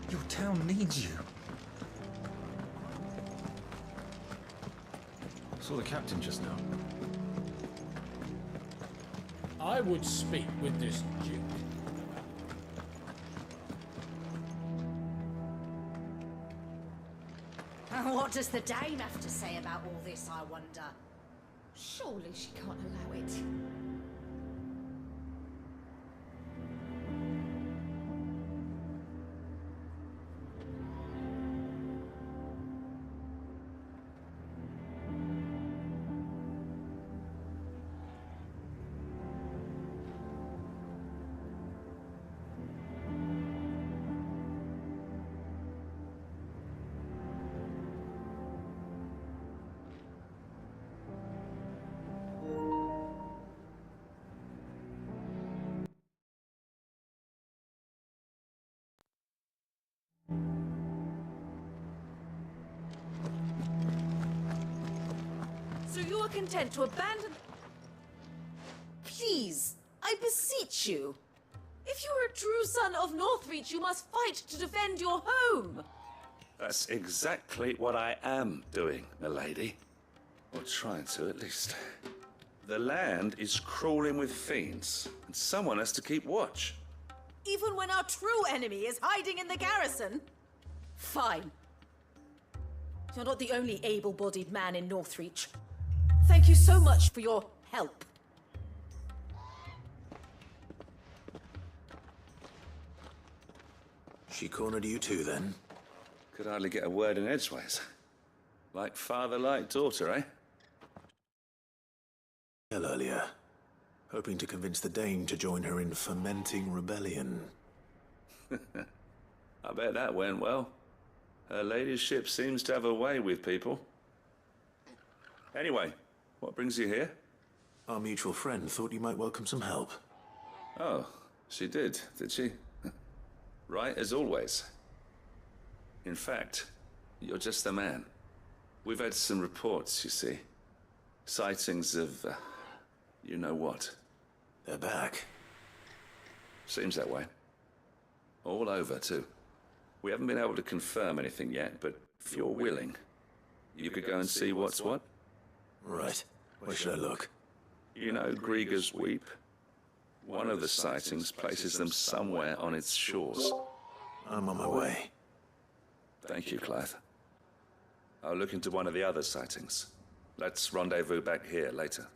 Your town needs you. I saw the captain just now. I would speak with this duke. What does the dame have to say about all this, I wonder? Surely she can't allow it. So you are content to abandon... Please, I beseech you. If you are a true son of Northreach, you must fight to defend your home. That's exactly what I am doing, milady. Or trying to, at least. The land is crawling with fiends, and someone has to keep watch. Even when our true enemy is hiding in the garrison? Fine. You're not the only able-bodied man in Northreach. Thank you so much for your help. She cornered you too, then? Could hardly get a word in edgeways. Like father, like daughter, eh? Earlier, hoping to convince the Dame to join her in fomenting rebellion. I bet that went well. Her ladyship seems to have a way with people. Anyway, what brings you here? Our mutual friend thought you might welcome some help. Oh, she did she? Right as always. In fact, you're just the man. We've had some reports, you see. Sightings of, you know what. They're back. Seems that way. All over, too. We haven't been able to confirm anything yet, but if you're willing, you could go and see what's what. Right. Where should I look? You know Grieger's Weep? One of the sightings places them somewhere on its shores. I'm on my way. Thank you, Clive. I'll look into one of the other sightings. Let's rendezvous back here later.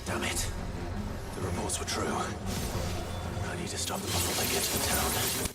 Damn it. The reports were true. I need to stop them before they get to the town.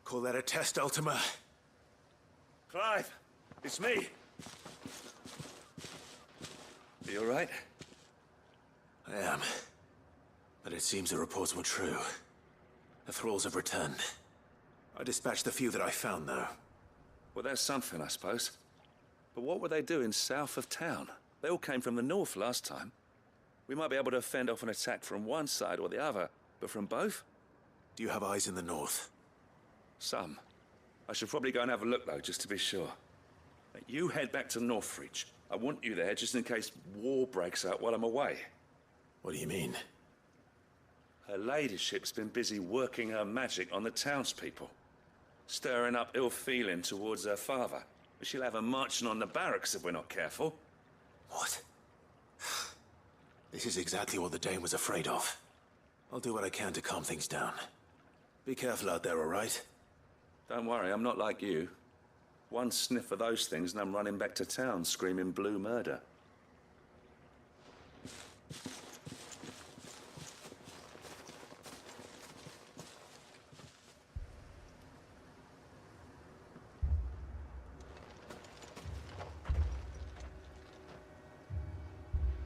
Call that a test, Ultima? Clive, it's me. Are you all right? I am. But it seems the reports were true. The thralls have returned. I dispatched the few that I found, though. Well, that's something, I suppose. But what were they doing south of town? They all came from the north last time. We might be able to fend off an attack from one side or the other, but from both? Do you have eyes in the north? Some. I should probably go and have a look, though, just to be sure. You head back to Northreach. I want you there just in case war breaks out while I'm away. What do you mean? Her ladyship's been busy working her magic on the townspeople, stirring up ill feeling towards her father. She'll have her marching on the barracks if we're not careful. What? This is exactly what the Dane was afraid of. I'll do what I can to calm things down. Be careful out there, all right? Don't worry, I'm not like you. One sniff of those things and I'm running back to town screaming blue murder.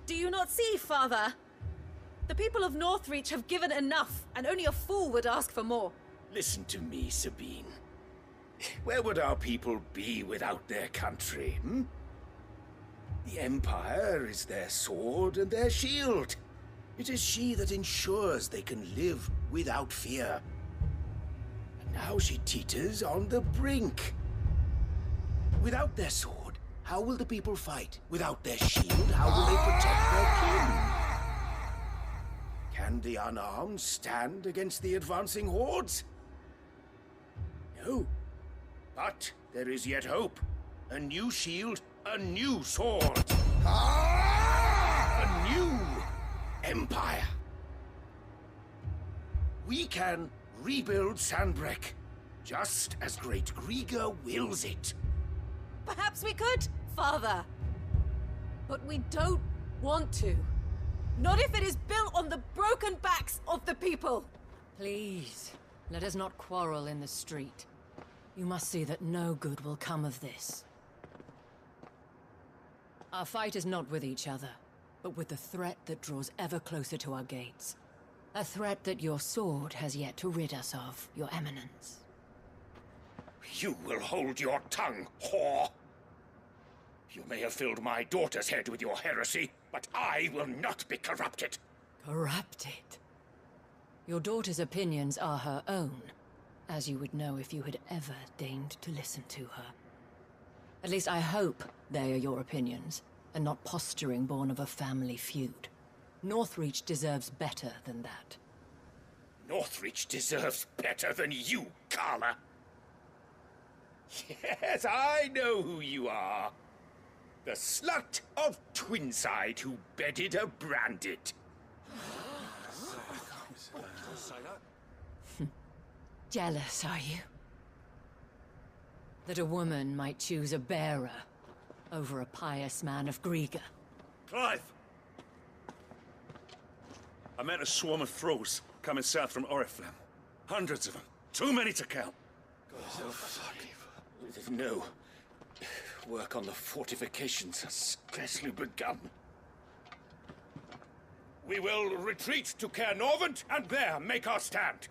Do you not see, Father? The people of Northreach have given enough, and only a fool would ask for more. Listen to me, Sabine. Where would our people be without their country, hmm? The Empire is their sword and their shield. It is she that ensures they can live without fear. And now she teeters on the brink. Without their sword, how will the people fight? Without their shield, how will they protect their king? Can the unarmed stand against the advancing hordes? No. But there is yet hope. A new shield, a new sword. A new empire. We can rebuild Sandbreck, just as Great Griga wills it. Perhaps we could, Father. But we don't want to. Not if it is built on the broken backs of the people. Please, let us not quarrel in the street. You must see that no good will come of this. Our fight is not with each other, but with the threat that draws ever closer to our gates. A threat that your sword has yet to rid us of, Your Eminence. You will hold your tongue, whore! You may have filled my daughter's head with your heresy, but I will not be corrupted. Corrupted? Your daughter's opinions are her own, as you would know if you had ever deigned to listen to her. At least I hope they are your opinions, and not posturing born of a family feud. Northreach deserves better than that. Northreach deserves better than you, Carla. Yes, I know who you are. The slut of Twinside who bedded a Branded. Jealous, are you? That a woman might choose a bearer over a pious man of Griga. Clive! I met a swarm of thralls coming south from Oriflamme. Hundreds of them. Too many to count. Oh, fuck. No. Work on the fortifications has scarcely begun. We will retreat to Caer Norvent and there make our stand.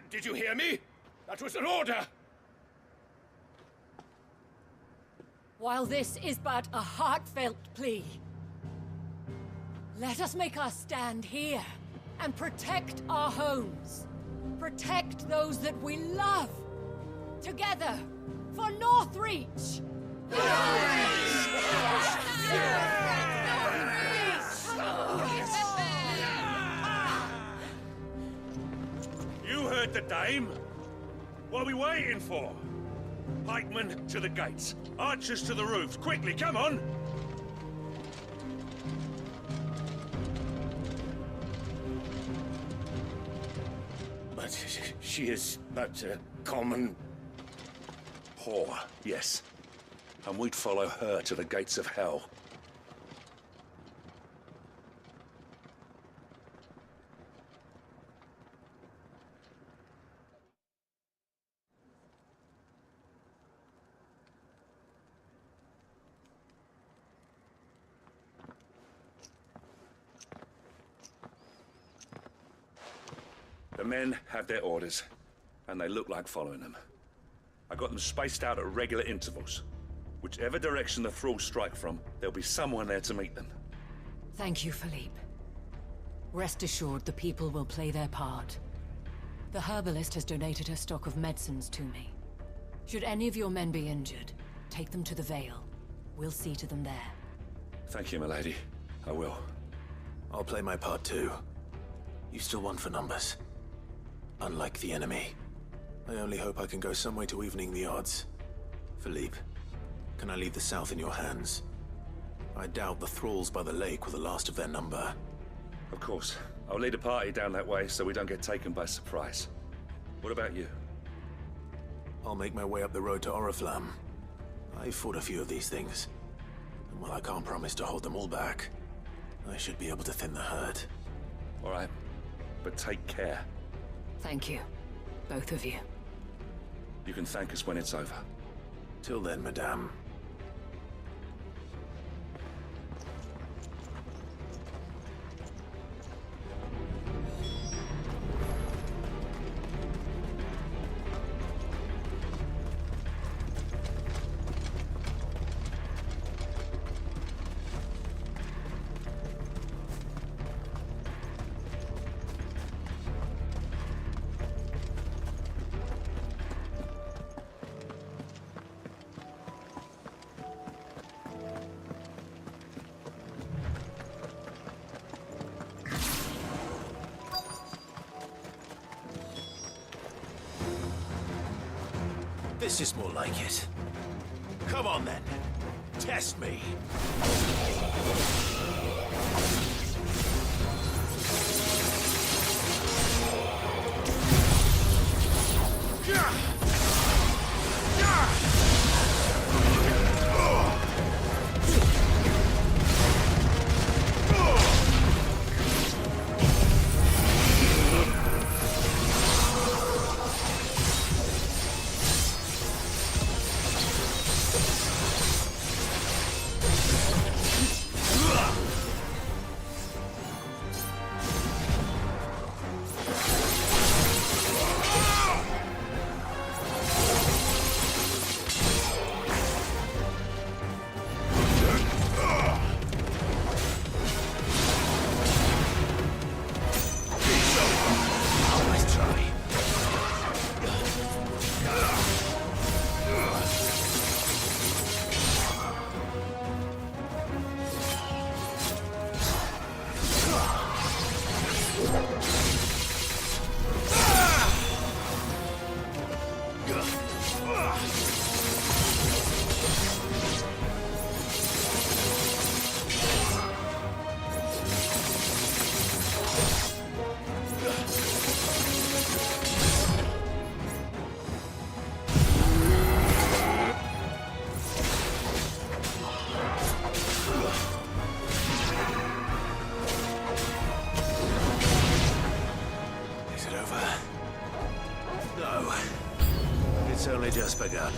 Did you hear me? That was an order! While this is but a heartfelt plea, let us make our stand here and protect our homes. Protect those that we love. Together, for Northreach! You heard the dame? What are we waiting for? Pikemen to the gates. Archers to the roofs. Quickly, come on! But she is but a common... Whore, yes. And we'd follow her to the gates of hell. The men have their orders, and they look like following them. I got them spaced out at regular intervals. Whichever direction the thralls strike from, there'll be someone there to meet them. Thank you, Philippe. Rest assured, the people will play their part. The herbalist has donated her stock of medicines to me. Should any of your men be injured, take them to the Vale. We'll see to them there. Thank you, milady. I will. I'll play my part too. You still won for numbers. Unlike the enemy. I only hope I can go some way to evening the odds. Philippe, can I leave the South in your hands? I doubt the thralls by the lake were the last of their number. Of course. I'll lead a party down that way so we don't get taken by surprise. What about you? I'll make my way up the road to Oriflamme. I've fought a few of these things. And while I can't promise to hold them all back, I should be able to thin the herd. All right. But take care. Thank you. Both of you. You can thank us when it's over. Till then, madame. This is more like it. Come on then. Test me. It's only just begun.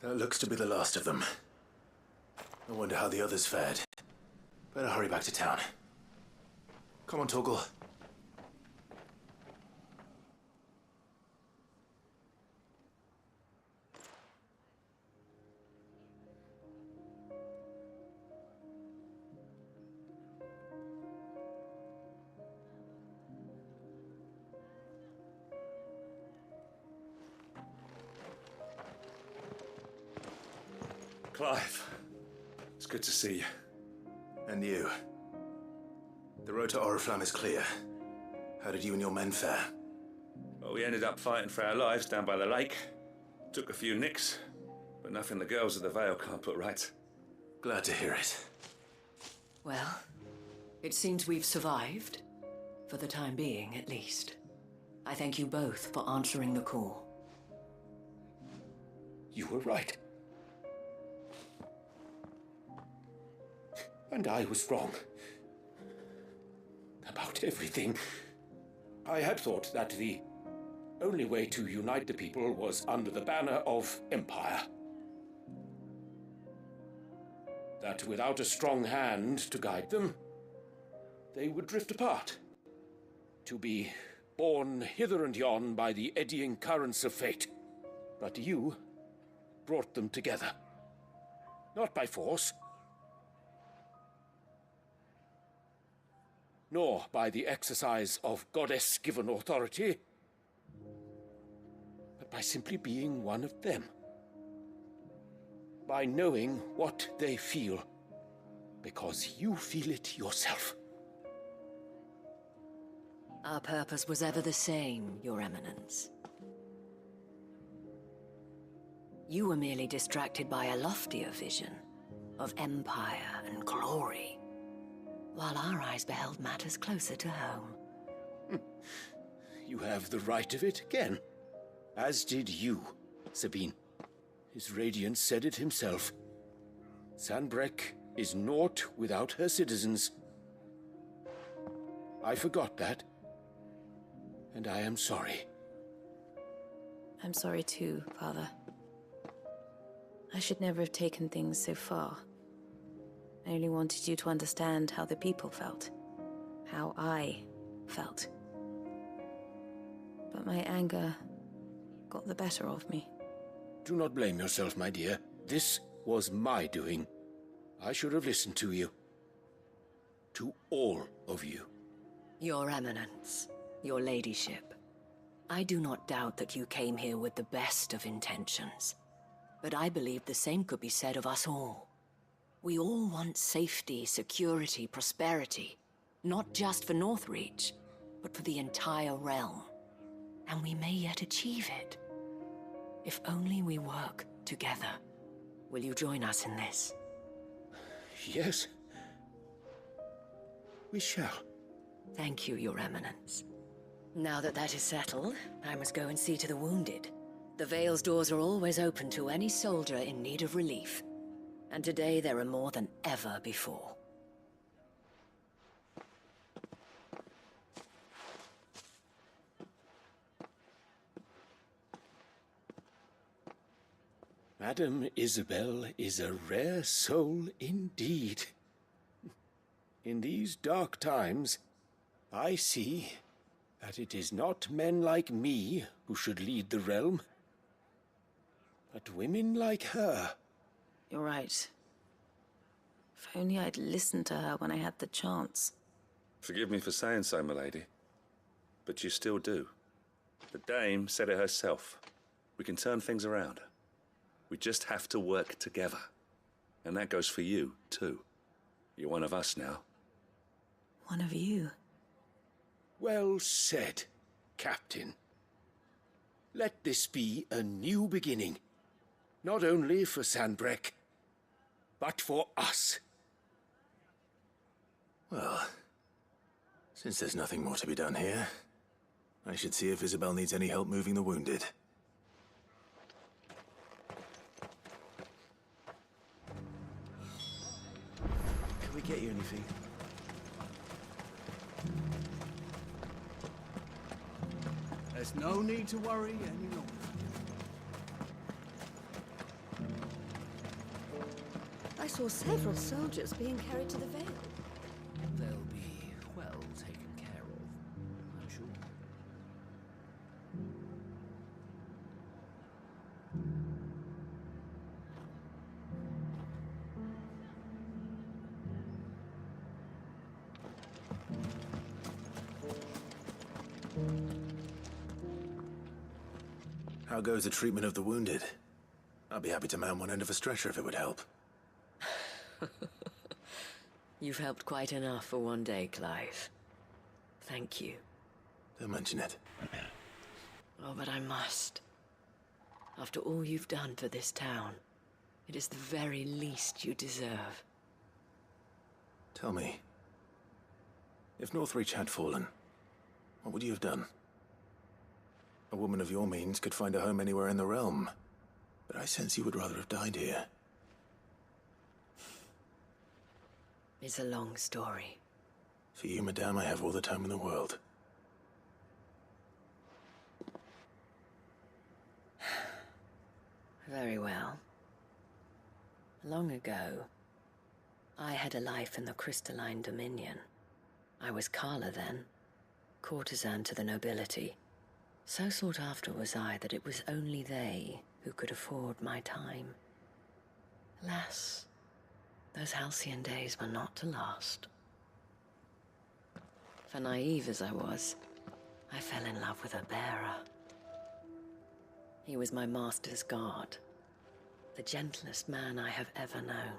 That looks to be the last of them. I wonder how the others fared. Better hurry back to town. Come on, Torgal. Clive, it's good to see you. And you. The road to Oriflamme is clear. How did you and your men fare? Well, we ended up fighting for our lives down by the lake. Took a few nicks, but nothing the girls of the Vale can't put right. Glad to hear it. Well, it seems we've survived. For the time being, at least. I thank you both for answering the call. You were right. And I was wrong. About everything. I had thought that the only way to unite the people was under the banner of Empire. That without a strong hand to guide them, they would drift apart. To be borne hither and yon by the eddying currents of fate. But you brought them together. Not by force, nor by the exercise of goddess-given authority, but by simply being one of them. By knowing what they feel, because you feel it yourself. Our purpose was ever the same, Your Eminence. You were merely distracted by a loftier vision of empire and glory, while our eyes beheld matters closer to home. You have the right of it again. As did you, Sabine. His Radiance said it himself. Sanbreque is naught without her citizens. I forgot that, and I am sorry. I'm sorry too, Father. I should never have taken things so far. I only wanted you to understand how the people felt. How I felt. But my anger got the better of me. Do not blame yourself, my dear. This was my doing. I should have listened to you. To all of you. Your Eminence, your Ladyship, I do not doubt that you came here with the best of intentions. But I believe the same could be said of us all. We all want safety, security, prosperity. Not just for Northreach, but for the entire realm. And we may yet achieve it. If only we work together. Will you join us in this? Yes. We shall. Thank you, Your Eminence. Now that that is settled, I must go and see to the wounded. The Vale's doors are always open to any soldier in need of relief. And today there are more than ever before. Madame Isabel is a rare soul indeed. In these dark times, I see that it is not men like me who should lead the realm, but women like her. You're right. If only I'd listened to her when I had the chance. Forgive me for saying so, milady, but you still do. The Dame said it herself. We can turn things around. We just have to work together. And that goes for you, too. You're one of us now. One of you? Well said, Captain. Let this be a new beginning. Not only for Sanbreque, but for us. Well, since there's nothing more to be done here, I should see if Isabel needs any help moving the wounded. Can we get you anything? There's no need to worry any longer. saw several soldiers being carried to the Vale. They'll be well taken care of, I'm sure. How goes the treatment of the wounded? I'd be happy to man one end of a stretcher if it would help. You've helped quite enough for one day, Clive. Thank you. Don't mention it. Oh, but I must. After all you've done for this town, it is the very least you deserve. Tell me, if Northreach had fallen, what would you have done? A woman of your means could find a home anywhere in the realm, but I sense you would rather have died here. It's a long story. For you, madame, I have all the time in the world. Very well. Long ago, I had a life in the Crystalline Dominion. I was Carla then, courtesan to the nobility. So sought after was I that it was only they who could afford my time. Alas, those halcyon days were not to last. For naive as I was, I fell in love with a bearer. He was my master's guard, the gentlest man I have ever known.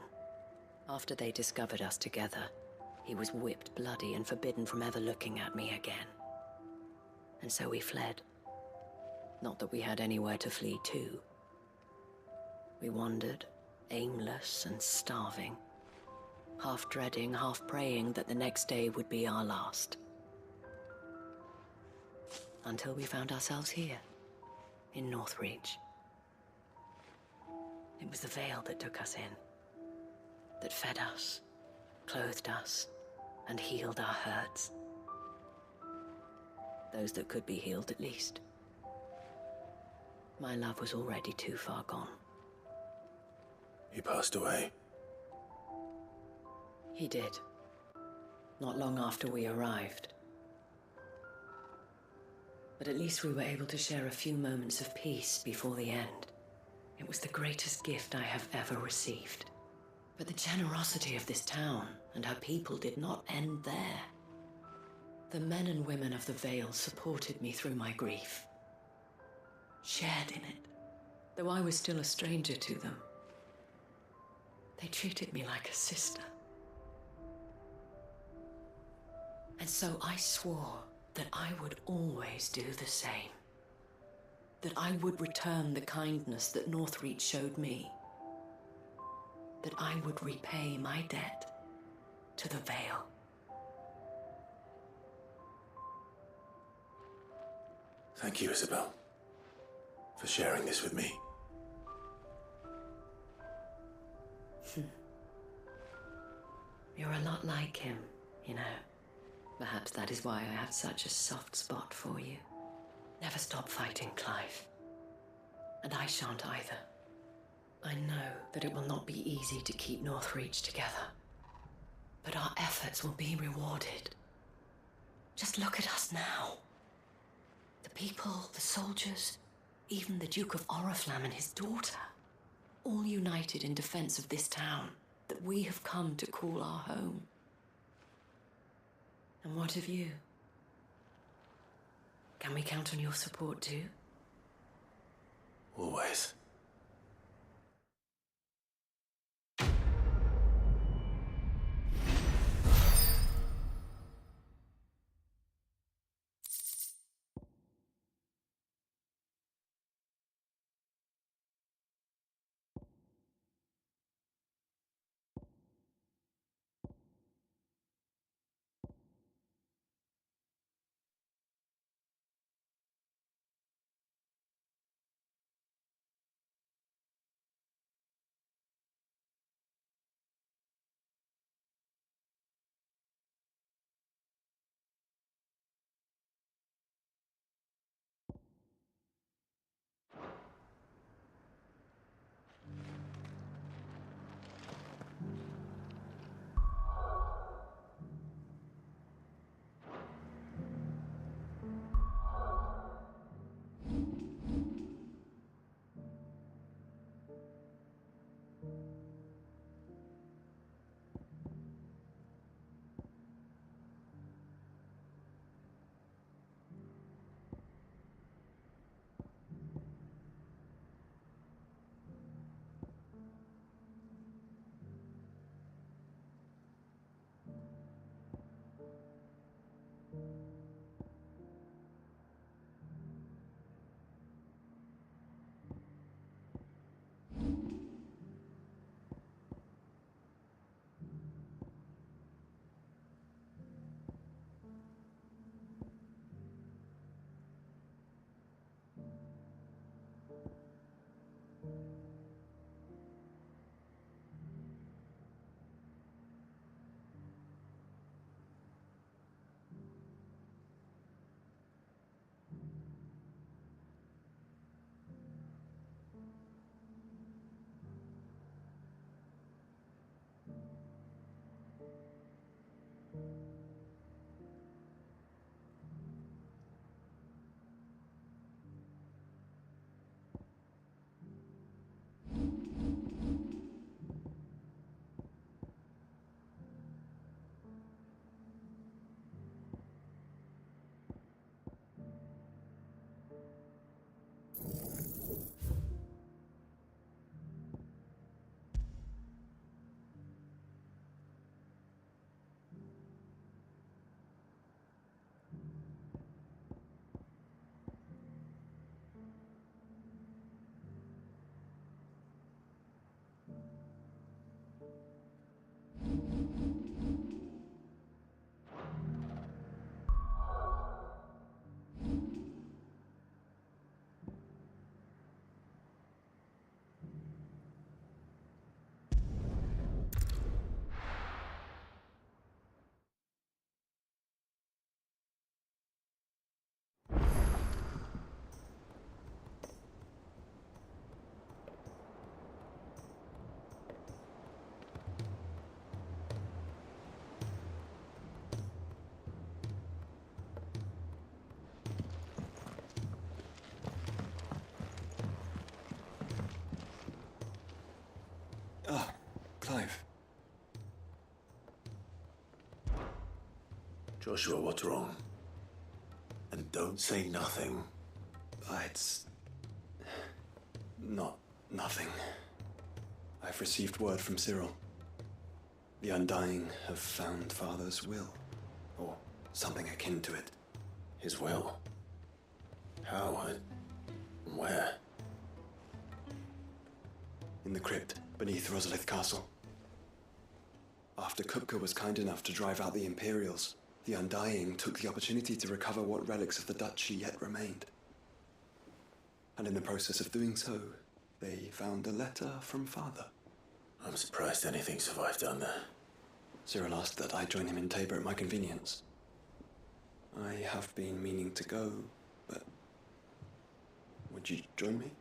After they discovered us together, he was whipped bloody and forbidden from ever looking at me again. And so we fled. Not that we had anywhere to flee to. We wandered, aimless and starving, half dreading, half praying that the next day would be our last. Until we found ourselves here, in Northreach. It was the Vale that took us in, that fed us, clothed us, and healed our hurts. Those that could be healed, at least. My love was already too far gone. He passed away. He did. Not long after we arrived. But at least we were able to share a few moments of peace before the end. It was the greatest gift I have ever received. But the generosity of this town and her people did not end there. The men and women of the Vale supported me through my grief. Shared in it, though I was still a stranger to them. They treated me like a sister. And so I swore that I would always do the same. That I would return the kindness that Northreach showed me. That I would repay my debt to the Vale. Thank you, Isabel, for sharing this with me. You're a lot like him, you know. Perhaps that is why I have such a soft spot for you. Never stop fighting, Clive. And I shan't either. I know that it will not be easy to keep Northreach together. But our efforts will be rewarded. Just look at us now. The people, the soldiers, even the Duke of Oriflamme and his daughter, all united in defense of this town that we have come to call our home. And what of you? Can we count on your support too? Always. Joshua, what's wrong? And don't say nothing. It's... not nothing. I've received word from Cyril. The Undying have found Father's will, or something akin to it. His will? How? Where? In the crypt beneath Rosalith Castle. After Kupka was kind enough to drive out the Imperials, the Undying took the opportunity to recover what relics of the Duchy yet remained. And in the process of doing so, they found a letter from Father. I'm surprised anything survived down there. Cyril asked that I join him in Tabor at my convenience. I have been meaning to go, but... would you join me?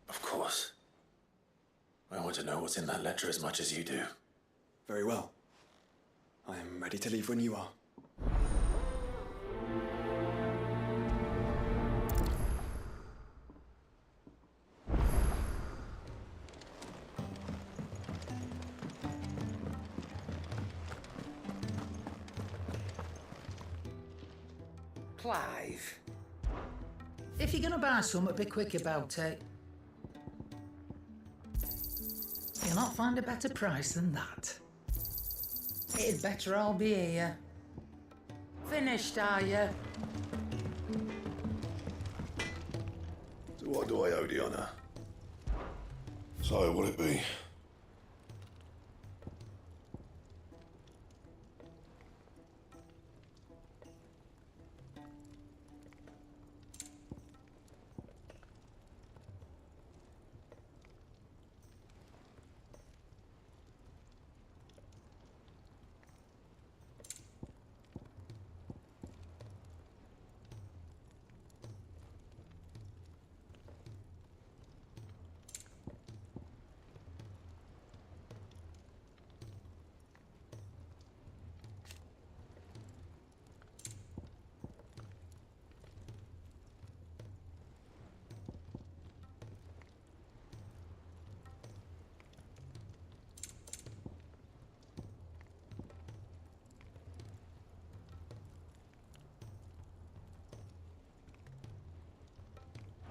Of course. I want to know what's in that letter as much as you do. Very well. I am ready to leave when you are. Clive. If you're gonna buy something, be quick about it. You'll not find a better price than that. It'd better all be here. Finished, are you? So what do I owe the honour? So, what'll it be?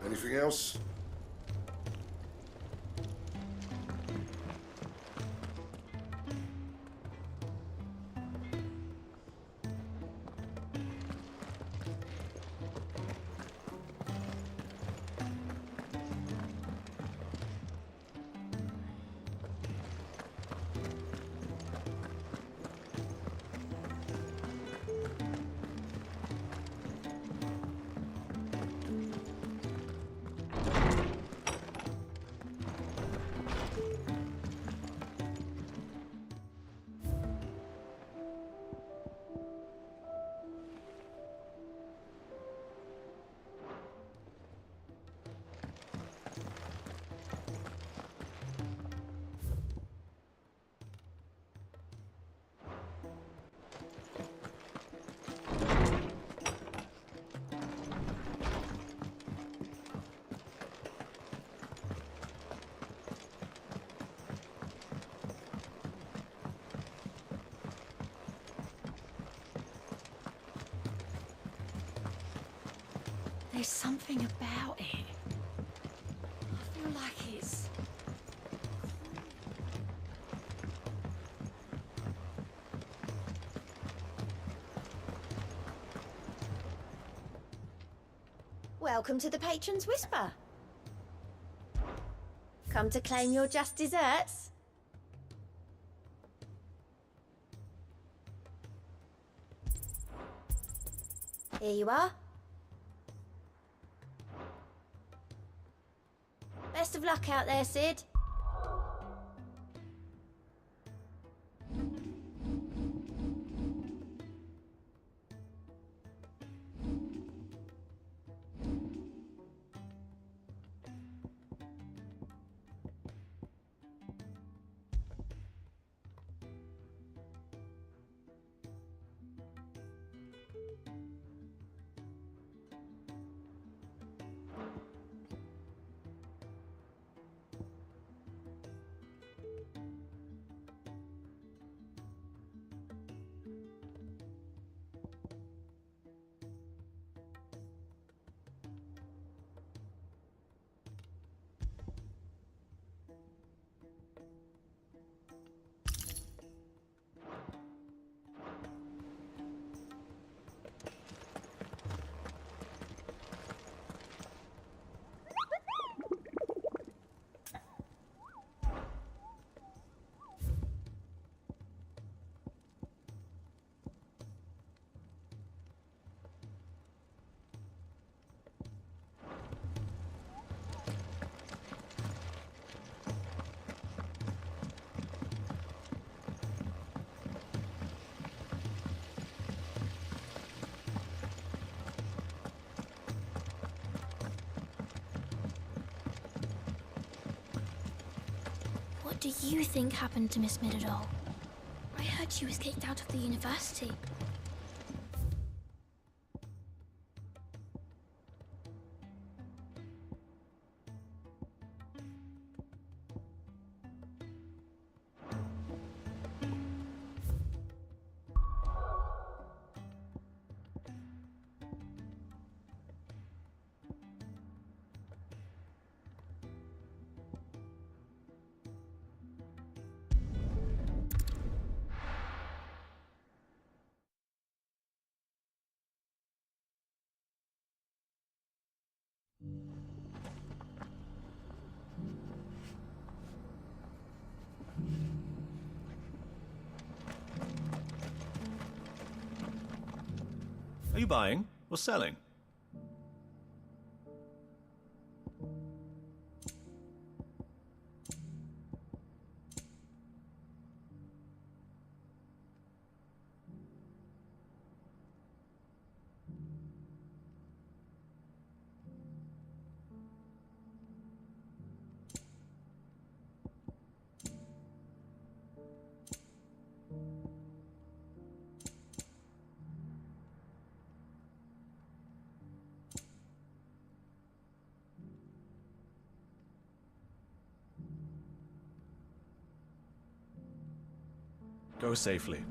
Anything else? There's something about it. I feel like it's... Welcome to the Patron's Whisper. Come to claim your just desserts? Here you are. Best of luck out there, Sid. do you think happened to Miss Middledore? I heard she was kicked out of the university. Are you buying or selling? Go safely.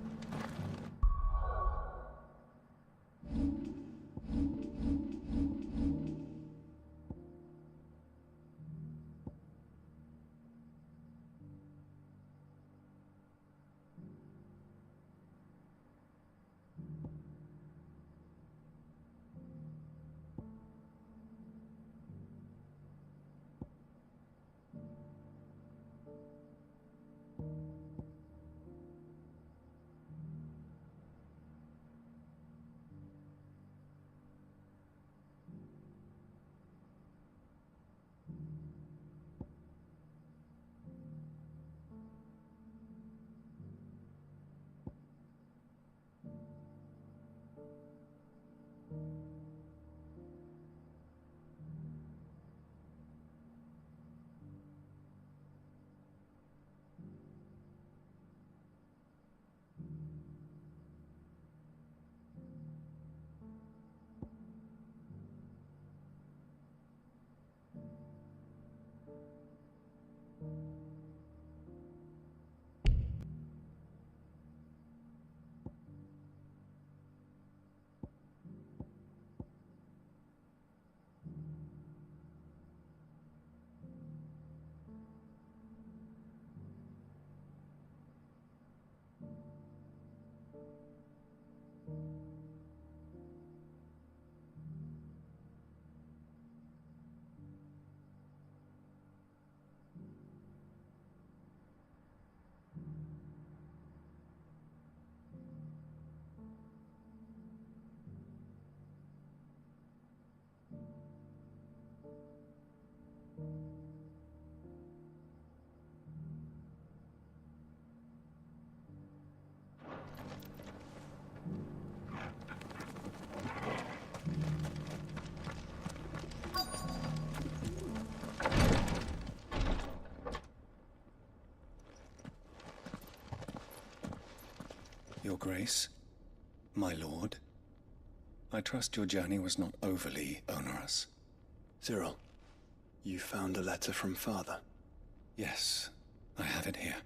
Your Grace, my lord, I trust your journey was not overly onerous. Cyril, you found a letter from Father? Yes, I have it here.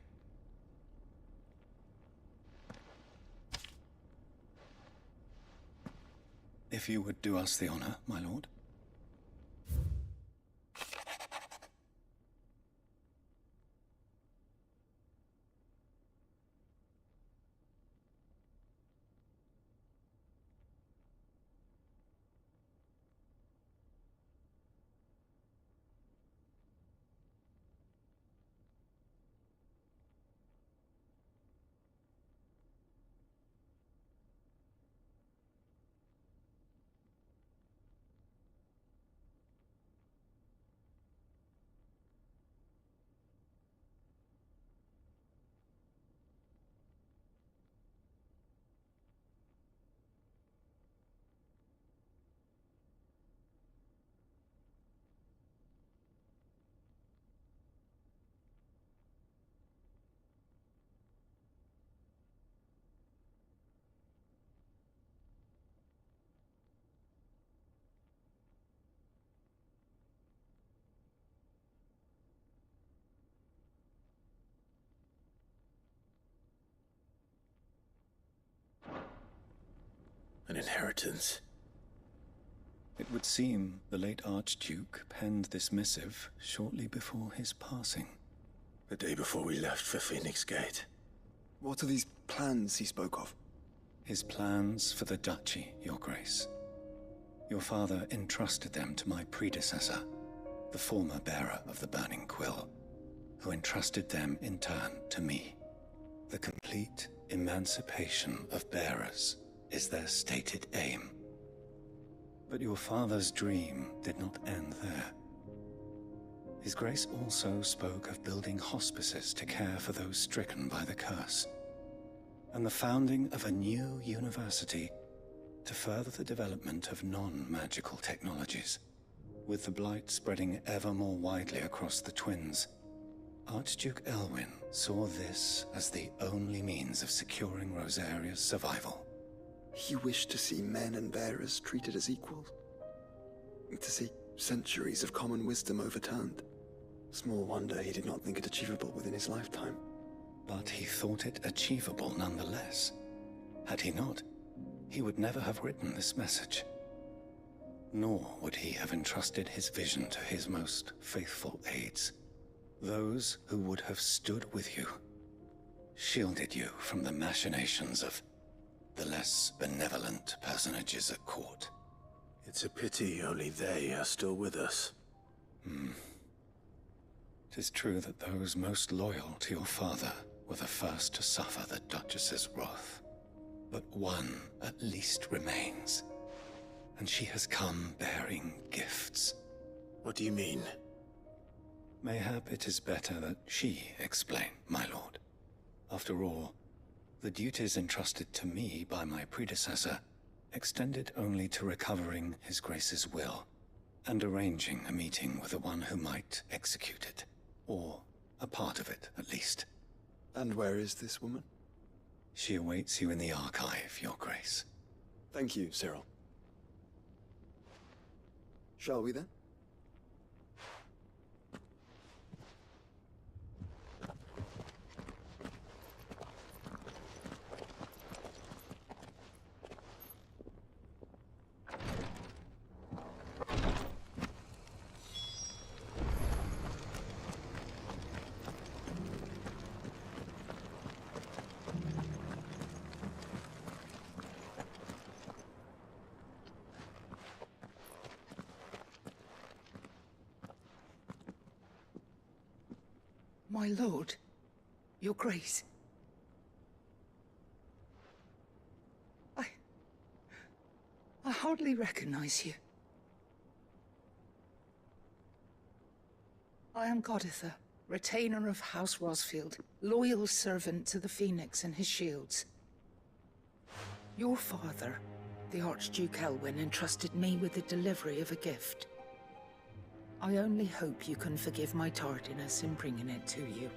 If you would do us the honor, my lord. An inheritance. It would seem the late Archduke penned this missive shortly before his passing. The day before we left for Phoenix Gate. What are these plans he spoke of? His plans for the duchy, Your Grace. Your father entrusted them to my predecessor, the former bearer of the Burning Quill, who entrusted them in turn to me. The complete emancipation of bearers is their stated aim. But your father's dream did not end there. His Grace also spoke of building hospices to care for those stricken by the curse, and the founding of a new university to further the development of non-magical technologies. With the blight spreading ever more widely across the twins, Archduke Elwyn saw this as the only means of securing Rosaria's survival. He wished to see men and bearers treated as equals. To see centuries of common wisdom overturned. Small wonder he did not think it achievable within his lifetime. But he thought it achievable nonetheless. Had he not, he would never have written this message. Nor would he have entrusted his vision to his most faithful aides. Those who would have stood with you, shielded you from the machinations of the less benevolent personages at court. It's a pity only they are still with us. It is true that those most loyal to your father were the first to suffer the Duchess's wrath. But one at least remains, and she has come bearing gifts. What do you mean? Mayhap it is better that she explain, my lord. After all, the duties entrusted to me by my predecessor extended only to recovering His Grace's will, and arranging a meeting with the one who might execute it, or a part of it, at least. And where is this woman? She awaits you in the archive, Your Grace. Thank you, Cyril. Shall we then? My lord, Your Grace. I hardly recognize you. I am Goditha, retainer of House Rosfield, loyal servant to the Phoenix and his shields. Your father, the Archduke Elwyn, entrusted me with the delivery of a gift. I only hope you can forgive my tardiness in bringing it to you.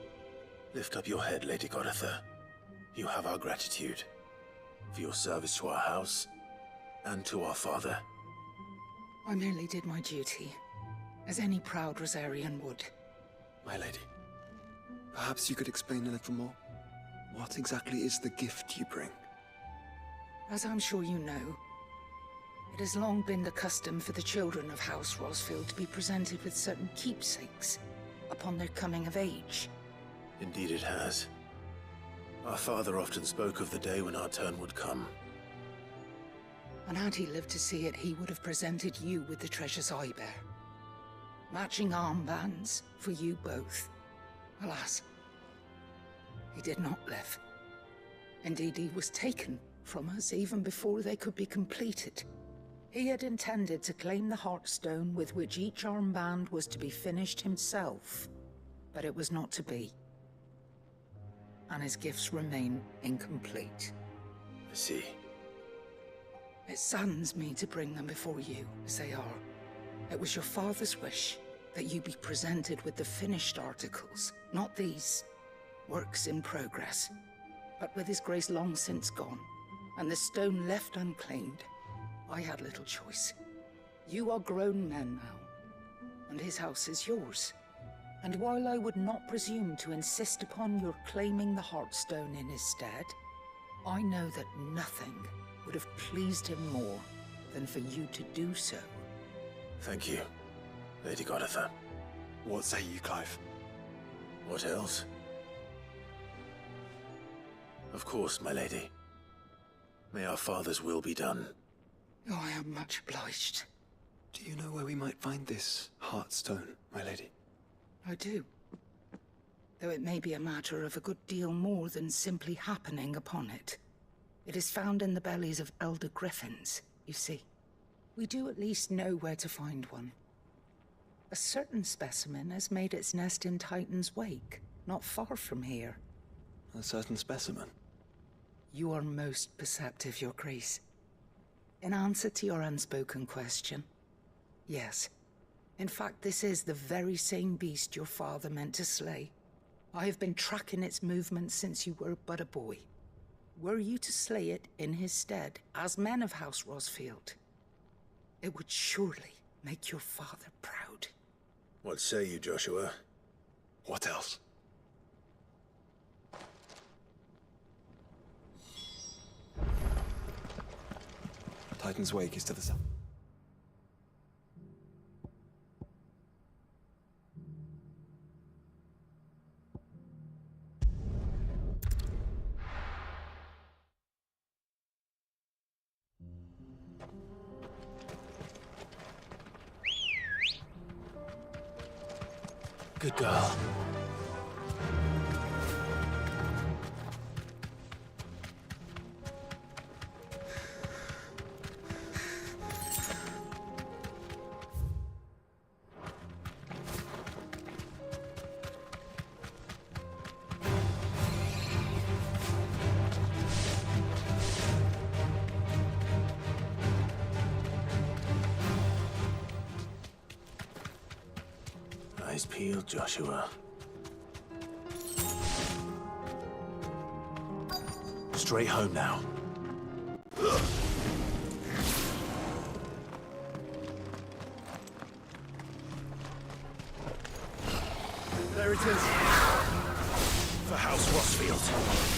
Lift up your head, Lady Goditha. You have our gratitude for your service to our house and to our father. I merely did my duty, as any proud Rosarian would. My lady, perhaps you could explain a little more? What exactly is the gift you bring? As I'm sure you know, it has long been the custom for the children of House Rosfield to be presented with certain keepsakes upon their coming of age. Indeed it has. Our father often spoke of the day when our turn would come. And had he lived to see it, he would have presented you with the treasures I bear. Matching armbands for you both. Alas, he did not live. Indeed, he was taken from us even before they could be completed. He had intended to claim the Heartstone with which each armband was to be finished himself, but it was not to be. And his gifts remain incomplete. I see. It saddens me to bring them before you, as they are. It was your father's wish that you be presented with the finished articles, not these works in progress. But with his grace long since gone, and the stone left unclaimed, I had little choice. You are grown men now, and his house is yours. And while I would not presume to insist upon your claiming the Heartstone in his stead, I know that nothing would have pleased him more than for you to do so. Thank you, Lady Goditha. What say you, Clive? What else? Of course, my lady. May our father's will be done. Oh, I am much obliged. Do you know where we might find this Heartstone, my lady? I do. Though it may be a matter of a good deal more than simply happening upon it. It is found in the bellies of elder griffins, you see. We do at least know where to find one. A certain specimen has made its nest in Titan's Wake, not far from here. A certain specimen? You are most perceptive, Your Grace. In answer to your unspoken question, yes. In fact, this is the very same beast your father meant to slay. I have been tracking its movements since you were but a boy. Were you to slay it in his stead, as men of House Rosfield, it would surely make your father proud. What say you, Joshua? What else? Titan's Wake is to the south. Good girl. Eyes peeled, Joshua. Straight home now. There it is. For House Rosfield.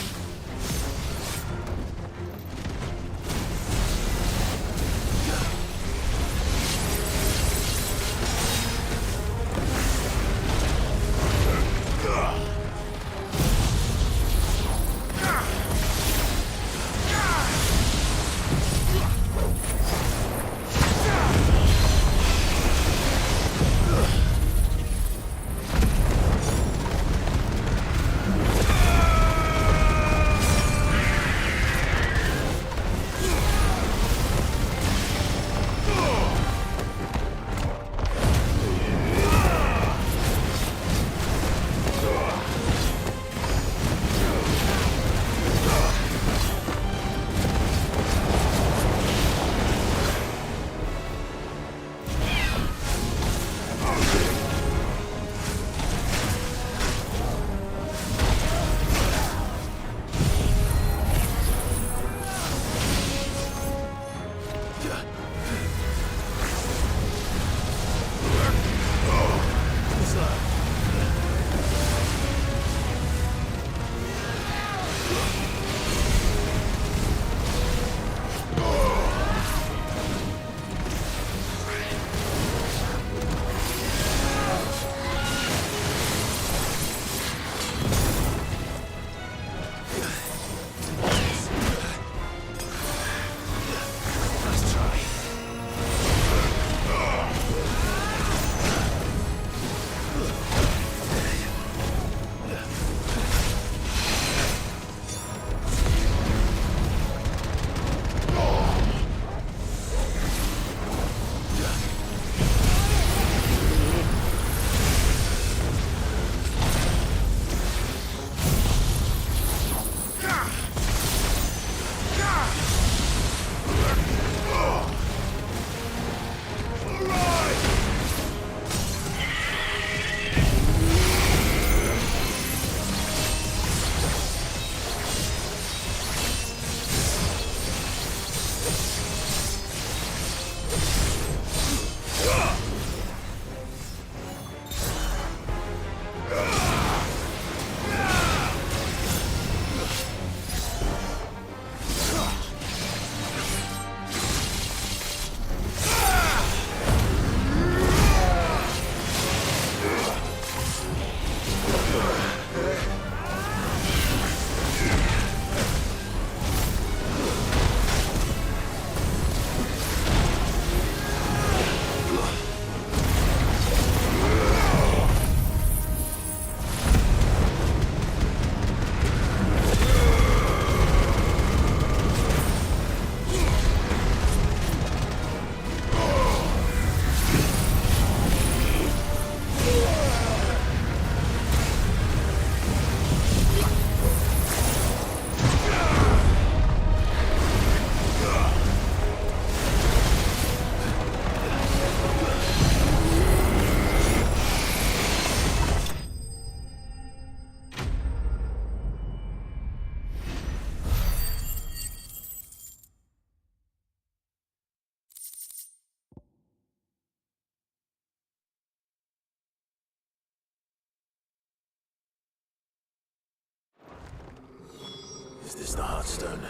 Is this the Heartstone?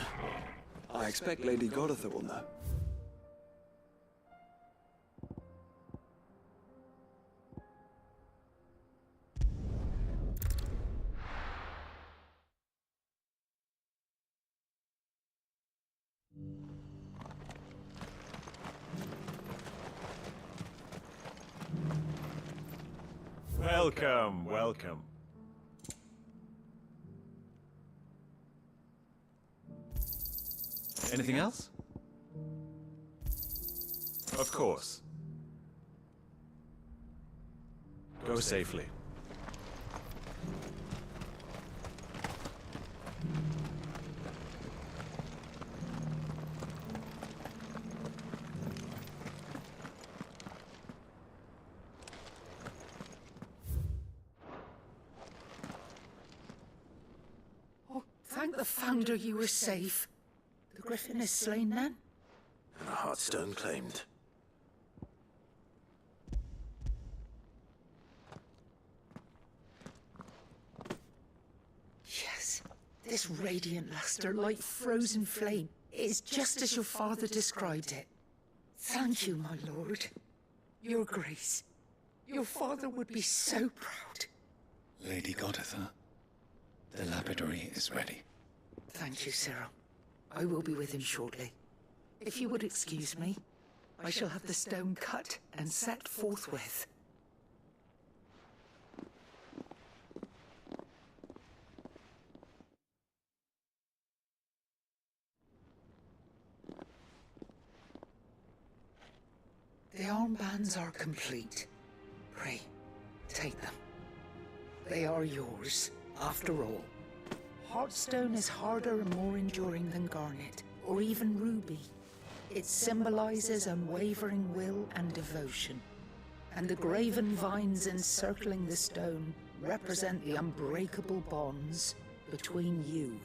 I expect Lady Goditha will know. Welcome, welcome. Anything else? Of course. Go safely. Oh, thank the Founder you were safe. The Griffin is slain then? And a Heartstone claimed. Yes. This radiant luster, like frozen flame, is just as your father described it. Thank you, my lord. Your Grace. Your father would be so proud. Lady Goditha, the lapidary is ready. Thank you, Cyril. I will be with him shortly. If you would excuse me, I shall have the stone cut and set forthwith. The armbands are complete. Pray, take them. They are yours, after all. Heartstone is harder and more enduring than garnet, or even ruby. It symbolizes unwavering will and devotion. And the graven vines encircling the stone represent the unbreakable bonds between you.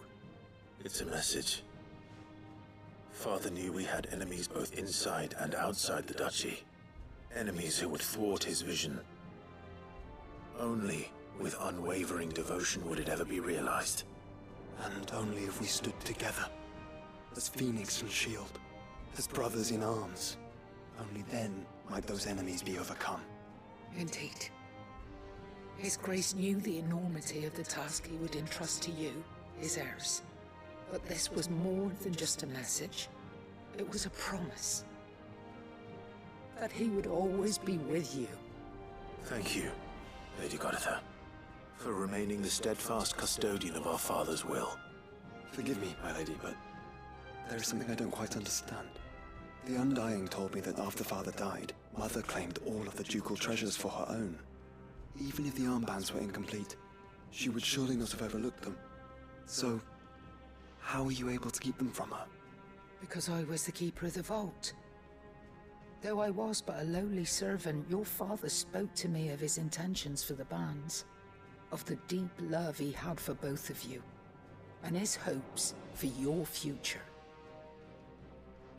It's a message. Father knew we had enemies both inside and outside the duchy. Enemies who would thwart his vision. Only with unwavering devotion would it ever be realized. And only if we stood together, as Phoenix and Shield, as brothers in arms, only then might those enemies be overcome. Indeed. His Grace knew the enormity of the task he would entrust to you, his heirs. But this was more than just a message. It was a promise. That he would always be with you. Thank you, Lady Goditha, for remaining the steadfast custodian of our father's will. Forgive me, my lady, but there is something I don't quite understand. The Undying told me that after Father died, Mother claimed all of the ducal treasures for her own. Even if the armbands were incomplete, she would surely not have overlooked them. So, how were you able to keep them from her? Because I was the keeper of the vault. Though I was but a lowly servant, your father spoke to me of his intentions for the bands, of the deep love he had for both of you, and his hopes for your future.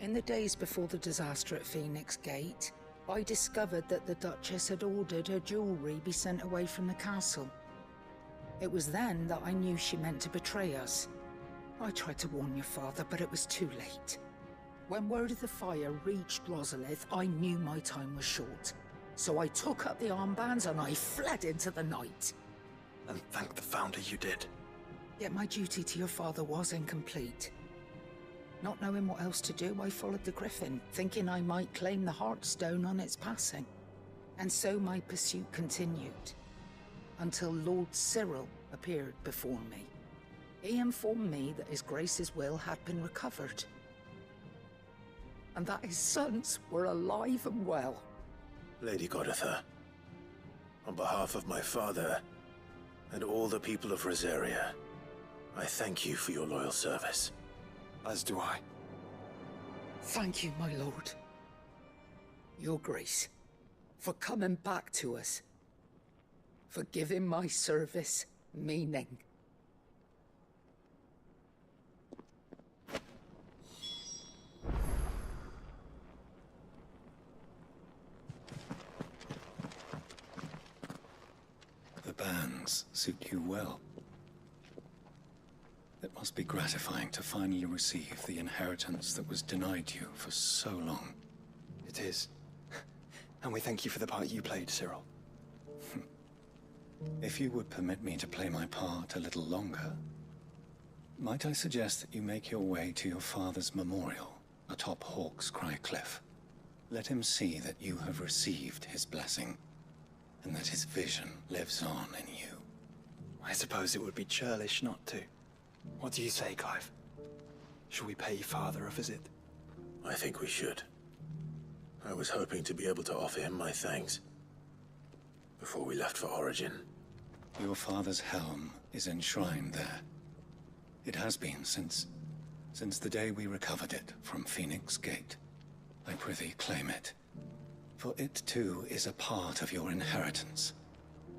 In the days before the disaster at Phoenix Gate, I discovered that the Duchess had ordered her jewelry be sent away from the castle. It was then that I knew she meant to betray us. I tried to warn your father, but it was too late. When word of the fire reached Rosalith, I knew my time was short. So I took up the armbands and I fled into the night. And thank the Founder you did. Yet my duty to your father was incomplete. Not knowing what else to do, I followed the Griffin, thinking I might claim the Heartstone on its passing. And so my pursuit continued, until Lord Cyril appeared before me. He informed me that His Grace's will had been recovered, and that his sons were alive and well. Lady Goditha, on behalf of my father and all the people of Rosaria, I thank you for your loyal service. As do I. Thank you, my lord. Your Grace, for coming back to us, for giving my service meaning. The bands suit you well. It must be gratifying to finally receive the inheritance that was denied you for so long. It is. And we thank you for the part you played, Cyril. If you would permit me to play my part a little longer, might I suggest that you make your way to your father's memorial atop Hawk's Cry Cliff? Let him see that you have received his blessing, and that his vision lives on in you. I suppose it would be churlish not to. What do you say, Clive? Shall we pay Father a visit? I think we should. I was hoping to be able to offer him my thanks before we left for Origin. Your father's helm is enshrined there. It has been since the day we recovered it from Phoenix Gate. I prithee claim it, for it too is a part of your inheritance,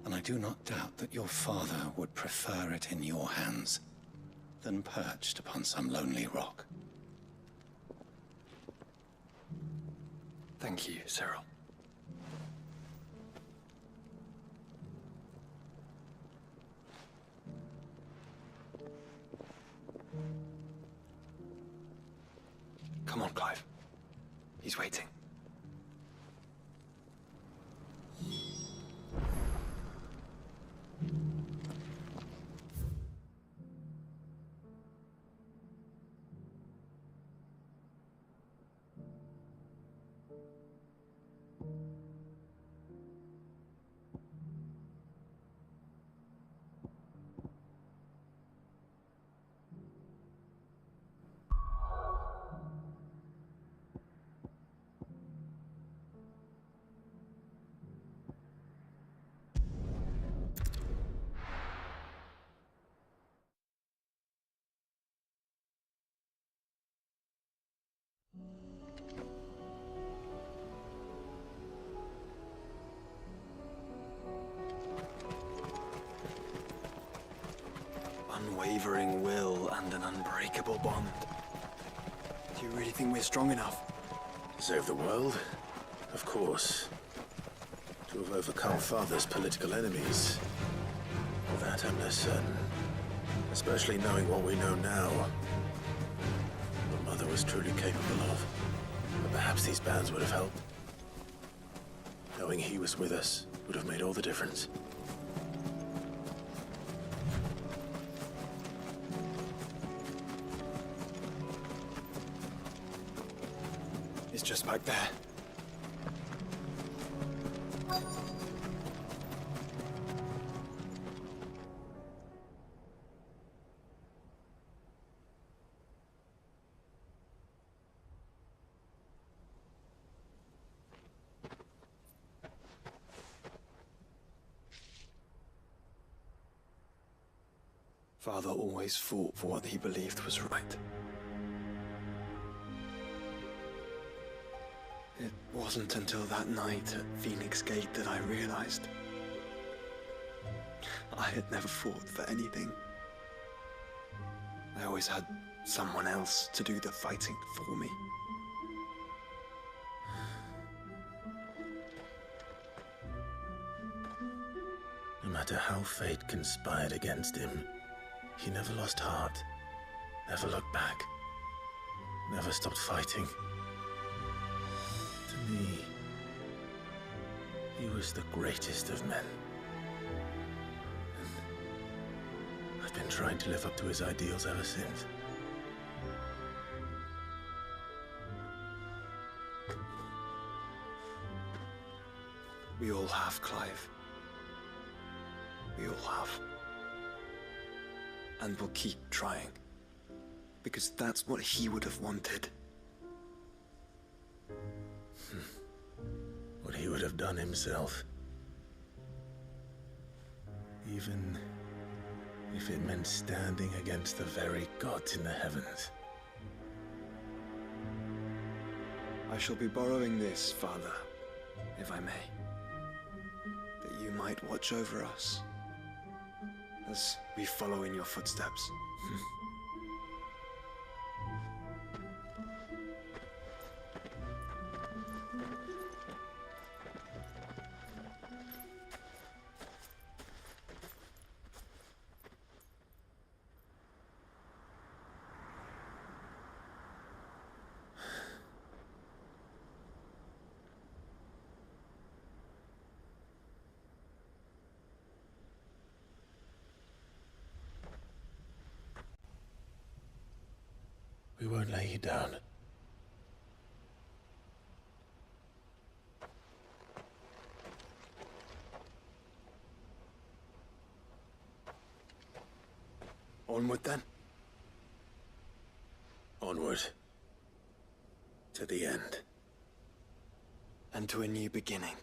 and I do not doubt that your father would prefer it in your hands than perched upon some lonely rock. Thank you, Cyril. Come on, Clive. He's waiting. Unwavering will and an unbreakable bond. Do you really think we're strong enough? To save the world? Of course. To have overcome Father's political enemies? Of that I'm less certain. Especially knowing what we know now. What Mother was truly capable of. But perhaps these bands would have helped. Knowing he was with us would have made all the difference. It's just back there. Father always fought for what he believed was right. It wasn't until that night at Phoenix Gate that I realized I had never fought for anything. I always had someone else to do the fighting for me. No matter how fate conspired against him, he never lost heart, never looked back, never stopped fighting. To me, he was the greatest of men. And I've been trying to live up to his ideals ever since. We all have, Clive. We all have. And we'll keep trying. Because that's what he would have wanted. What he would have done himself. Even if it meant standing against the very gods in the heavens. I shall be borrowing this, Father, if I may. That you might watch over us as we follow in your footsteps. We won't lay you down. Onward, then. Onward. To the end. And to a new beginning.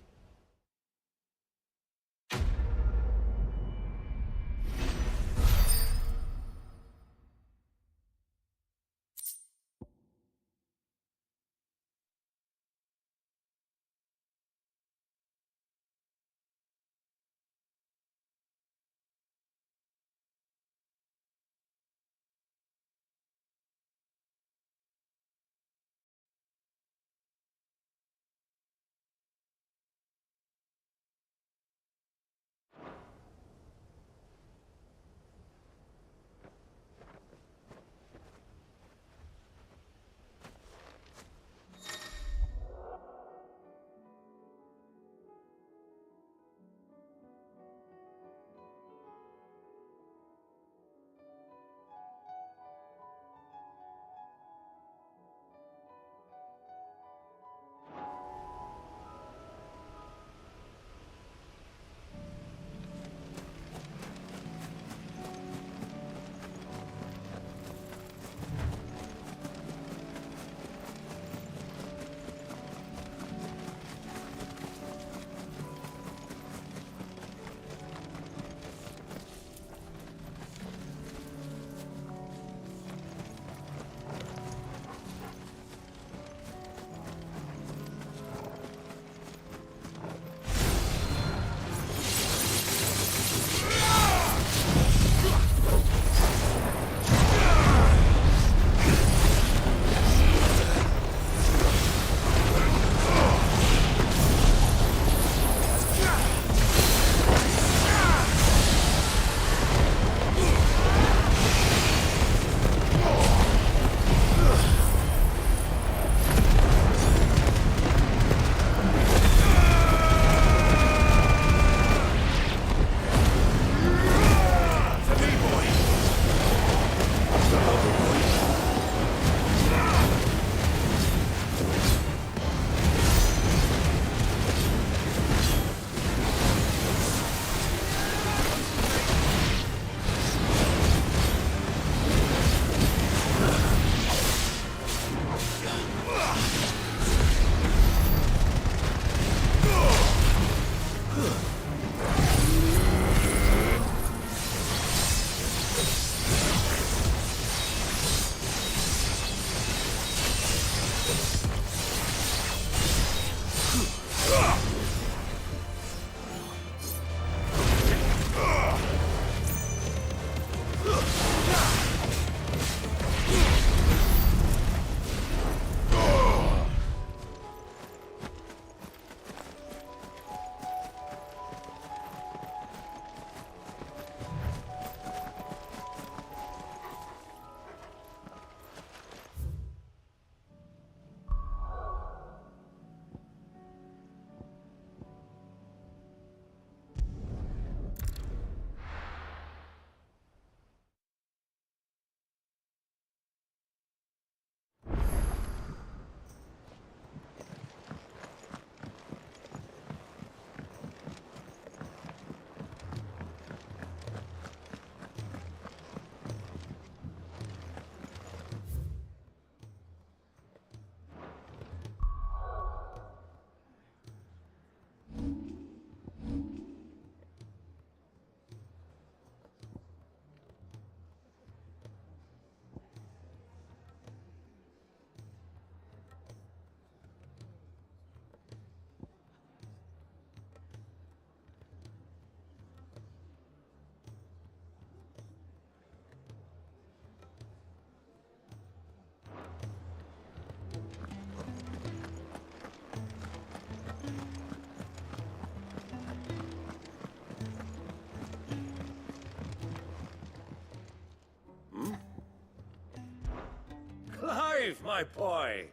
Clive, my boy!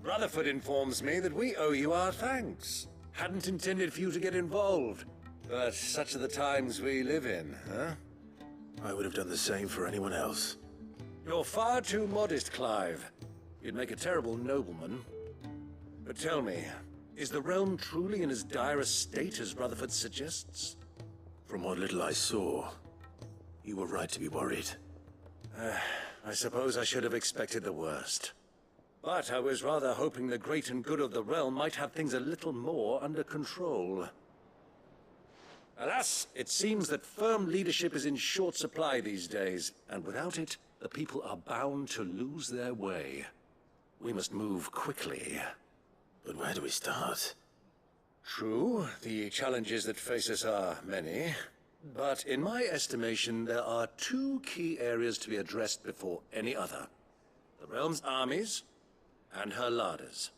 Rutherford informs me that we owe you our thanks. Hadn't intended for you to get involved, but such are the times we live in, huh? I would have done the same for anyone else. You're far too modest, Clive. You'd make a terrible nobleman. But tell me, is the realm truly in as dire a state as Rutherford suggests? From what little I saw, you were right to be worried. I suppose I should have expected the worst. But I was rather hoping the great and good of the realm might have things a little more under control. Alas, it seems that firm leadership is in short supply these days, and without it, the people are bound to lose their way. We must move quickly. But where do we start? True, the challenges that face us are many. But in my estimation, there are two key areas to be addressed before any other. The realm's armies, and her larders.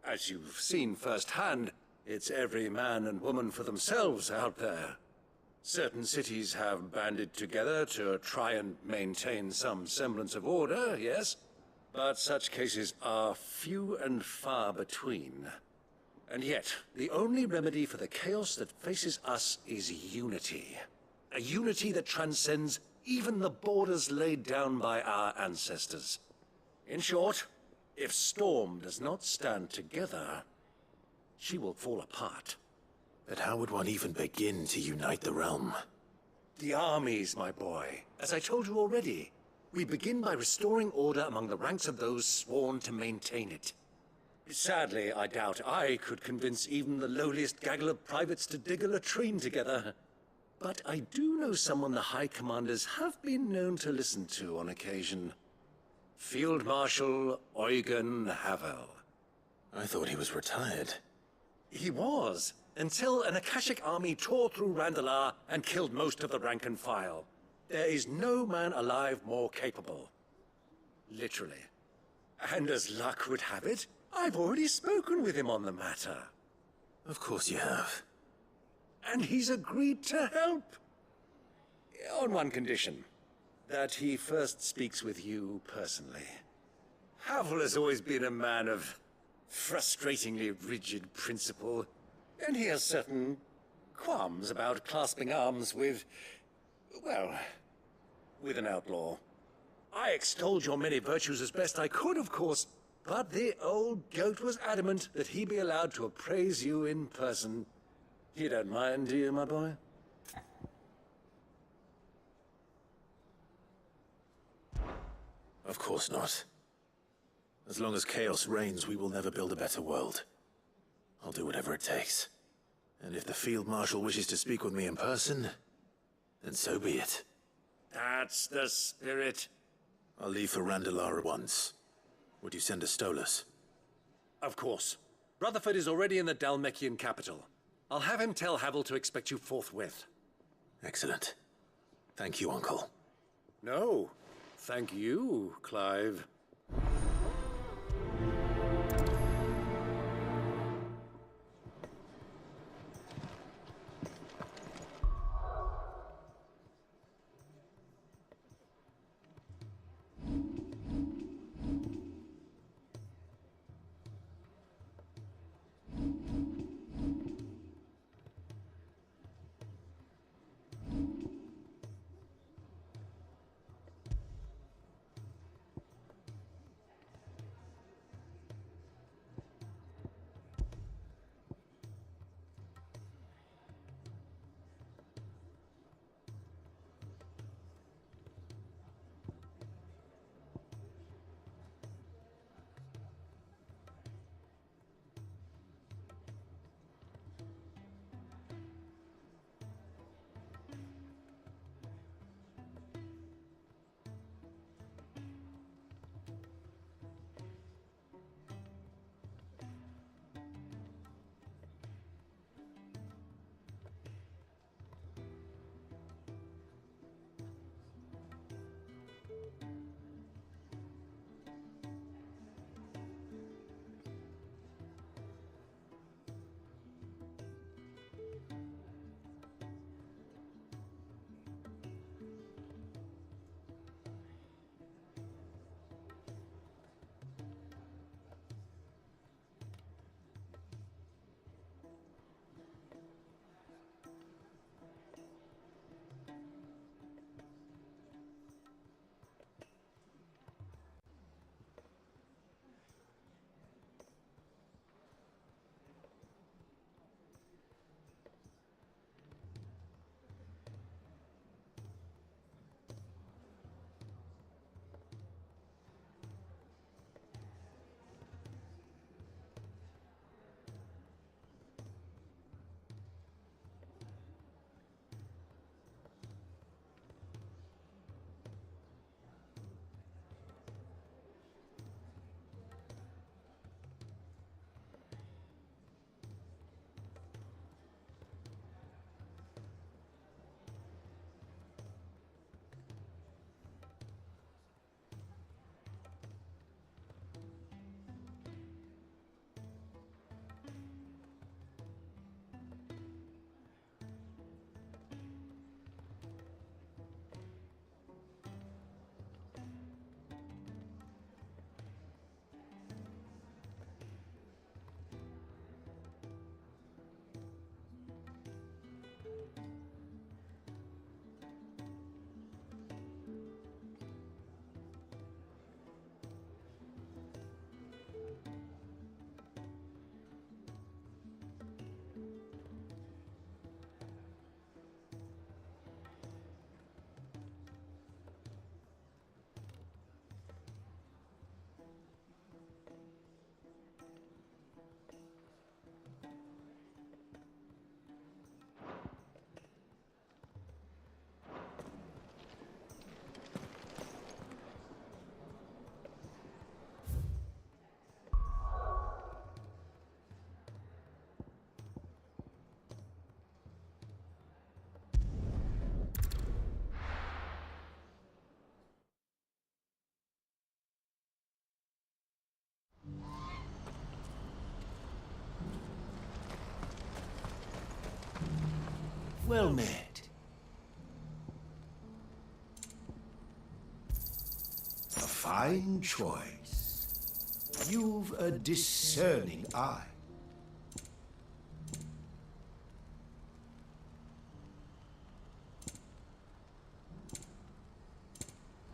As you've seen firsthand, it's every man and woman for themselves out there. Certain cities have banded together to try and maintain some semblance of order, yes? But such cases are few and far between. And yet, the only remedy for the chaos that faces us is unity. A unity that transcends even the borders laid down by our ancestors. In short, if Storm does not stand together, she will fall apart. But how would one even begin to unite the realm? The armies, my boy. As I told you already, we begin by restoring order among the ranks of those sworn to maintain it. Sadly, I doubt I could convince even the lowliest gaggle of privates to dig a latrine together. But I do know someone the High Commanders have been known to listen to on occasion. Field Marshal Eugen Havel. I thought he was retired. He was, until an Akashic army tore through Randalar and killed most of the rank and file. There is no man alive more capable. Literally. And as luck would have it, I've already spoken with him on the matter. Of course you have. And he's agreed to help. On one condition. That he first speaks with you personally. Havel has always been a man of frustratingly rigid principle, and he has certain qualms about clasping arms with, well, with an outlaw. I extolled your many virtues as best I could, of course, but the old goat was adamant that he be allowed to appraise you in person. You don't mind, do you, my boy? Of course not. As long as chaos reigns, we will never build a better world. I'll do whatever it takes. And if the Field Marshal wishes to speak with me in person, then so be it. That's the spirit. I'll leave for Randalar at once. Would you send a Stolas? Of course. Rutherford is already in the Dalmekian capital. I'll have him tell Havel to expect you forthwith. Excellent. Thank you, Uncle. No. Thank you, Clive. Well met. A fine choice. You've a discerning eye.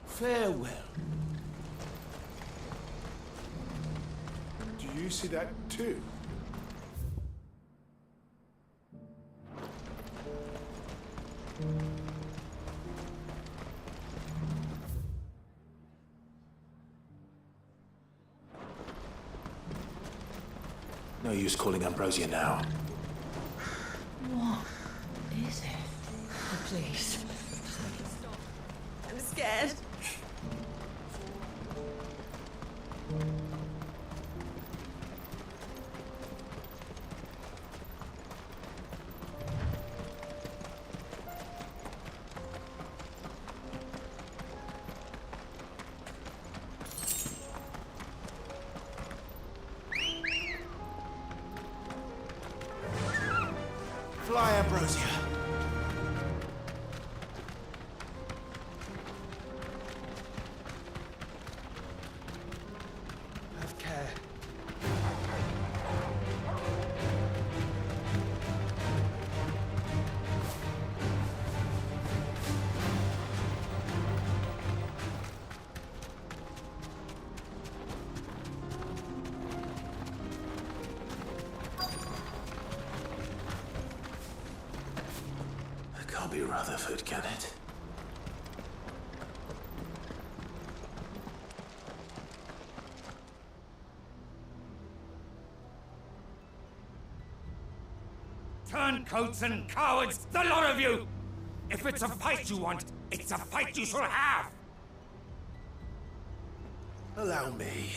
Farewell. Do you see that too? No use calling Ambrosia now. What is it? Oh, please. Stop. I'm scared. Fly, Ambrosia. Have care. That can't be Rutherford, can it? Turncoats and cowards, the lot of you! If it's a fight you want, it's a fight you shall have! Allow me.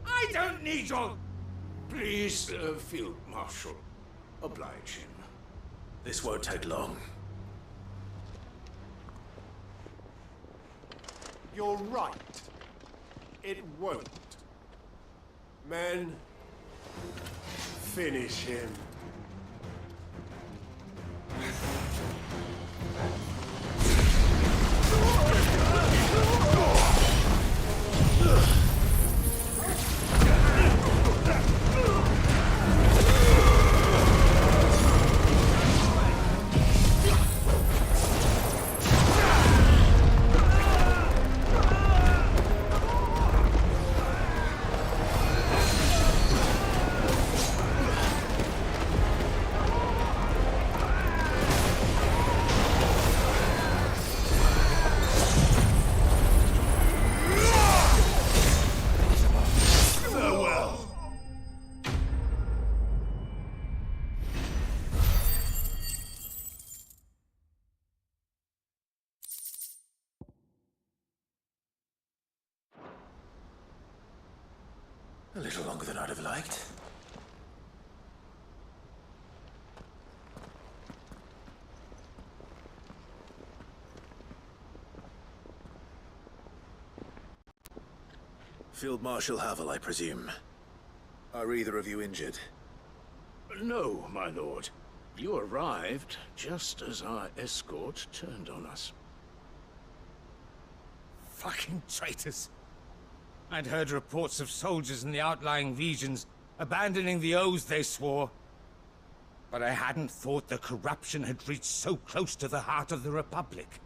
I don't need your... Please, Field Marshal. Oblige him. This won't take long. You're right. It won't. Men, finish him. A little longer than I'd have liked. Field Marshal Havel, I presume. Are either of you injured? No, my lord. You arrived just as our escort turned on us. Fucking traitors. I'd heard reports of soldiers in the outlying regions abandoning the oaths they swore. But I hadn't thought the corruption had reached so close to the heart of the Republic.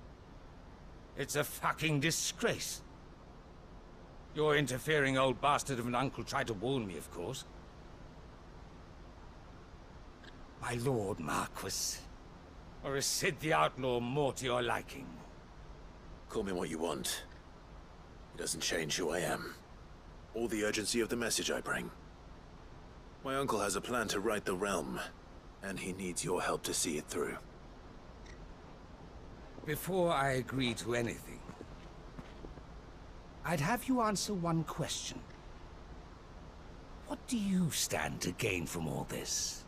It's a fucking disgrace. Your interfering old bastard of an uncle tried to warn me, of course. My lord Marquis. Or is Sid the Outlaw more to your liking? Call me what you want. It doesn't change who I am, or the urgency of the message I bring. My uncle has a plan to right the realm, and he needs your help to see it through. Before I agree to anything, I'd have you answer one question. What do you stand to gain from all this?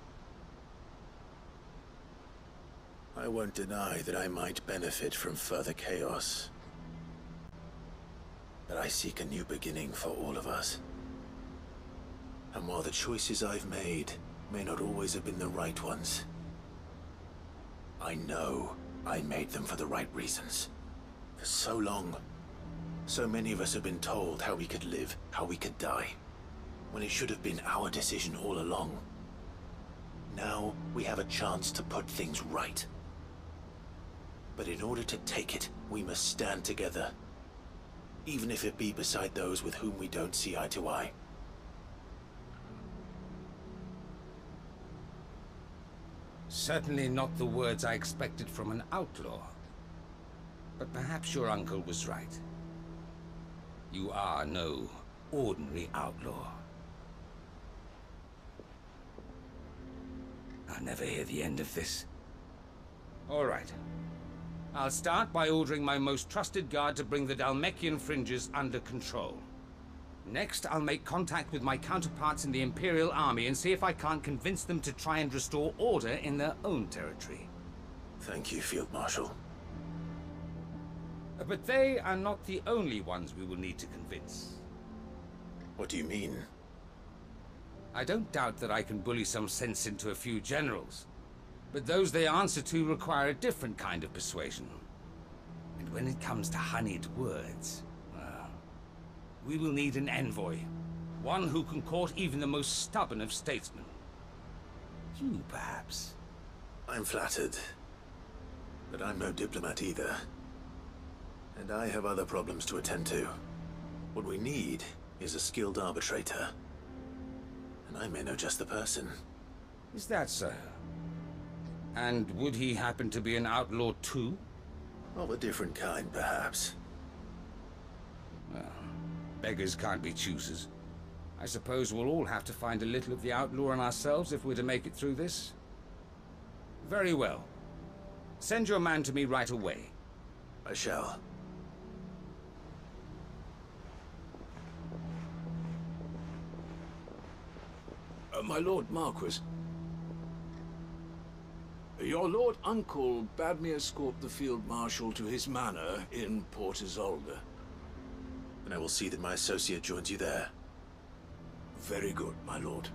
I won't deny that I might benefit from further chaos. But I seek a new beginning for all of us. And while the choices I've made may not always have been the right ones. I know I made them for the right reasons. For so long, so many of us have been told how we could live, how we could die, when it should have been our decision all along. Now, we have a chance to put things right. But in order to take it, we must stand together. Even if it be beside those with whom we don't see eye to eye. Certainly not the words I expected from an outlaw. But perhaps your uncle was right. You are no ordinary outlaw. I'll never hear the end of this. All right. I'll start by ordering my most trusted guard to bring the Dalmekian fringes under control. Next, I'll make contact with my counterparts in the Imperial Army and see if I can't convince them to try and restore order in their own territory. Thank you, Field Marshal. But they are not the only ones we will need to convince. What do you mean? I don't doubt that I can bully some sense into a few generals. But those they answer to require a different kind of persuasion. And when it comes to honeyed words, well, we will need an envoy. One who can court even the most stubborn of statesmen. You, perhaps? I'm flattered. But I'm no diplomat either. And I have other problems to attend to. What we need is a skilled arbitrator. And I may know just the person. Is that so? And would he happen to be an outlaw too? Of a different kind, perhaps. Well, beggars can't be choosers. I suppose we'll all have to find a little of the outlaw in ourselves if we're to make it through this. Very well. Send your man to me right away. I shall. My Lord Marquis. Your Lord Uncle bade me escort the Field Marshal to his manor in Port Isolde. And I will see that my associate joins you there. Very good, my lord.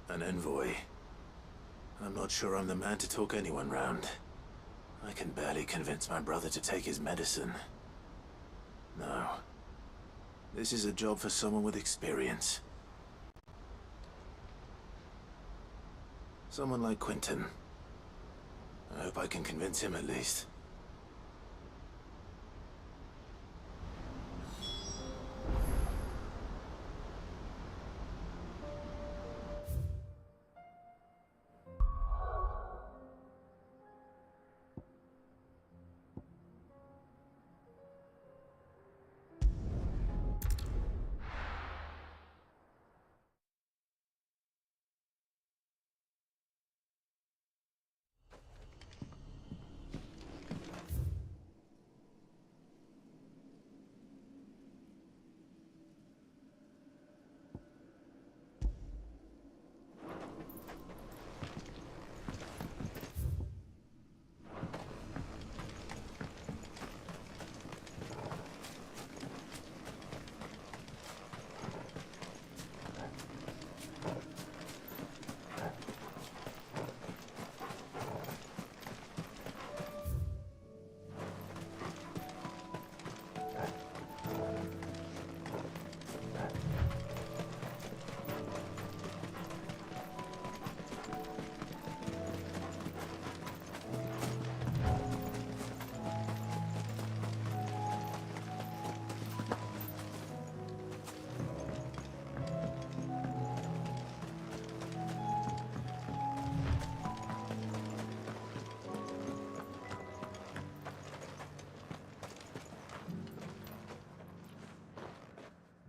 An envoy. I'm not sure I'm the man to talk anyone round. I can barely convince my brother to take his medicine. No. This is a job for someone with experience. Someone like Quentin. I hope I can convince him at least.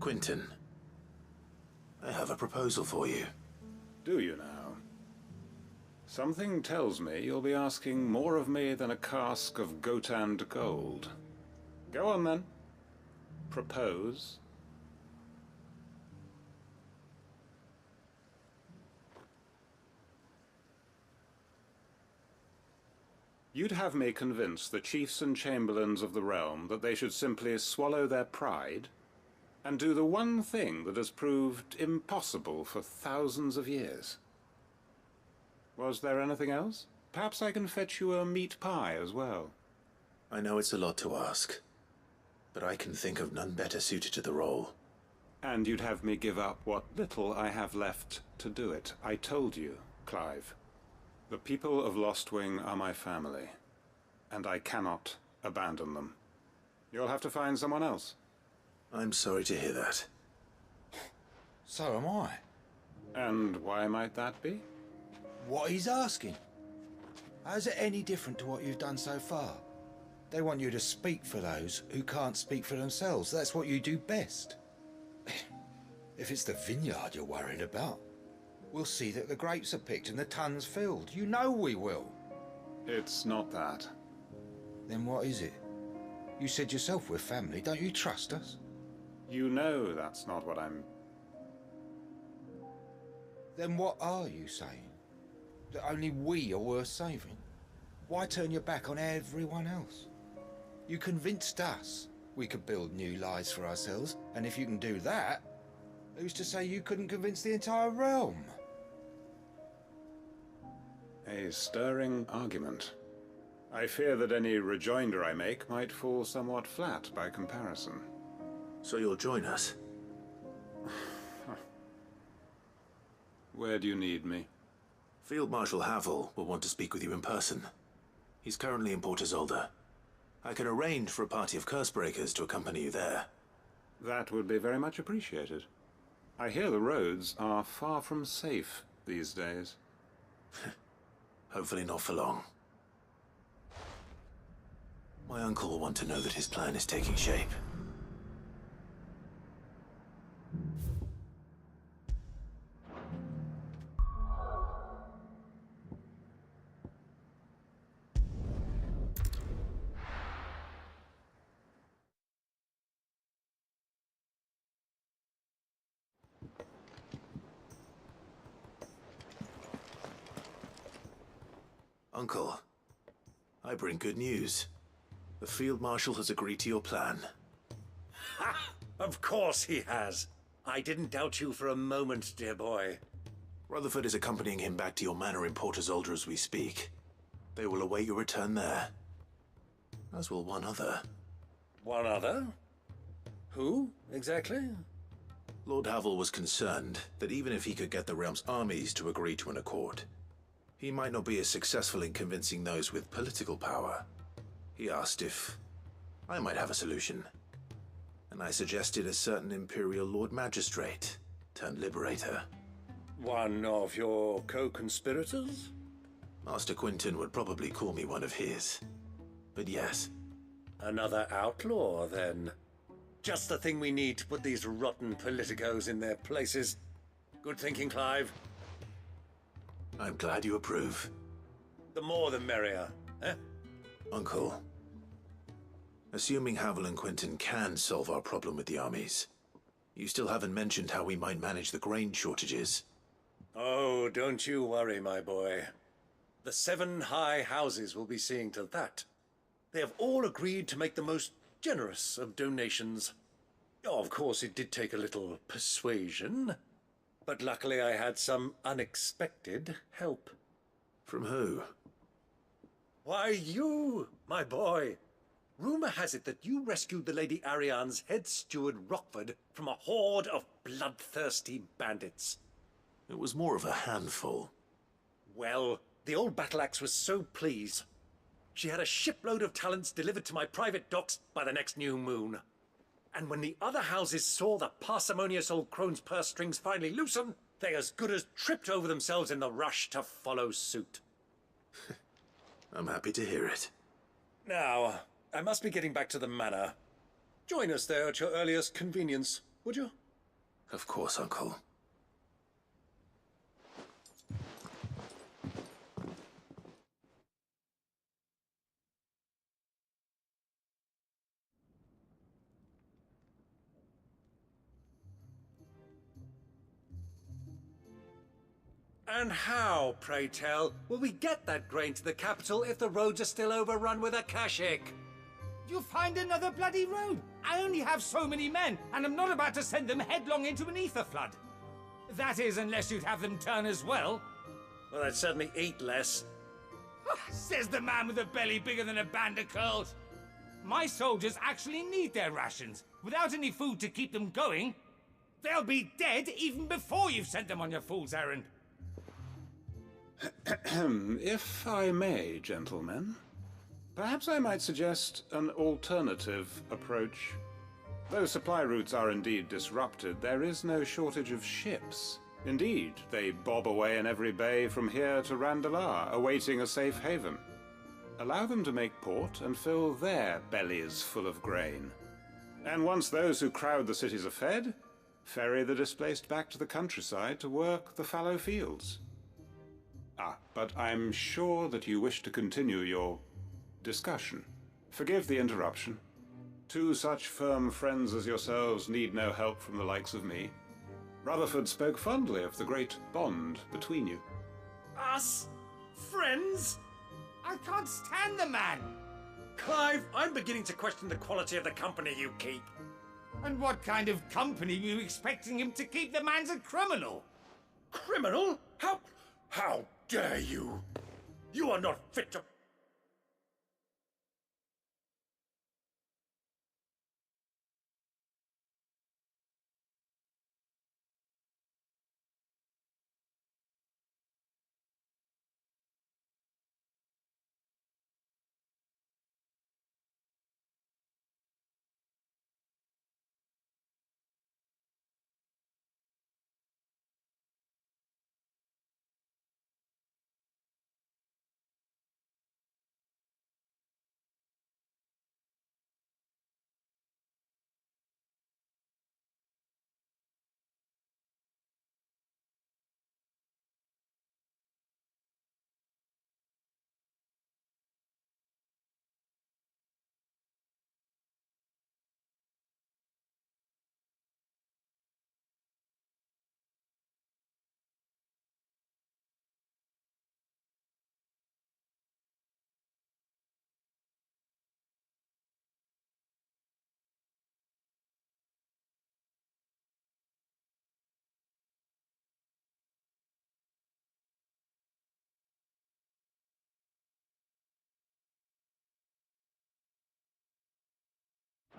Quentin, I have a proposal for you. Do you now? Something tells me you'll be asking more of me than a cask of Gotand gold. Go on then. Propose. You'd have me convince the chiefs and chamberlains of the realm that they should simply swallow their pride and do the one thing that has proved impossible for thousands of years. Was there anything else? Perhaps I can fetch you a meat pie as well. I know it's a lot to ask, but I can think of none better suited to the role. And you'd have me give up what little I have left to do it. I told you, Clive. The people of Lostwing are my family, and I cannot abandon them. You'll have to find someone else. I'm sorry to hear that. So am I. And why might that be? What he's asking. How's it any different to what you've done so far? They want you to speak for those who can't speak for themselves. That's what you do best. If it's the vineyard you're worried about, we'll see that the grapes are picked and the tons filled. You know we will. It's not that. Then what is it? You said yourself we're family. Don't you trust us? You know that's not what I'm... Then what are you saying? That only we are worth saving? Why turn your back on everyone else? You convinced us we could build new lives for ourselves, and if you can do that, who's to say you couldn't convince the entire realm? A stirring argument. I fear that any rejoinder I make might fall somewhat flat by comparison. So you'll join us? Where do you need me? Field Marshal Havel will want to speak with you in person. He's currently in Port Isolde. I can arrange for a party of Cursebreakers to accompany you there. That would be very much appreciated. I hear the roads are far from safe these days. Hopefully not for long. My uncle will want to know that his plan is taking shape. Uncle, I bring good news. The Field Marshal has agreed to your plan. Ha! Of course he has. I didn't doubt you for a moment, dear boy. Rutherford is accompanying him back to your manor in Port Isolde as we speak. They will await your return there. As will one other. One other? Who, exactly? Lord Havel was concerned that even if he could get the realm's armies to agree to an accord, he might not be as successful in convincing those with political power. He asked if I might have a solution, and I suggested a certain Imperial Lord Magistrate turned Liberator. One of your co-conspirators? Master Quinton would probably call me one of his, but yes. Another outlaw, then. Just the thing we need to put these rotten politicos in their places. Good thinking, Clive. I'm glad you approve. The more the merrier, eh? Uncle, assuming Havel and Quinton can solve our problem with the armies, you still haven't mentioned how we might manage the grain shortages. Oh, don't you worry, my boy. The 7 high houses will be seeing to that. They have all agreed to make the most generous of donations. Oh, of course, it did take a little persuasion, but luckily I had some unexpected help. From who? Why, you, my boy. Rumor has it that you rescued the Lady Ariane's head steward Rockford from a horde of bloodthirsty bandits. It was more of a handful. Well, the old battle-axe was so pleased. She had a shipload of talents delivered to my private docks by the next new moon. And when the other houses saw the parsimonious old crone's purse strings finally loosen, they as good as tripped over themselves in the rush to follow suit. I'm happy to hear it. Now, I must be getting back to the manor. Join us there at your earliest convenience, would you? Of course, Uncle. And how, pray tell, will we get that grain to the capital if the roads are still overrun with Akashic? You'll find another bloody road. I only have so many men, and I'm not about to send them headlong into an ether flood. That is, unless you'd have them turn as well. Well, I'd certainly eat less. Says the man with a belly bigger than a band of curls. My soldiers actually need their rations. Without any food to keep them going, they'll be dead even before you've sent them on your fool's errand. If I may, gentlemen, perhaps I might suggest an alternative approach. Though supply routes are indeed disrupted, there is no shortage of ships. Indeed, they bob away in every bay from here to Randalar, awaiting a safe haven. Allow them to make port and fill their bellies full of grain. And once those who crowd the cities are fed, ferry the displaced back to the countryside to work the fallow fields. But I'm sure that you wish to continue your discussion. Forgive the interruption. Two such firm friends as yourselves need no help from the likes of me. Rutherford spoke fondly of the great bond between you. Us? Friends? I can't stand the man! Clive, I'm beginning to question the quality of the company you keep. And what kind of company were you expecting him to keep? The man's a criminal! Criminal? How dare you? You are not fit to...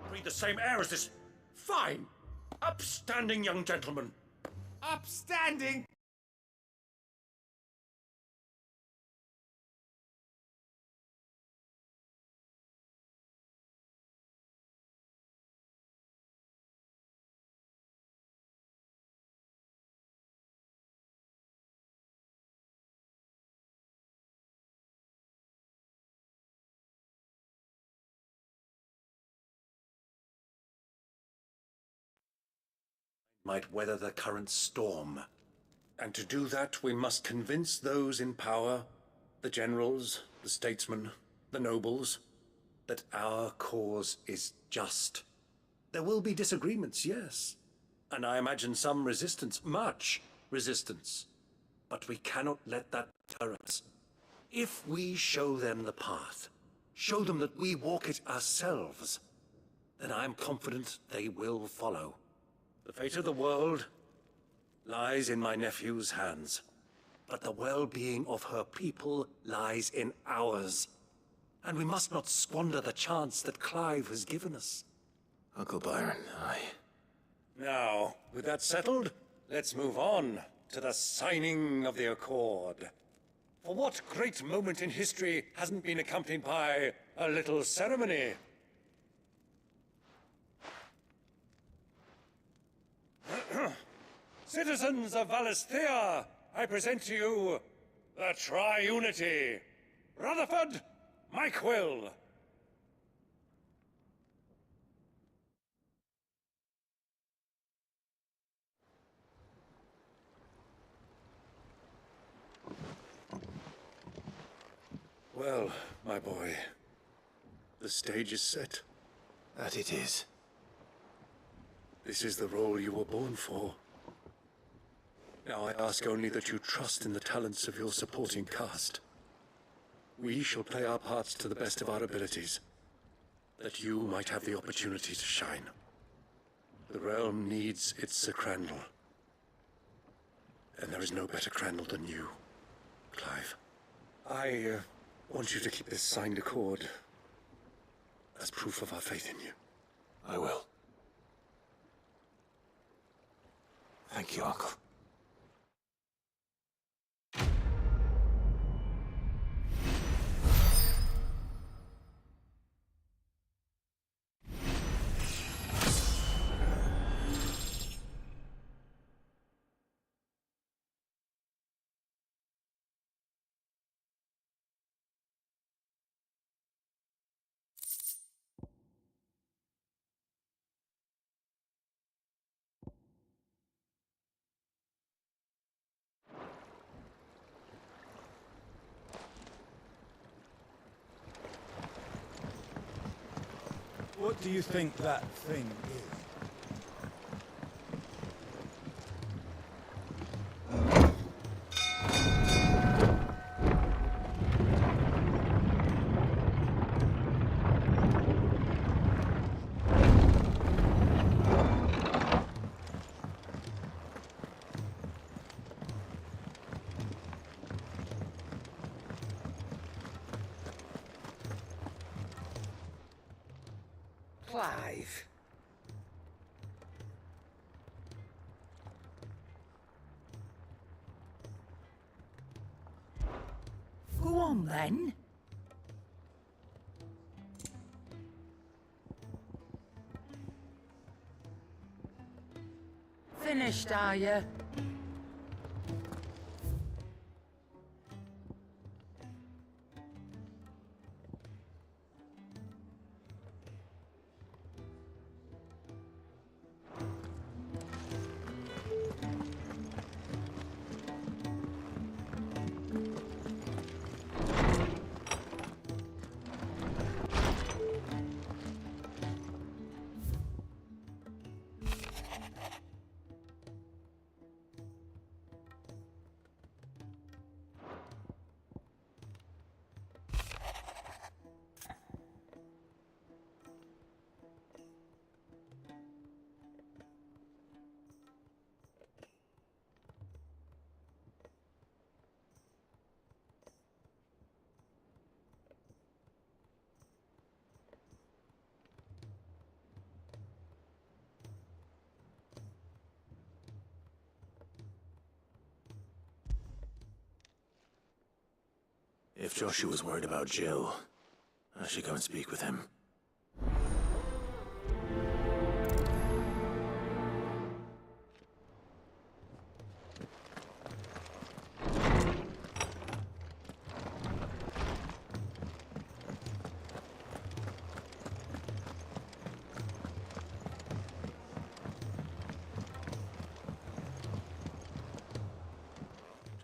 Breathe the same air as this fine, upstanding young gentleman. Upstanding? Might weather the current storm. And to do that, we must convince those in power, the generals, the statesmen, the nobles, that our cause is just. There will be disagreements, yes. And I imagine some resistance, much resistance. But we cannot let that deter us. If we show them the path, show them that we walk it ourselves, then I am confident they will follow. The fate of the world lies in my nephew's hands, but the well-being of her people lies in ours. And we must not squander the chance that Clive has given us. Uncle Byron, Now, with that settled, let's move on to the signing of the Accord. For what great moment in history hasn't been accompanied by a little ceremony? Citizens of Valisthea, I present to you the Tri-Unity. Rutherford, Mike Will. Well, my boy, the stage is set. That it is. This is the role you were born for. Now I ask only that you trust in the talents of your supporting cast. We shall play our parts to the best of our abilities, that you might have the opportunity to shine. The realm needs its Sir Crandall. And there is no better Crandall than you, Clive. I want you to keep this signed accord as proof of our faith in you. I will. Thank you, Uncle. What do you think that thing is? Clive. Go on, then. Finished, are you? If Joshua's worried about Jill, I should go and speak with him.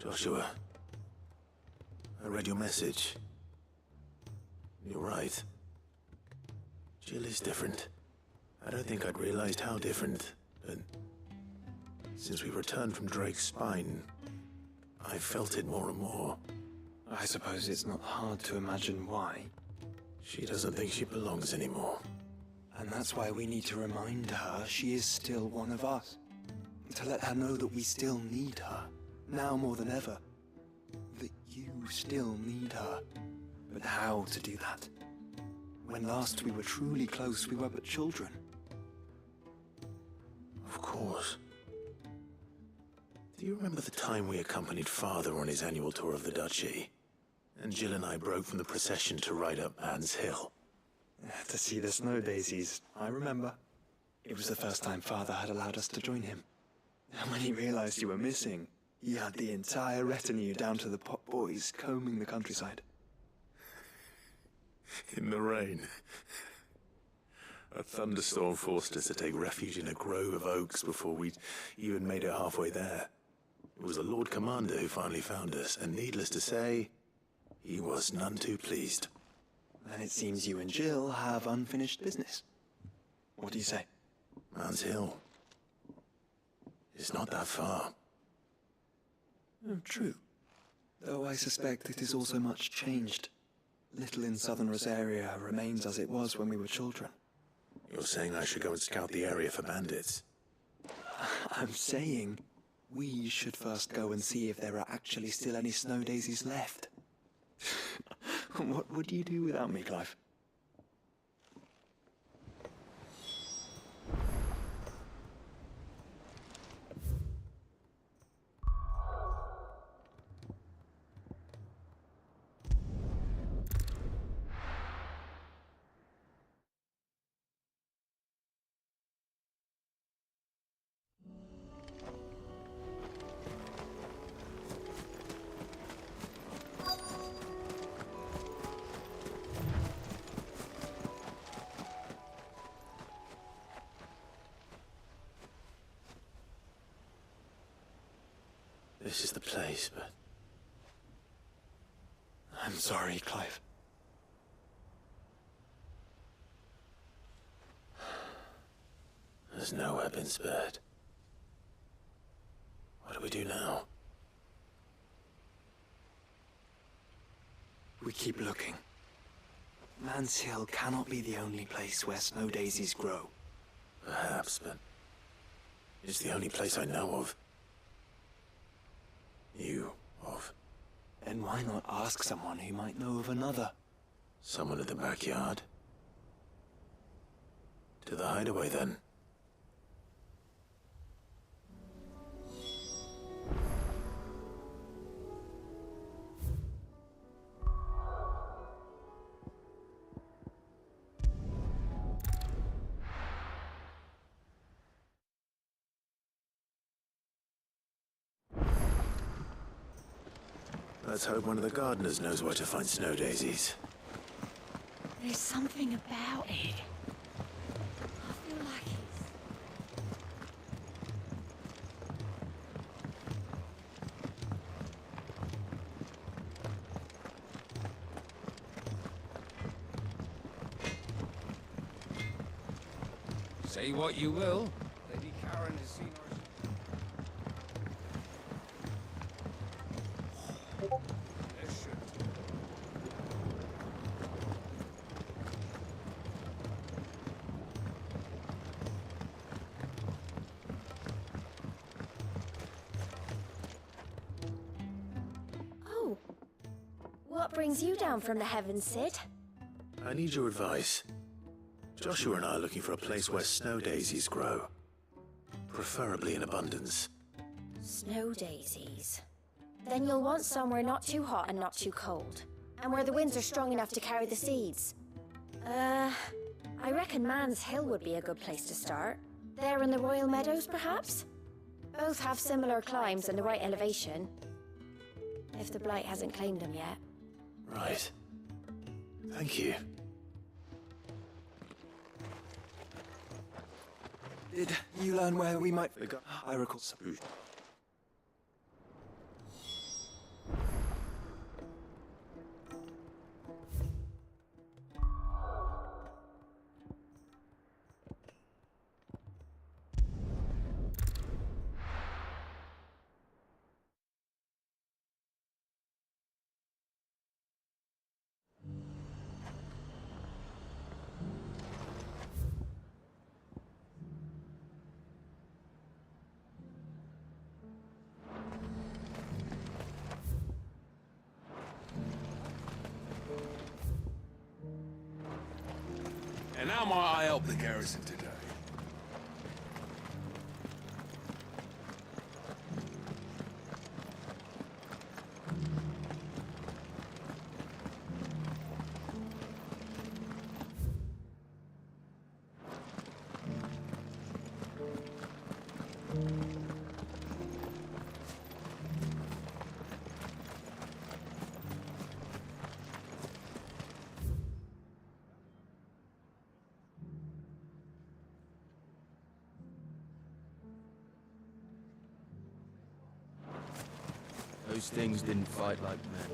Joshua, I read your message. You're right. Jill is different. I don't think I'd realized how different, but since we returned from Drake's spine, I've felt it more and more. I suppose it's not hard to imagine why. She doesn't think she belongs anymore. And that's why we need to remind her she is still one of us. To let her know that we still need her, now more than ever. That you still need her. But how to do that? When last we were truly close, we were but children. Of course. Do you remember the time we accompanied Father on his annual tour of the Duchy? And Jill and I broke from the procession to ride up Anne's Hill. To see the snow daisies, I remember. It was the first time Father had allowed us to join him. And when he realized you were missing, he had the entire retinue down to the pot boys combing the countryside. In the rain. A thunderstorm forced us to take refuge in a grove of oaks before we'd even made it halfway there. It was the Lord Commander who finally found us, and needless to say, he was none too pleased. And it seems you and Jill have unfinished business. What do you say? Anne's Hill. It's not that far. True. Though I suspect it is also much changed. Little in southern Rosaria remains as it was when we were children. You're saying I should go and scout the area for bandits? I'm saying we should first go and see if there are actually still any snow daisies left. What would you do without me, Clive? This is the place, but... I'm sorry, Clive. There's nowhere been spared. What do we do now? We keep looking. Man's Hill cannot be the only place where snow daisies grow. Perhaps, but... it's the only place I know of. You of. Then why not ask someone who might know of another? Someone in the backyard? To the hideaway, then. Let's hope one of the gardeners knows where to find snow daisies. There's something about it. I feel like it's... Say what you will, Lady Karen has seen our... Oh. What brings you down from the heavens, Sid? I need your advice. Joshua and I are looking for a place where snow daisies grow. Preferably in abundance. Snow daisies. Then you'll want somewhere not too hot and not too cold. And where the winds are strong enough to carry the seeds. I reckon Man's Hill would be a good place to start. There in the Royal Meadows, perhaps? Both have similar climbs and the right elevation. If the Blight hasn't claimed them yet. Right. Thank you. Did you learn where we might... I recall... And how might I help the garrison today? Those things didn't fight like men.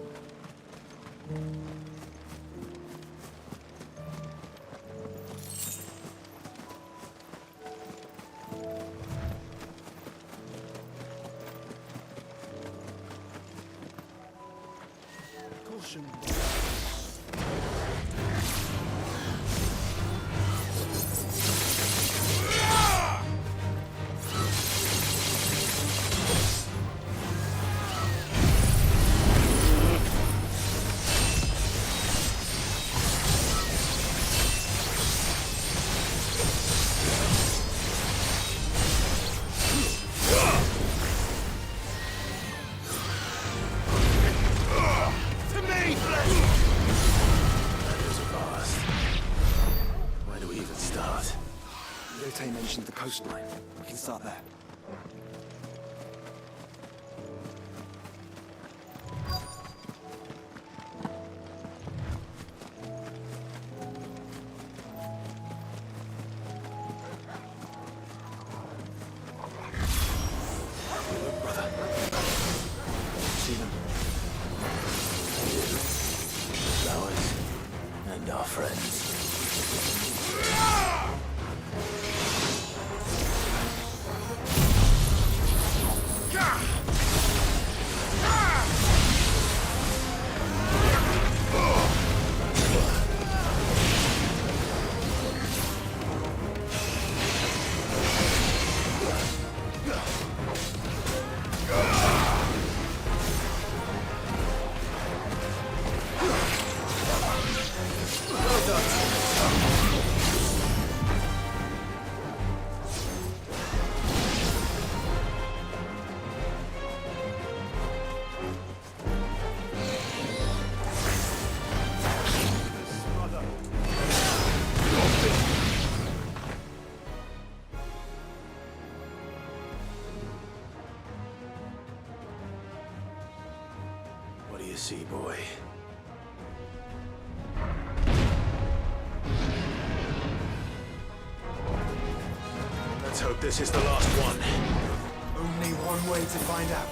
Destruction. mentioned the coastline. We can start there. What do you see, boy? Let's hope this is the last one. Only one way to find out.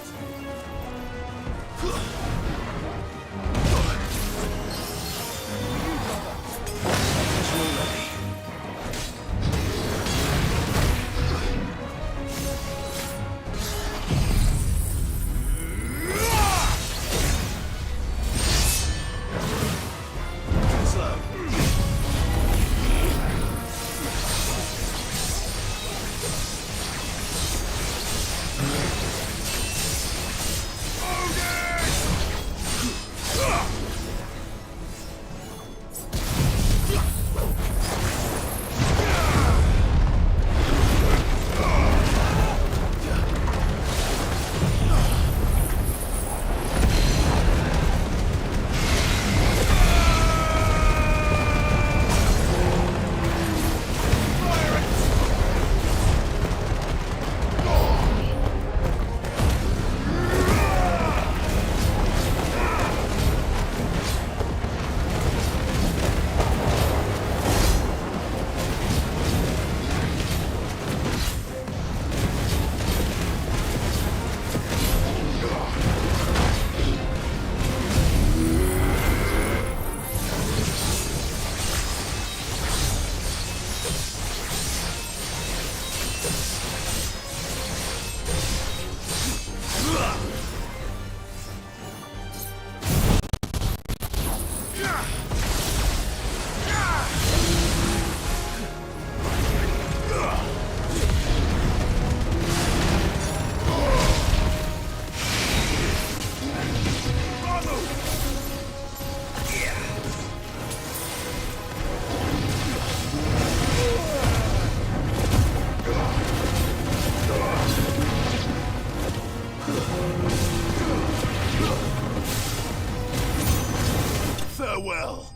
Farewell.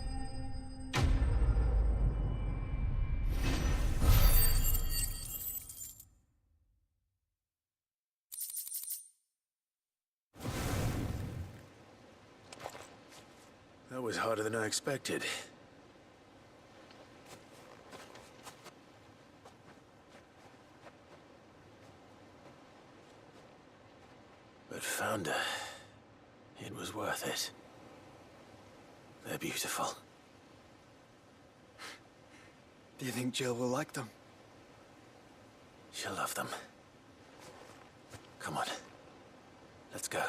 That was harder than I expected. But found her. It was worth it. They're beautiful. Do you think Jill will like them? She'll love them. Come on. Let's go.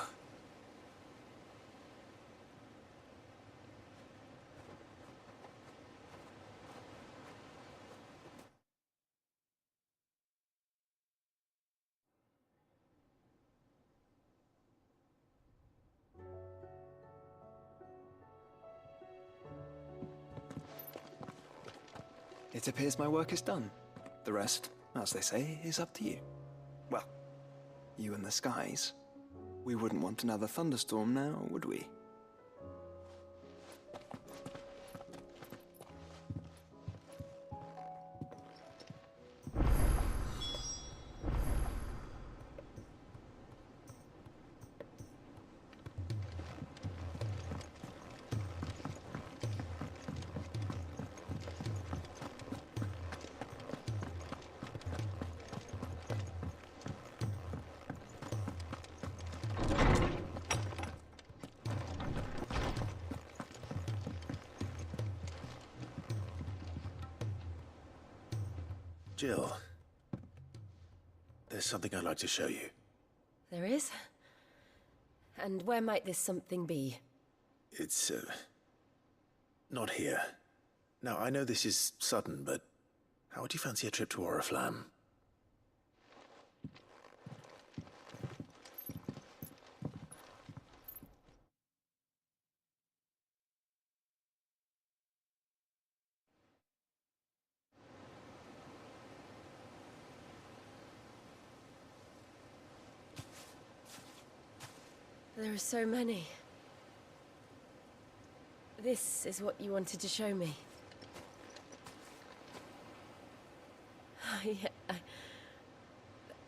It appears my work is done. The rest, as they say, is up to you. Well, you and the skies. We wouldn't want another thunderstorm now, would we? Jill, there's something I'd like to show you. There is? And where might this something be? It's, not here. Now, I know this is sudden, but how would you fancy a trip to Oriflamme? There are so many. This is what you wanted to show me.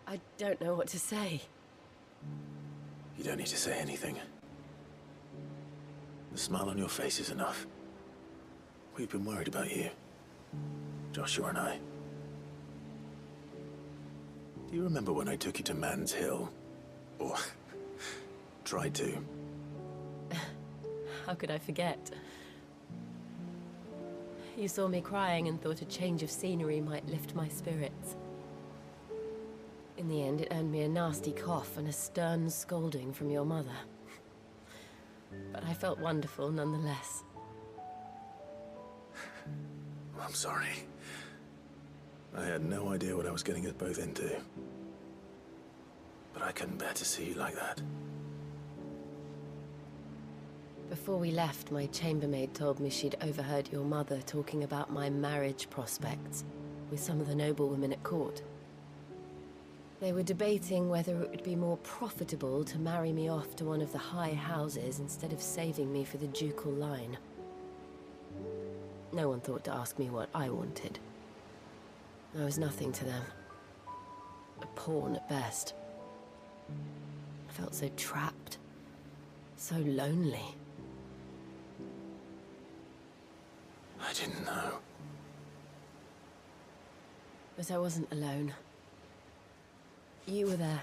I don't know what to say. You don't need to say anything. The smile on your face is enough. We've been worried about you, Joshua and I. Do you remember when I took you to Man's Hill? Or tried to? How could I forget? You saw me crying and thought a change of scenery might lift my spirits. In the end, it earned me a nasty cough and a stern scolding from your mother. But I felt wonderful nonetheless. I'm sorry. I had no idea what I was getting us both into. But I couldn't bear to see you like that. Before we left, my chambermaid told me she'd overheard your mother talking about my marriage prospects with some of the noblewomen at court. They were debating whether it would be more profitable to marry me off to one of the high houses instead of saving me for the ducal line. No one thought to ask me what I wanted. I was nothing to them. A pawn at best. I felt so trapped. So lonely. I didn't know. But I wasn't alone. You were there.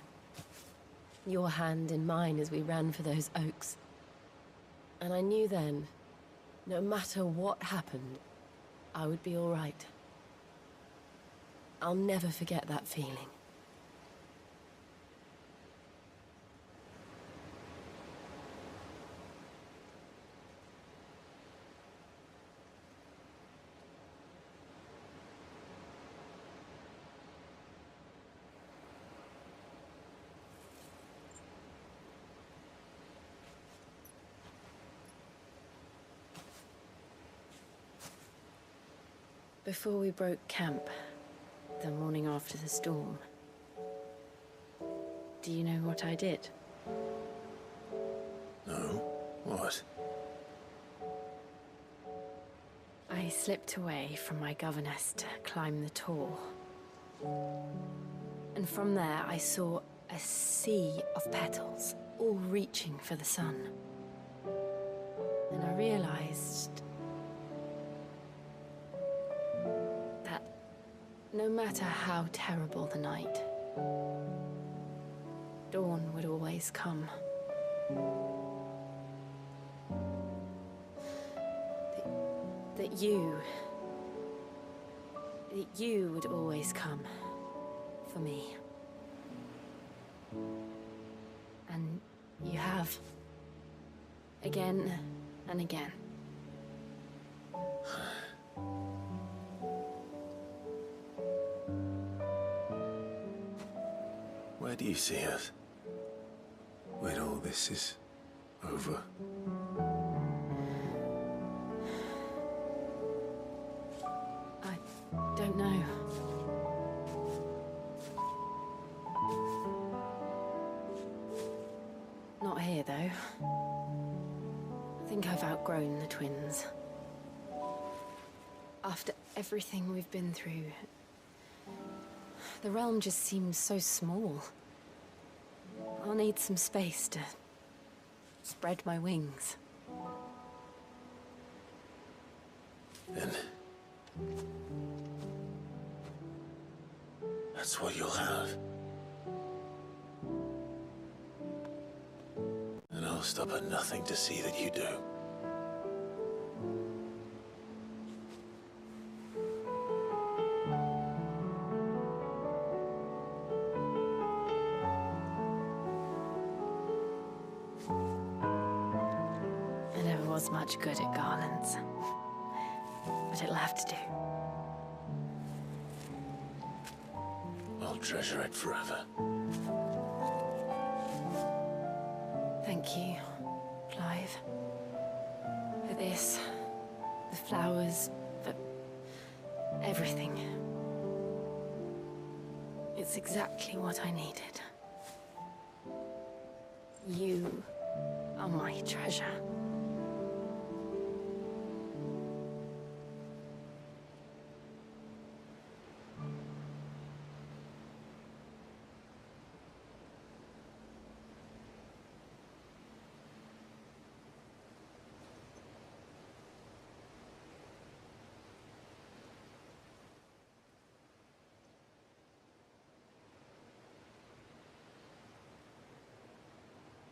Your hand in mine as we ran for those oaks. And I knew then, no matter what happened, I would be all right. I'll never forget that feeling. Before we broke camp, the morning after the storm, do you know what I did? No? What? I slipped away from my governess to climb the tor. And from there I saw a sea of petals, all reaching for the sun. And I realized that no matter how terrible the night, dawn would always come. That you would always come for me. And you have. Again and again. Where do you see us? When all this is over? Not here, though. I think I've outgrown the twins. After everything we've been through, the realm just seems so small. I'll need some space to spread my wings. Then that's what you'll have. And I'll stop at nothing to see that you do. I never was much good at garlands, but it'll have to do. I'll treasure it forever. Thank you, Clive. For this, the flowers, for everything. It's exactly what I needed. You are my treasure.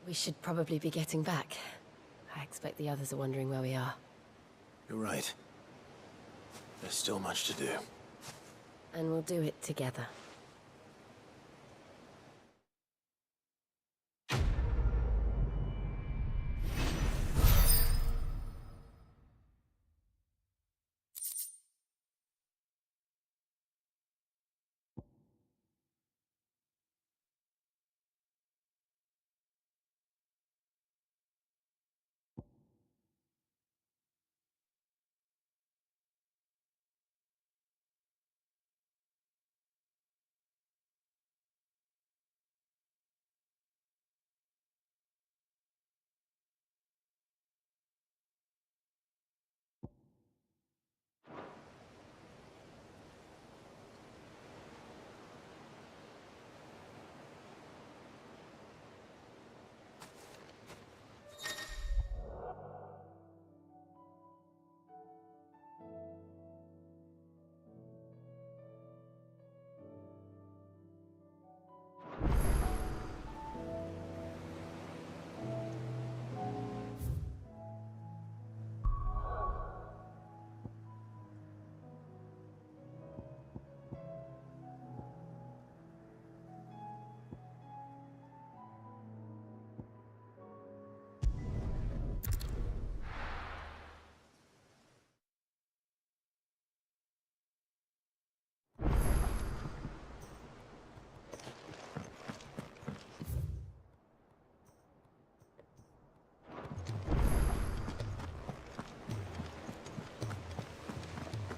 We should probably be getting back. I expect the others are wondering where we are. You're right. There's still much to do. And we'll do it together.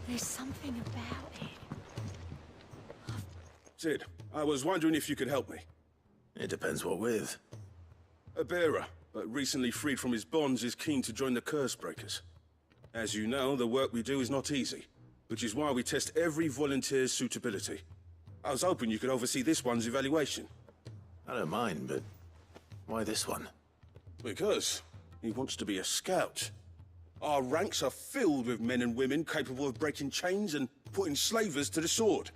There's something about it. Sid, I was wondering if you could help me. It depends what with. A bearer, but recently freed from his bonds, is keen to join the Curse Breakers. As you know, the work we do is not easy, which is why we test every volunteer's suitability. I was hoping you could oversee this one's evaluation. I don't mind, but why this one? Because he wants to be a scout. Our ranks are filled with men and women capable of breaking chains and putting slavers to the sword.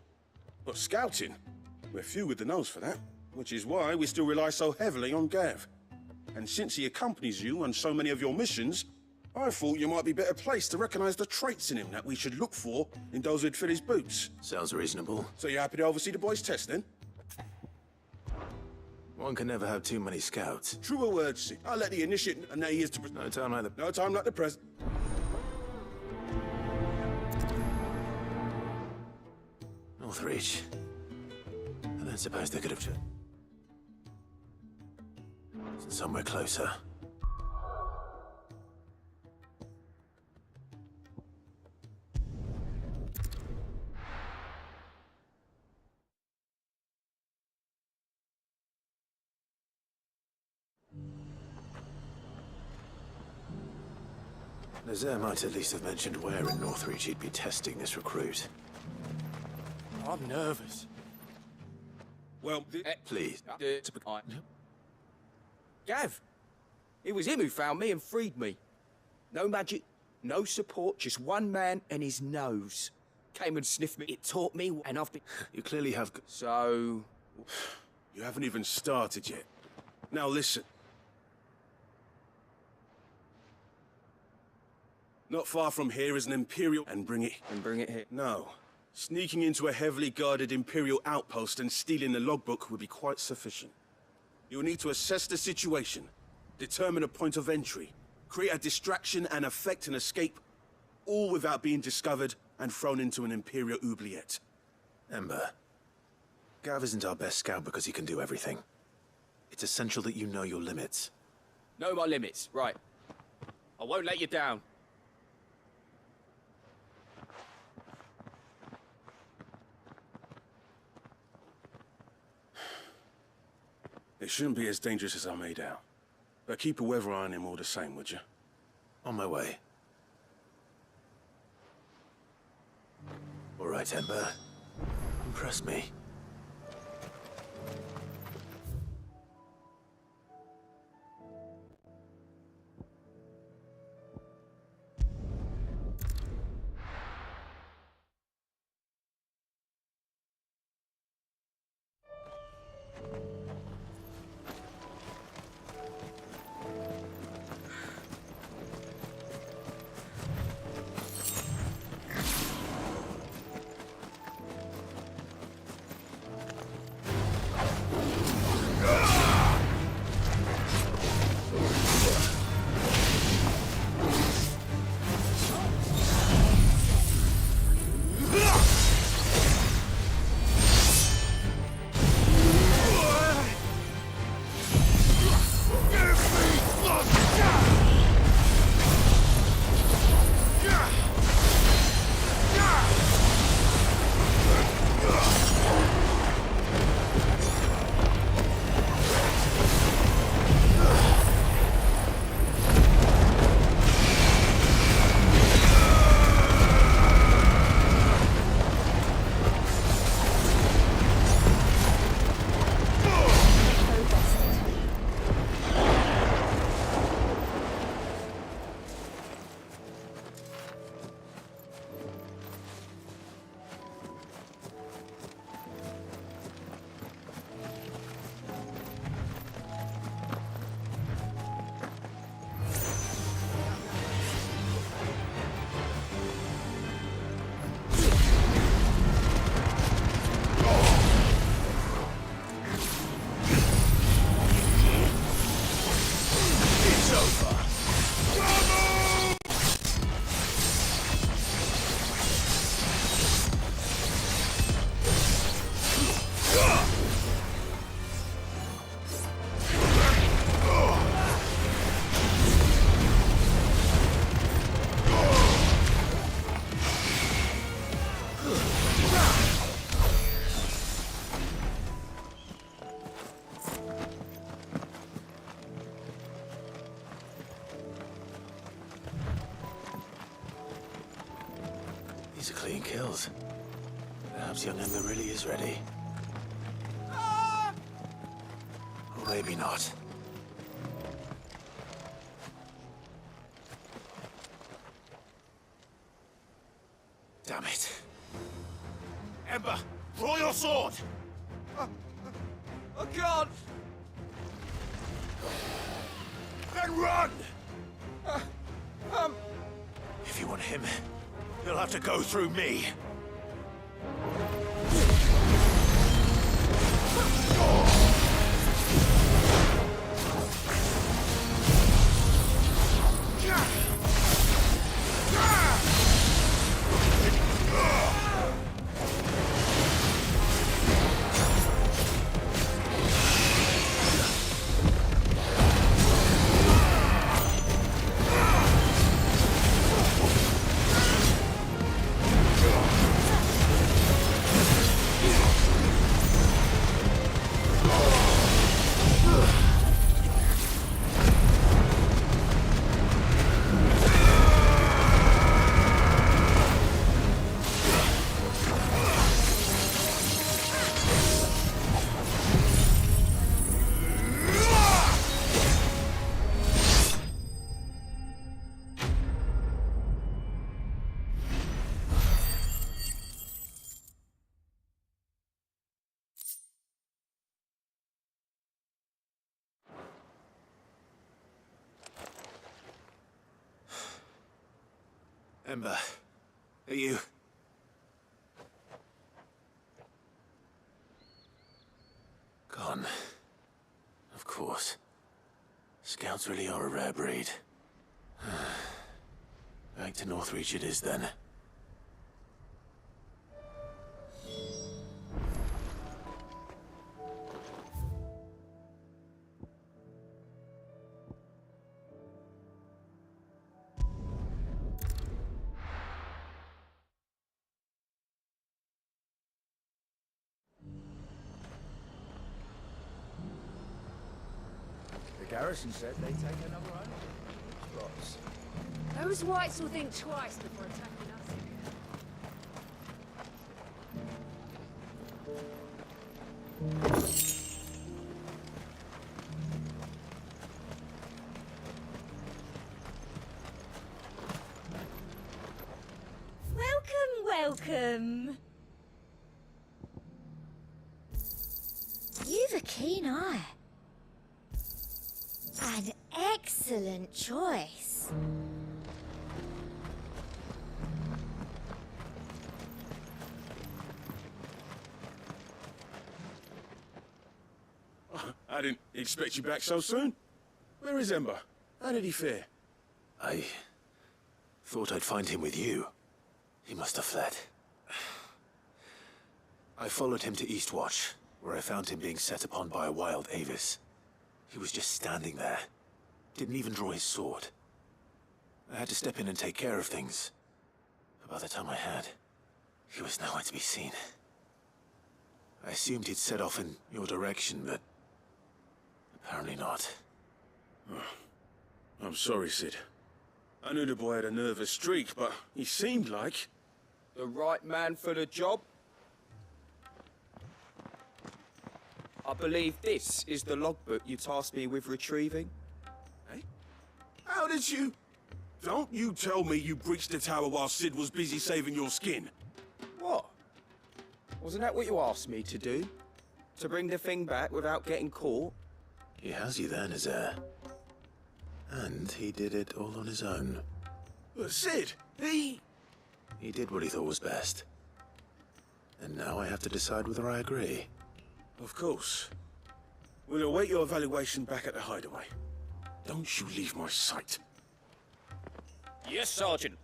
But scouting, we're few with the nose for that, which is why we still rely so heavily on Gav. And since he accompanies you on so many of your missions, I thought you might be better placed to recognize the traits in him that we should look for in those who'd fill his boots. Sounds reasonable. So you're happy to oversee the boys' test, then? One can never have too many scouts. Truer words, Sid. I'll let the initiate and he is to... No time like the... No time like the present. Northreach. I don't suppose they could have... somewhere closer. Nazaire might at least have mentioned where in Northreach he'd be testing this recruit. I'm nervous. Well, please. Gav! It was him who found me and freed me. No magic, no support, just one man and his nose. Came and sniffed me, it taught me, and I've been... You clearly have... So... You haven't even started yet. Now listen. Not far from here is an Imperial... And bring it here. No. Sneaking into a heavily guarded Imperial outpost and stealing the logbook would be quite sufficient. You'll need to assess the situation, determine a point of entry, create a distraction and effect an escape, all without being discovered and thrown into an Imperial oubliette. Ember, Gav isn't our best scout because he can do everything. It's essential that you know your limits. Know my limits, right. I won't let you down. It shouldn't be as dangerous as I made out. But keep a weather eye on him all the same, would you? On my way. All right, Ember. Impress me. These are clean kills. Perhaps young Ember really is ready. Or maybe not. Damn it. Ember, draw your sword! I can't! Then run! If you want him, you'll have to go through me. Ember, are you... Gone. Of course. Scouts really are a rare breed. Back to Northreach it is then. The garrison said they'd take another home. Spots. Those whites will think twice before attacking us. Welcome. You've a keen eye. An excellent choice. I didn't expect you back so soon. Where is Ember? How did he fare? I thought I'd find him with you. He must have fled. I followed him to Eastwatch, where I found him being set upon by a wild Avis. He was just standing there. Didn't even draw his sword. I had to step in and take care of things. But by the time I had, he was nowhere to be seen. I assumed he'd set off in your direction, but apparently not. I'm sorry, Sid. I knew the boy had a nervous streak, but he seemed like... The right man for the job? I believe this is the logbook you tasked me with retrieving. Hey? How did you... Don't you tell me you breached the tower while Sid was busy saving your skin. What? Wasn't that what you asked me to do? To bring the thing back without getting caught? He has you then, his heir. And he did it all on his own. But Sid, he did what he thought was best. And now I have to decide whether I agree. Of course. We'll await your evaluation back at the hideaway. Don't you leave my sight. Yes, Sergeant.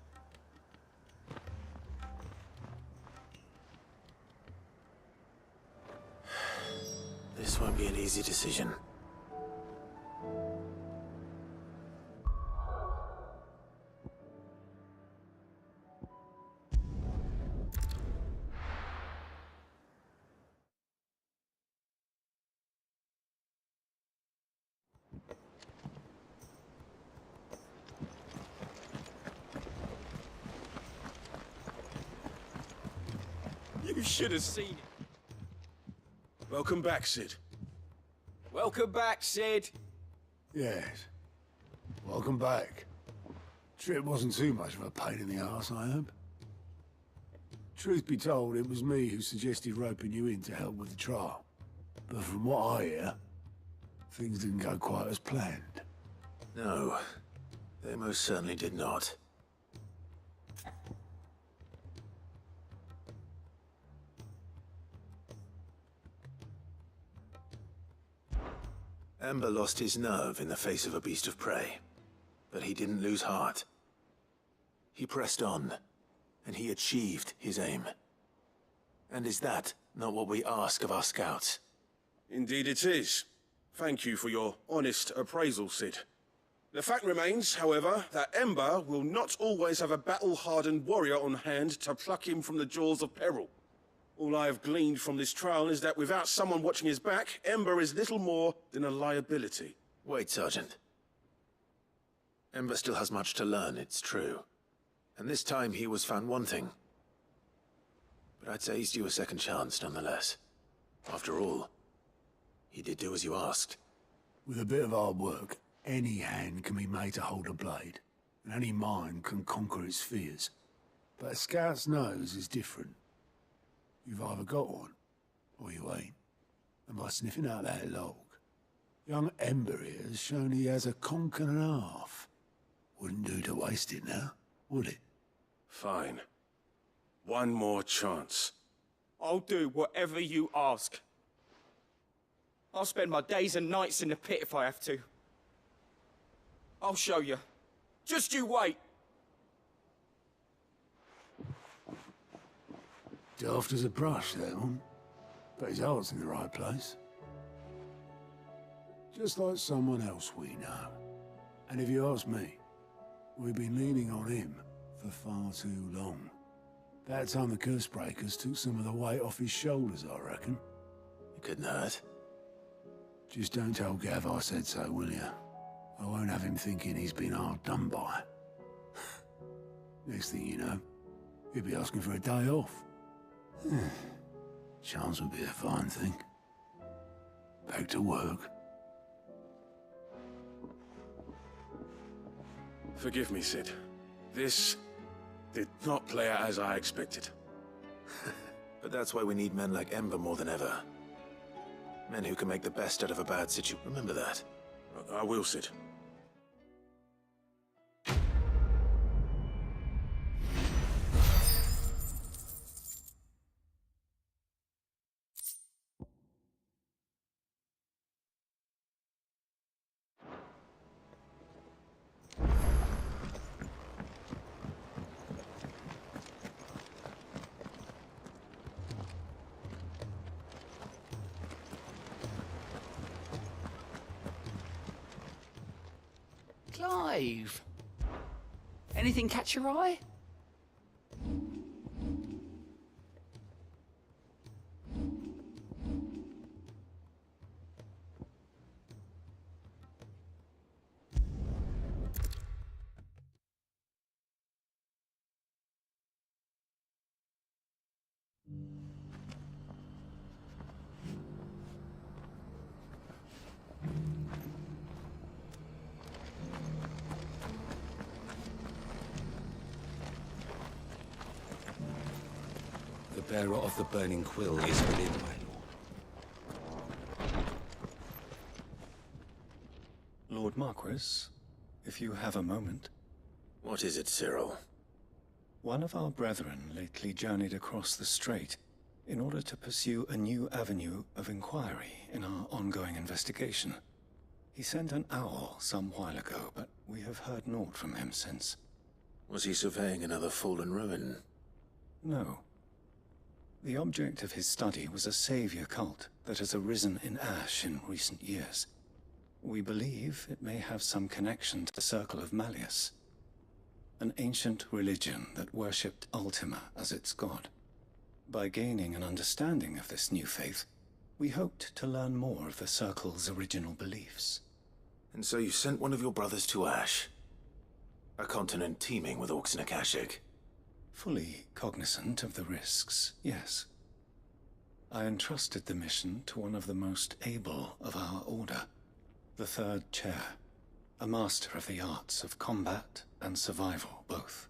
This won't be an easy decision. You should have seen it. Welcome back, Sid. Welcome back, Sid. Yes. Welcome back. Trip wasn't too much of a pain in the arse, I hope. Truth be told, it was me who suggested roping you in to help with the trial. But from what I hear, things didn't go quite as planned. No, they most certainly did not. Ember lost his nerve in the face of a beast of prey, but he didn't lose heart. He pressed on, and he achieved his aim. And is that not what we ask of our scouts? Indeed it is. Thank you for your honest appraisal, Sid. The fact remains, however, that Ember will not always have a battle-hardened warrior on hand to pluck him from the jaws of peril. All I have gleaned from this trial is that without someone watching his back, Ember is little more than a liability. Wait, Sergeant. Ember still has much to learn, it's true. And this time he was found wanting. But I'd say he's due a second chance, nonetheless. After all, he did do as you asked. With a bit of hard work, any hand can be made to hold a blade, and any mind can conquer its fears. But a scout's nose is different. You've either got one, or you ain't. And by sniffing out that log, young Ember here has shown he has a conk and a half. Wouldn't do to waste it now, would it? Fine. One more chance. I'll do whatever you ask. I'll spend my days and nights in the pit if I have to. I'll show you. Just you wait. Daft as a brush, that one. But his heart's in the right place. Just like someone else we know. And if you ask me, we've been leaning on him for far too long. About time the curse breakers took some of the weight off his shoulders, I reckon. It couldn't hurt. Just don't tell Gav I said so, will you? I won't have him thinking he's been hard done by. Next thing you know, he'll be asking for a day off. Chance would be a fine thing. Back to work. Forgive me, Sid. This did not play out as I expected. But that's why we need men like Ember more than ever. Men who can make the best out of a bad situation. Remember that. I will, Sid. Clive! Anything catch your eye? The bearer of the burning quill is within, my lord. Lord Marquis, if you have a moment. What is it, Cyril? One of our brethren lately journeyed across the strait in order to pursue a new avenue of inquiry in our ongoing investigation. He sent an owl some while ago, but we have heard naught from him since. Was he surveying another fallen ruin? No. The object of his study was a savior cult that has arisen in Ash in recent years. We believe it may have some connection to the Circle of Malleus, an ancient religion that worshipped Ultima as its god. By gaining an understanding of this new faith, we hoped to learn more of the Circle's original beliefs. And so you sent one of your brothers to Ash? A continent teeming with orcs and Akashic? Fully cognizant of the risks, yes. I entrusted the mission to one of the most able of our order, the Third Chair, a master of the arts of combat and survival both.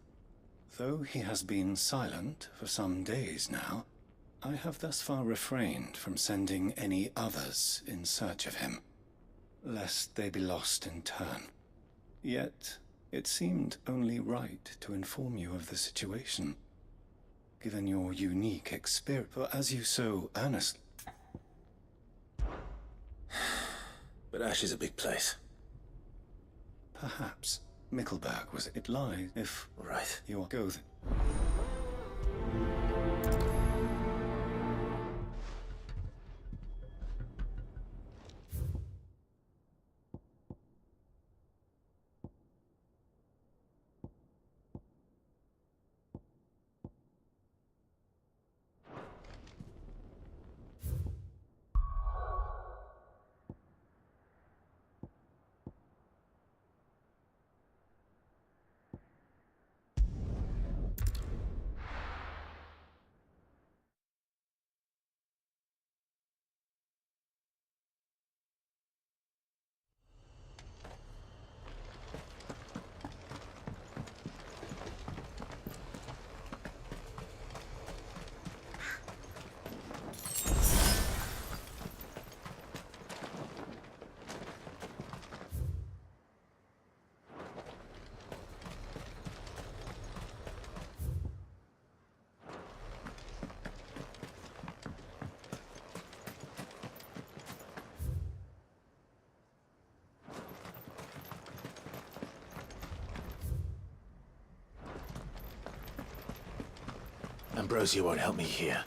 Though he has been silent for some days now, I have thus far refrained from sending any others in search of him, lest they be lost in turn. Yet, it seemed only right to inform you of the situation, given your unique experience, for as you so earnestly... But Ash is a big place. Perhaps Mickleburg was it lies if... Right. You will go there. Ambrosia won't help me here.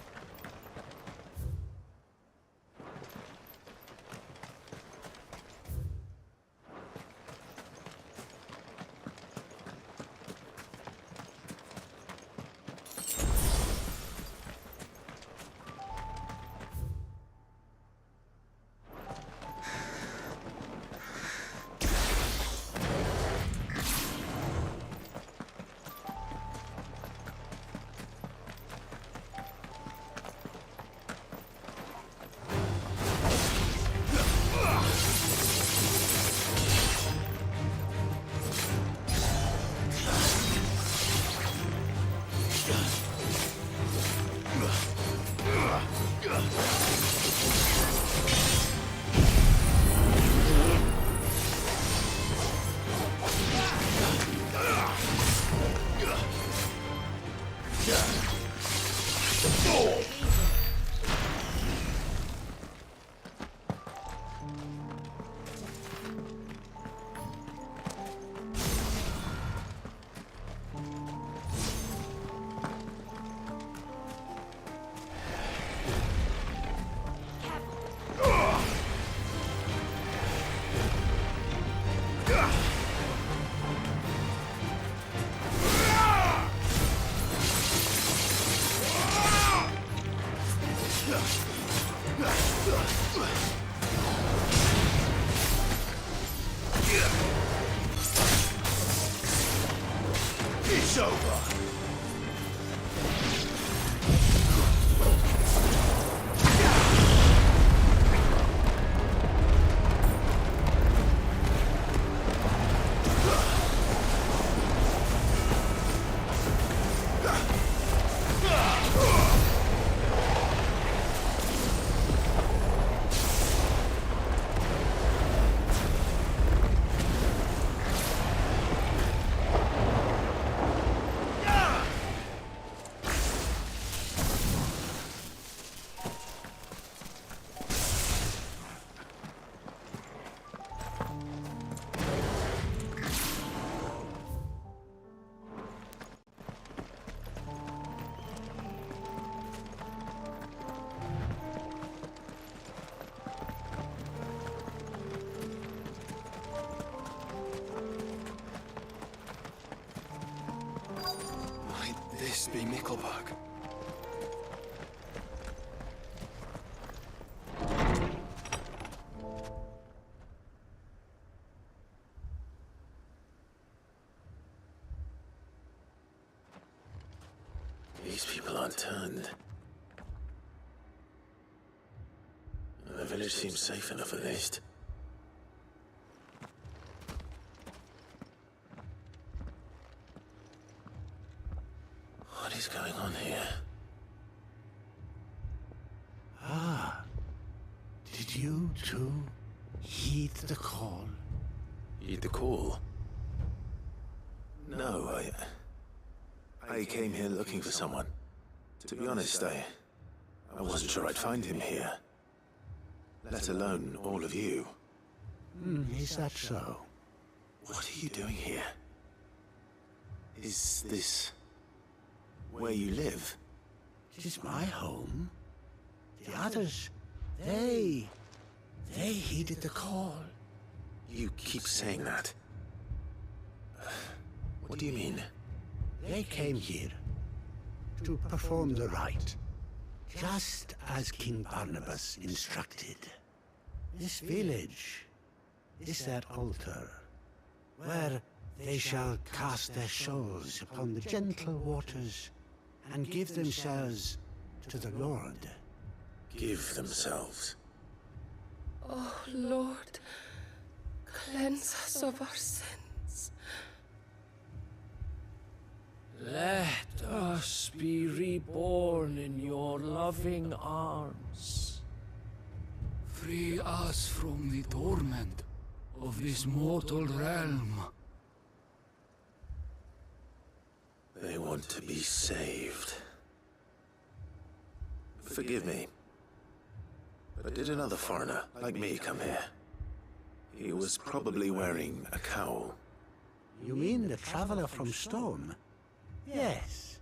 It's over. This be Mickelberg. These people aren't turned. The village seems safe enough at least. What is going on here? Ah. Did you too heed the call? Heed the call? No, I came here looking for someone. To be honest, I wasn't sure I'd find him here. Let alone all of you. Is that so? What are you doing here? Is this where you live? It is my home. The others, they heeded the call. You keep saying that. What do you mean? They came here to perform the rite, just as King Barnabas instructed. This village is their altar, where they shall cast their souls upon the gentle waters and give themselves to the Lord. Give themselves? Oh, Lord, cleanse us of our sins. Let us be reborn in your loving arms. Free us from the torment of this mortal realm. They want to be saved. Forgive me, but did another foreigner like me come here? He was probably wearing a cowl. You mean the traveler from Storm? Yes.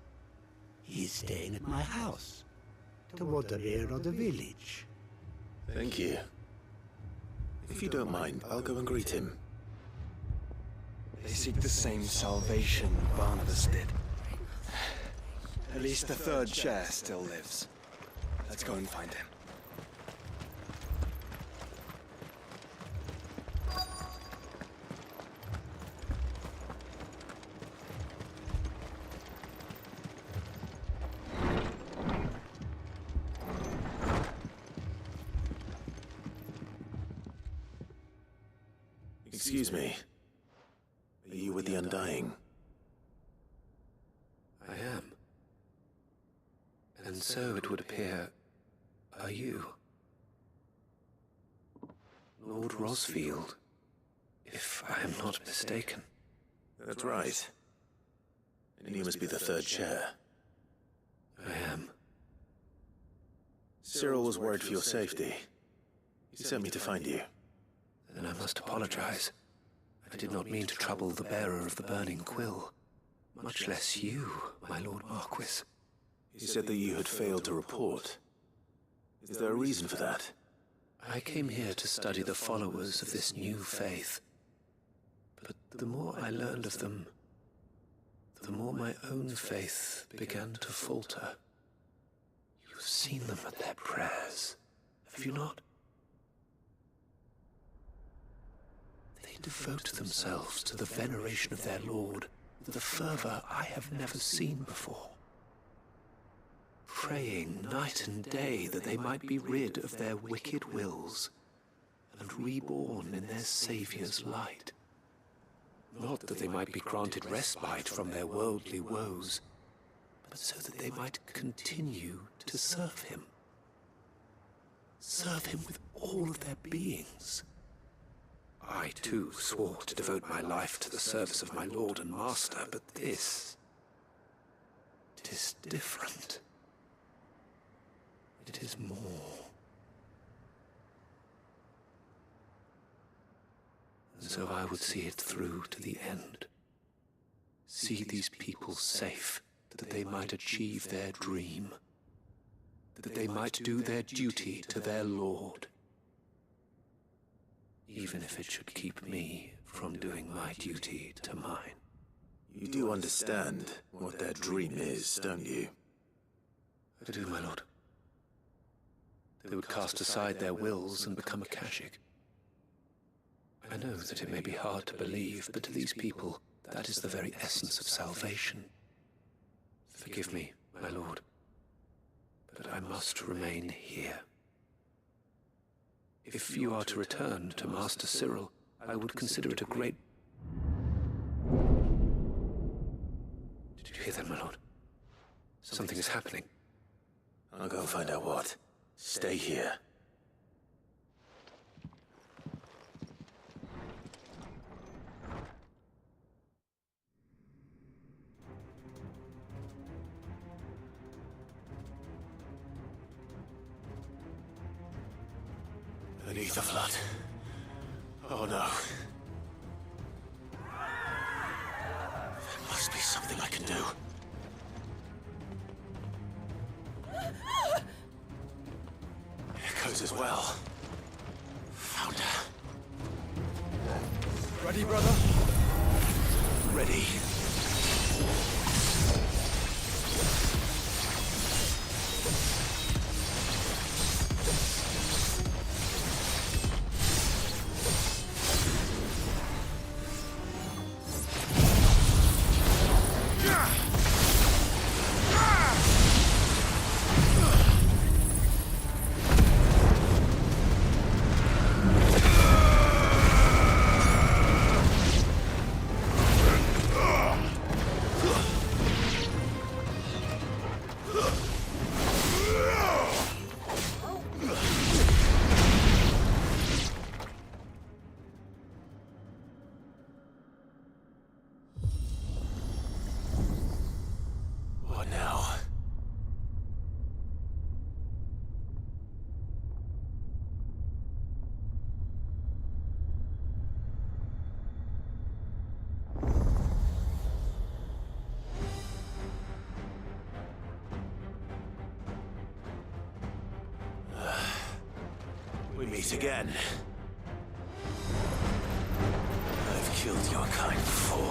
He's staying at my house, toward the rear of the village. Thank you. If you don't mind, I'll go and greet him. They seek the same salvation Barnabas did. At least the third chair still lives. Let's go and find him. Excuse me. Are you with the Undying? I am. And so it would appear, are you? Lord Rosfield, if I am not mistaken. That's right. And you must be the third chair. I am. Cyril was worried for your safety. He sent me to find you. Then I must apologize. I did not mean to trouble the bearer of the burning quill, much less you, my Lord Marquis. He said that you had failed to report. Is there a reason for that? I came here to study the followers of this new faith. But the more I learned of them, the more my own faith began to falter. You've seen them at their prayers, have you not? They devote themselves to the veneration of their Lord with a fervor I have never seen before. Praying night and day that they might be rid of their wicked wills and reborn in their Saviour's light. Not that they might be granted respite from their worldly woes, but so that they might continue to serve him. Serve him with all of their beings. I too swore to devote my life to the service of my Lord and Master, but this... it is different. It is more. And so I would see it through to the end. See these people safe, that they might achieve their dream. That they might do their duty to their Lord. Even if it should keep me from doing my duty to mine. You do understand what their dream is, don't you? I do, my lord. They would cast aside their wills and become Akashic. I know that it may be hard to believe, but to these people, that is the very essence of salvation. Forgive me, my lord, but I must remain here. If you are to return to Master Cyril, I would consider it a great... Did you hear that, my lord? Something is happening. I'll go and find out what. Stay here. Beneath the flood. Oh no. There must be something I can do. Echoes as well. Found her. Ready, brother? Ready. meet again. I've killed your kind before.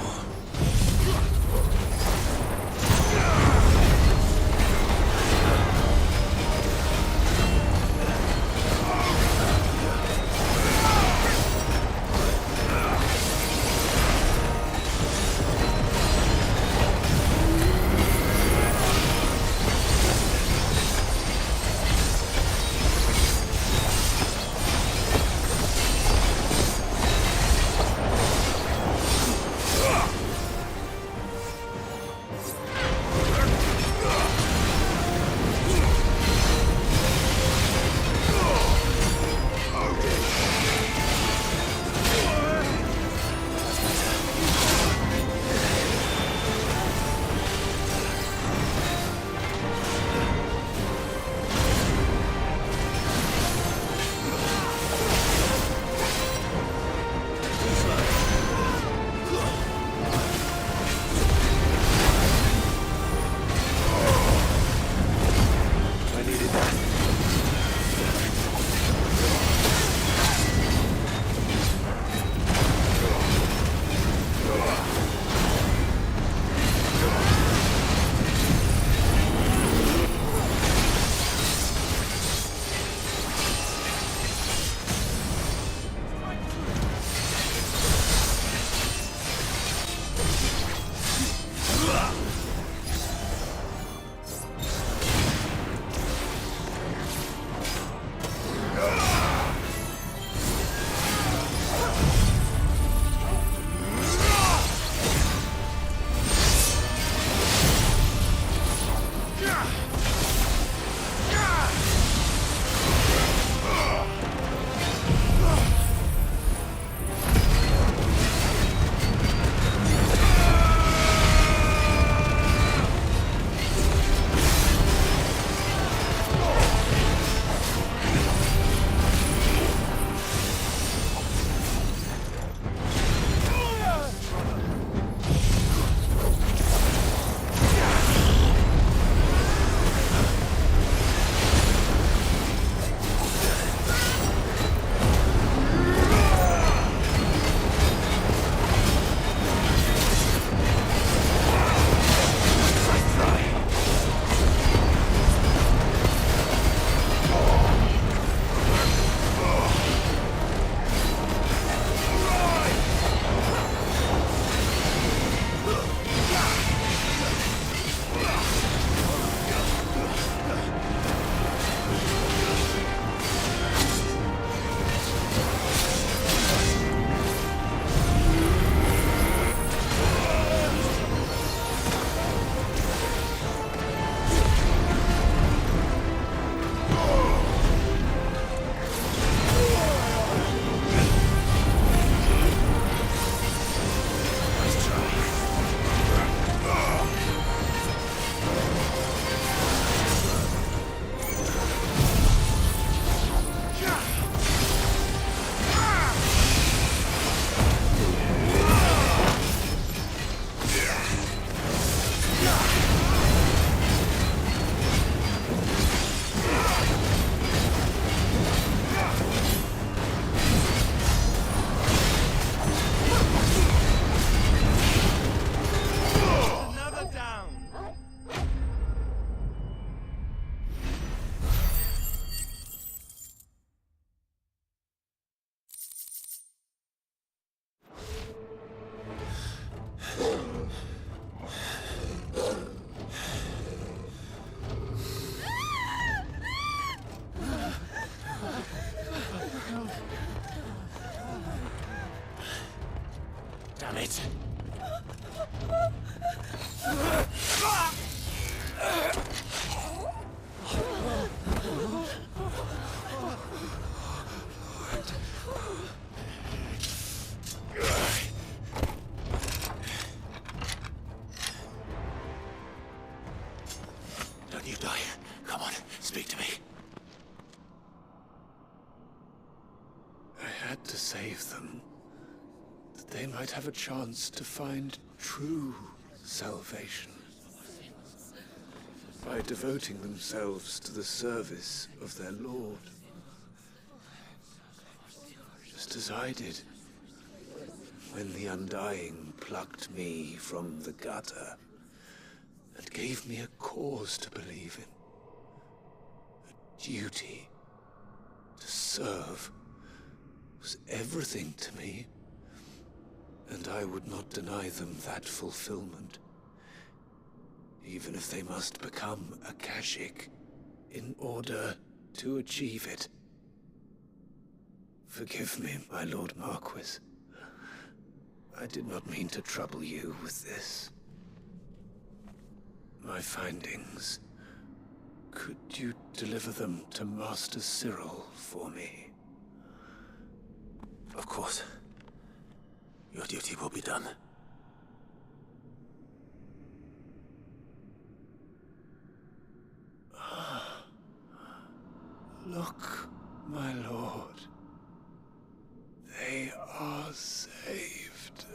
Damn it. Don't you die. Come on, speak to me. I had to save them, that they might have a chance to find true salvation by devoting themselves to the service of their Lord. just as I did. When the Undying plucked me from the gutter and gave me a cause to believe in. A duty to serve was everything to me, and I would not deny them that fulfillment, even if they must become Akashic in order to achieve it. Forgive me, my Lord Marquis. I did not mean to trouble you with this. My findings. Could you deliver them to Master Cyril for me? Of course. Your duty will be done. Look, my lord. They are saved.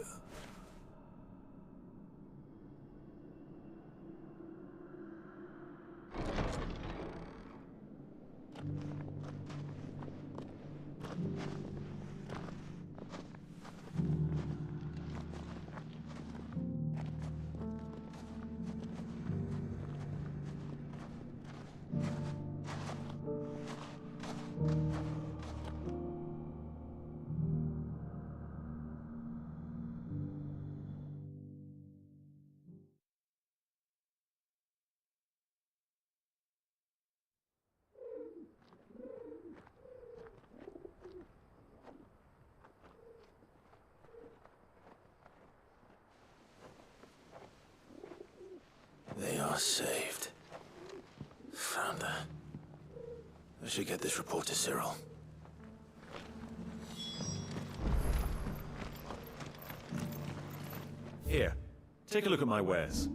They are saved. Found her. I should get this report to Cyril. Here, take a look at my wares.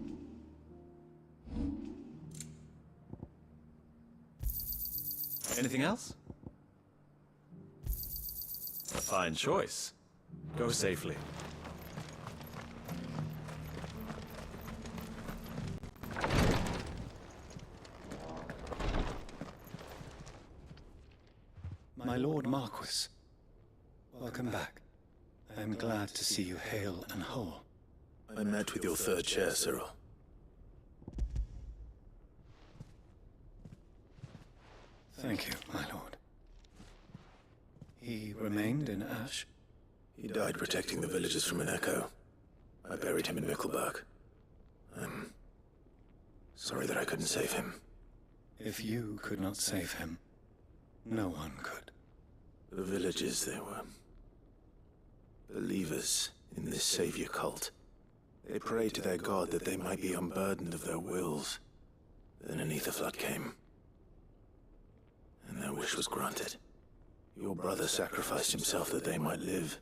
Anything else? A fine choice. Go safely. My Lord Marquis, welcome back. I am glad to see you hale and whole. I met with your third chair, Cyril. Thank you, my lord. He remained in Ash? He died protecting the villagers from an echo. I buried him in Mickleburg. I'm sorry that I couldn't save him. If you could not save him, no one could. The villagers, they were believers in this savior cult. They prayed to their god that they might be unburdened of their wills. Then an ether flood came, and their wish was granted. Your brother sacrificed himself that they might live,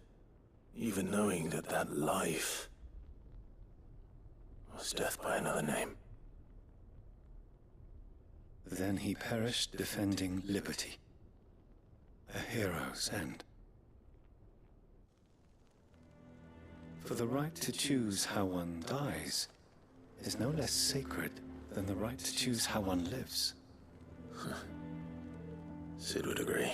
even knowing that that life was death by another name. Then he perished defending liberty. A hero's end. For the right to choose how one dies is no less sacred than the right to choose how one lives. Sid would agree.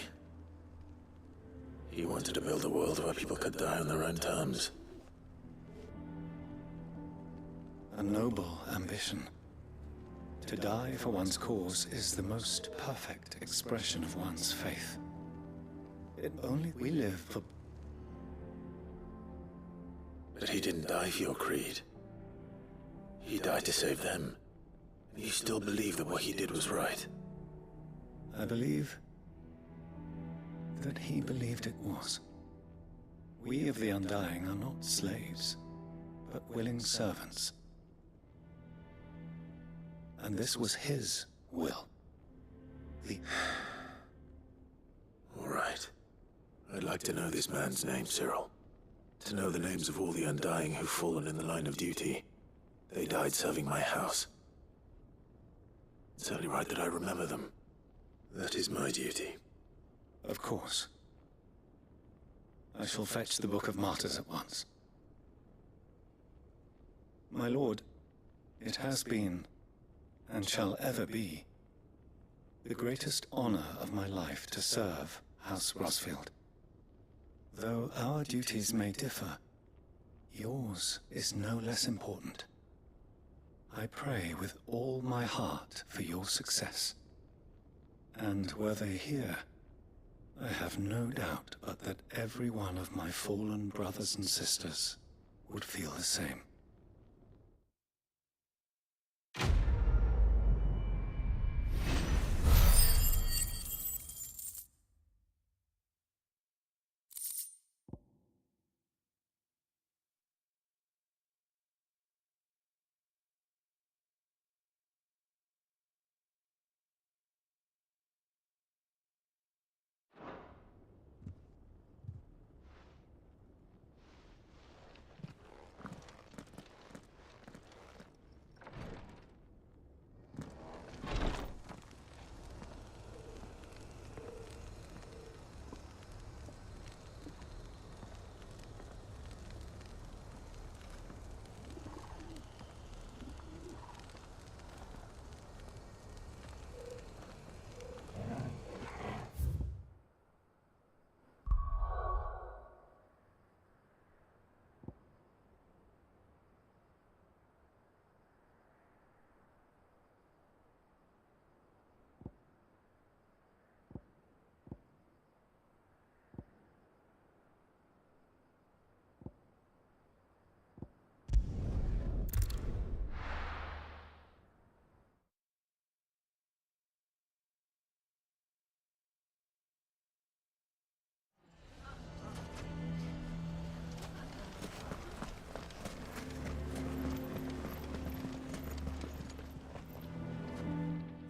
He wanted to build a world where people could die on their own terms. A noble ambition. To die for one's cause is the most perfect expression of one's faith. If only we live for... But he didn't die for your creed. He died to save them. And you still believe that what he did was right? I believe that he believed it was. We of the Undying are not slaves, but willing servants. And this was his will. All right. I'd like to know this man's name, Cyril. To know the names of all the Undying who've fallen in the line of duty. They died serving my house. It's only right that I remember them. That is my duty. Of course. I shall fetch the Book of Martyrs at once. My lord, it has been, and shall ever be, the greatest honor of my life to serve House Rosfield. Though our duties may differ, yours is no less important. I pray with all my heart for your success. And were they here, I have no doubt but that every one of my fallen brothers and sisters would feel the same.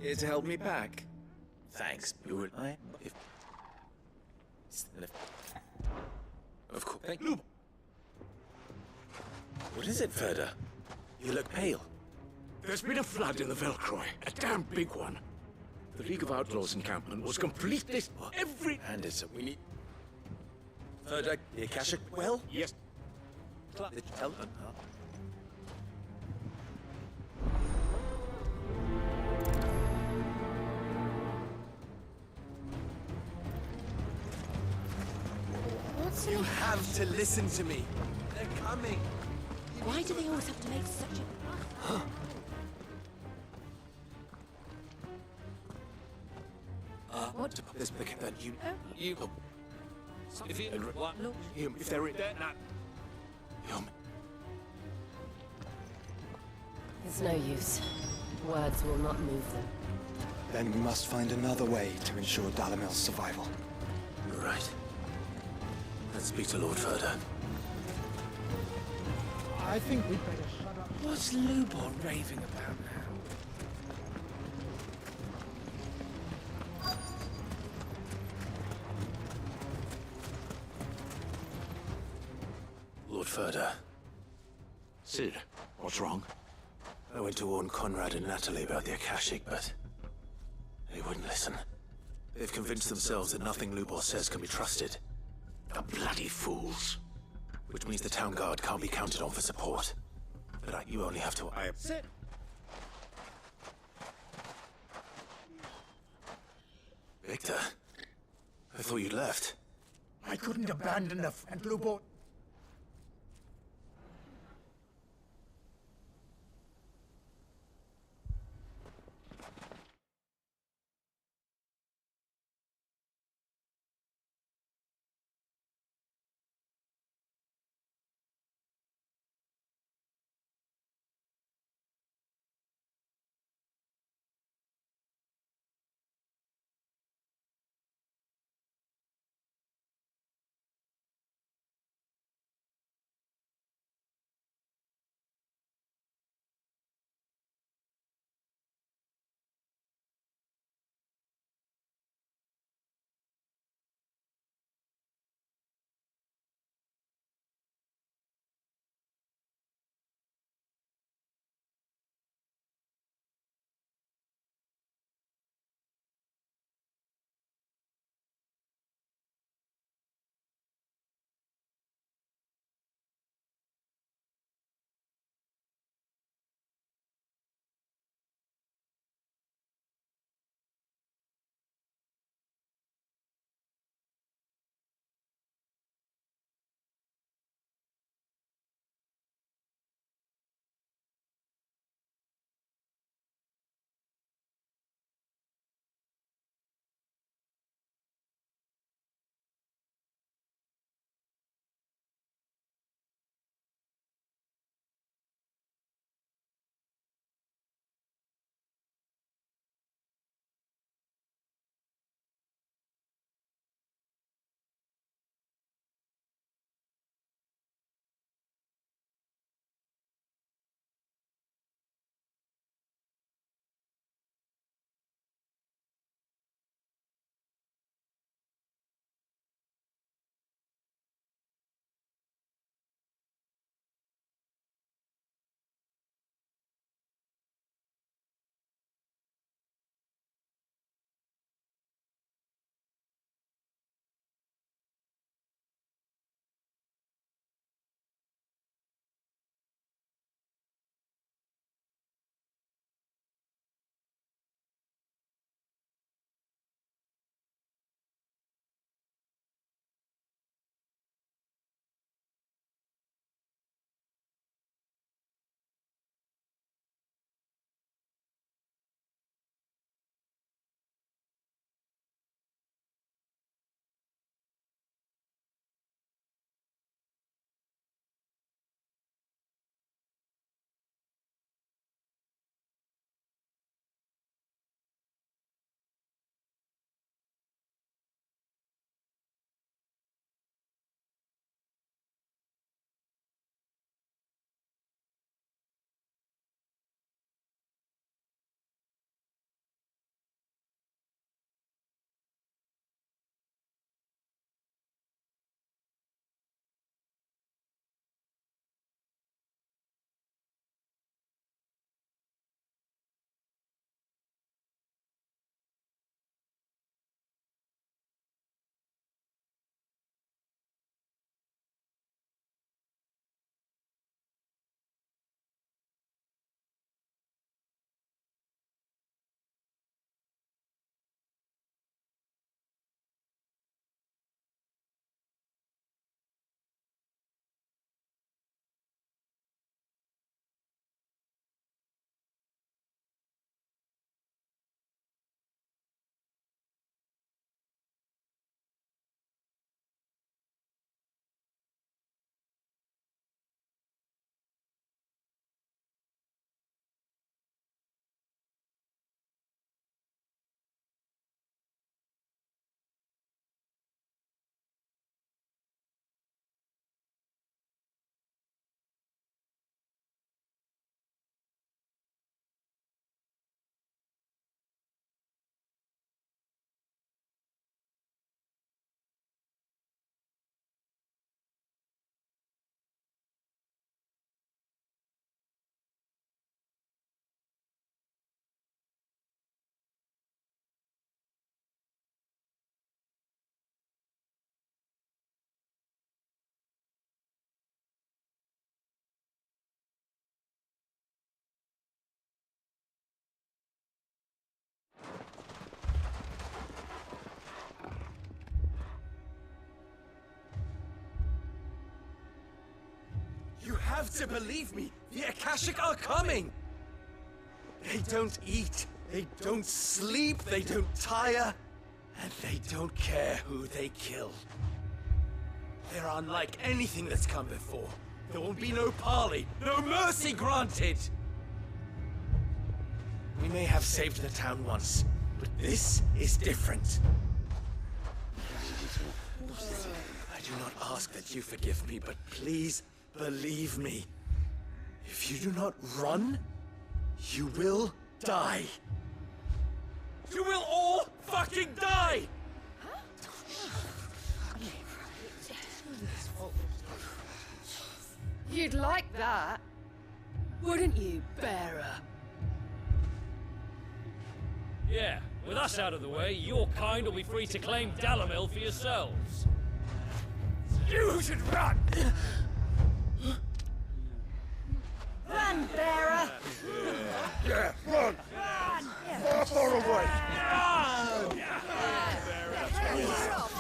Here to help me pack. Thanks, you and I. Of course. Thank you. What is it, Ferda? You look pale. There's been a flood in the Velcroy, a damn big one. The League of Outlaws encampment was completely... And it's we need... Ferda, the Akashic well? Yes. Tell them. You have to listen to me. They're coming. Why do they always have to make such a... What? To put this picket that you... If they're in there, not... There's no use. Words will not move them. Then we must find another way to ensure Dalamel's survival. You're right. Let's speak to Lord Ferda. I think we'd better shut up. What's Lubor raving about now? Lord Ferda. Sid, what's wrong? I went to warn Conrad and Natalie about the Akashic, but they wouldn't listen. They've convinced themselves that nothing Lubor says can be trusted. The bloody fools. Which means the town guard can't be counted on for support. But you only have to... Sit. Victor, I thought you'd left. I couldn't abandon the and Lubor. have to believe me. The Akashic are coming. They don't eat, they don't sleep, they don't tire, and they don't care who they kill. They're unlike anything that's come before. There will be no parley, no mercy granted. We may have saved the town once, but this is different. I do not ask that you forgive me, but please believe me. If you do not run, you will die. You will all fucking die! You'd like that, wouldn't you, bearer? Yeah, with us out of the way, your kind will be free to claim Dalamil for yourselves. You should run! Run, bearer! Yeah, run! Far, far away!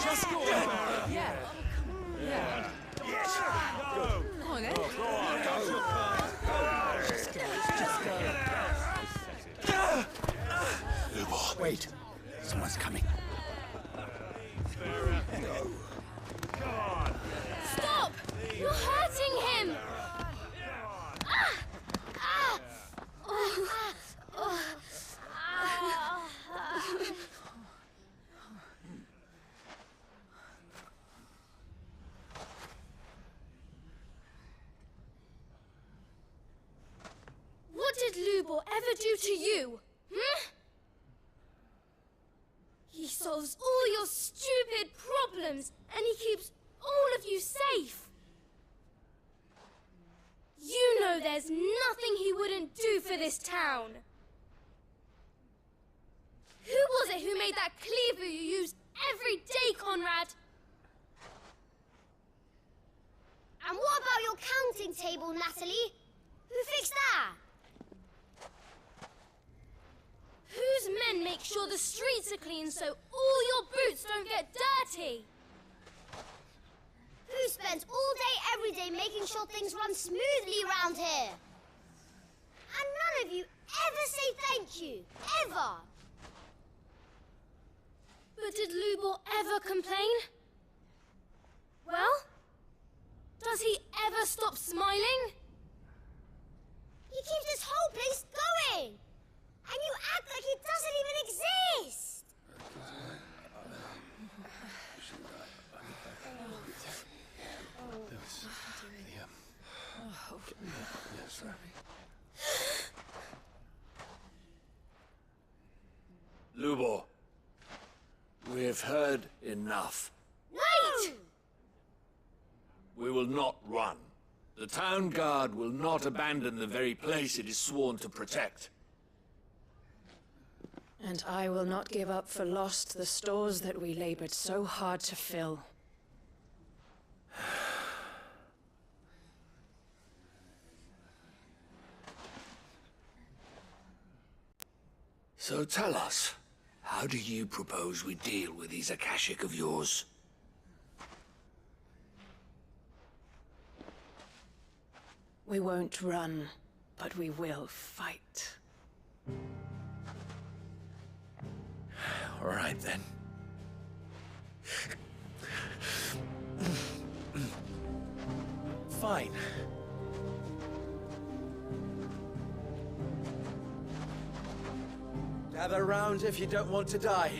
Just go, bearer! Yeah. Yeah. Yes! Go! Come on, then. Go on, go! Just go. Lubor, wait. Someone's coming. Stop! You're hurting him! What did Lubor ever do to you? He solves all your stupid problems, and he keeps all of you safe. You know there's nothing he wouldn't do for this town. Who was it who made that cleaver you use every day, Conrad? And what about your counting table, Natalie? Who fixed that? Whose men make sure the streets are clean so all your boots don't get dirty? Who spends all day, every day making sure things run smoothly around here? And none of you ever say thank you. Ever. But did Lubor ever complain? Well, does he ever stop smiling? He keeps this whole place going. And you act like it doesn't even exist! Lubor, we've heard enough. Wait! We will not run. The town guard will not abandon the very place it is sworn to protect. And I will not give up for lost the stores that we labored so hard to fill. So tell us, how do you propose we deal with these Akashic of yours? We won't run, but we will fight. All right, then. Fine. Gather round if you don't want to die.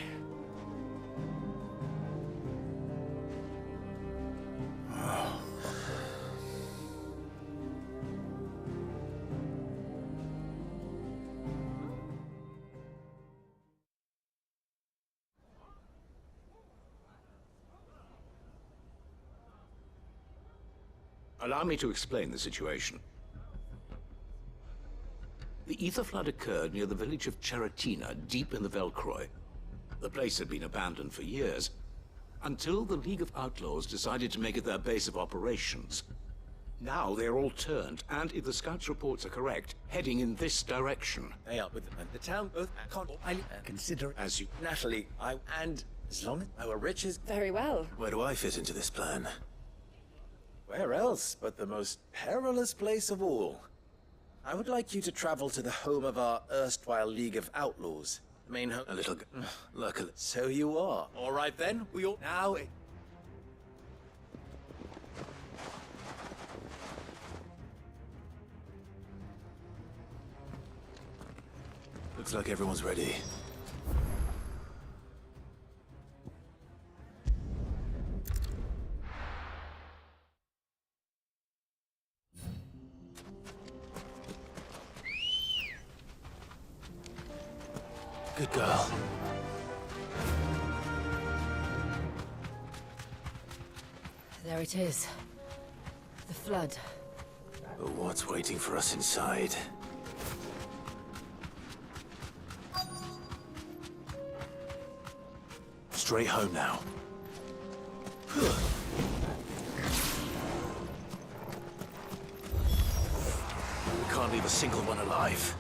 Allow me to explain the situation. The ether flood occurred near the village of Cheratina, deep in the Velcroy. The place had been abandoned for years, until the League of Outlaws decided to make it their base of operations. Now they're all turned, and if the scouts' reports are correct, heading in this direction. They are with the town, both I consider as you... Natalie, and as long as our riches... Very well. Where do I fit into this plan? Where else but the most perilous place of all? I would like you to travel to the home of our erstwhile League of Outlaws. The main home... Look, so you are. All right then, we all... Now... Looks like everyone's ready. Good girl. There it is. The flood. But what's waiting for us inside? Straight home now. We can't leave a single one alive.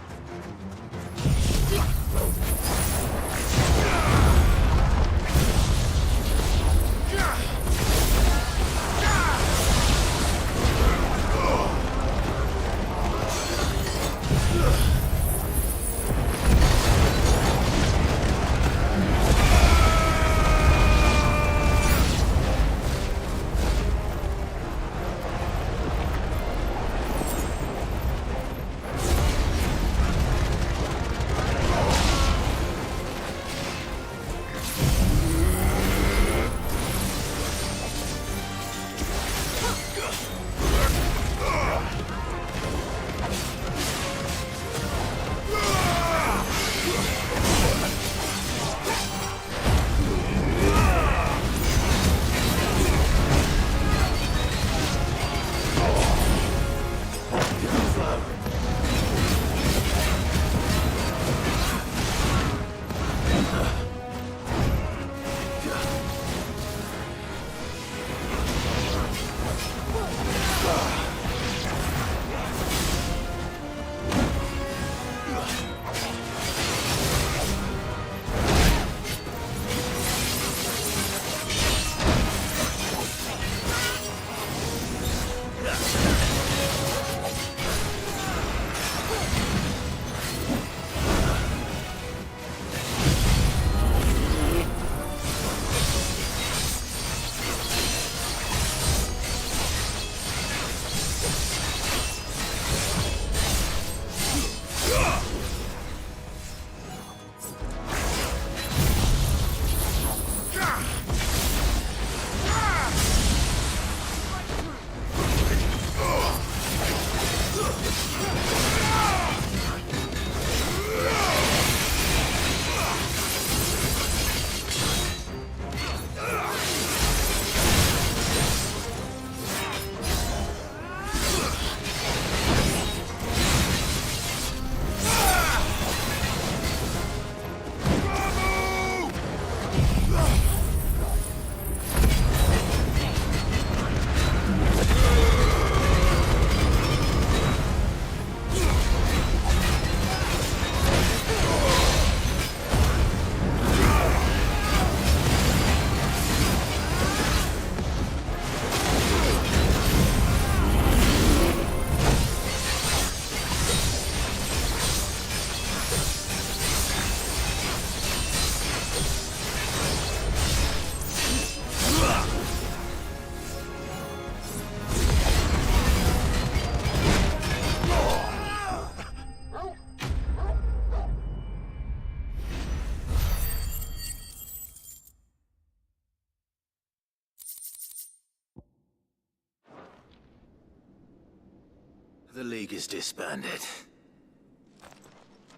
The League is disbanded.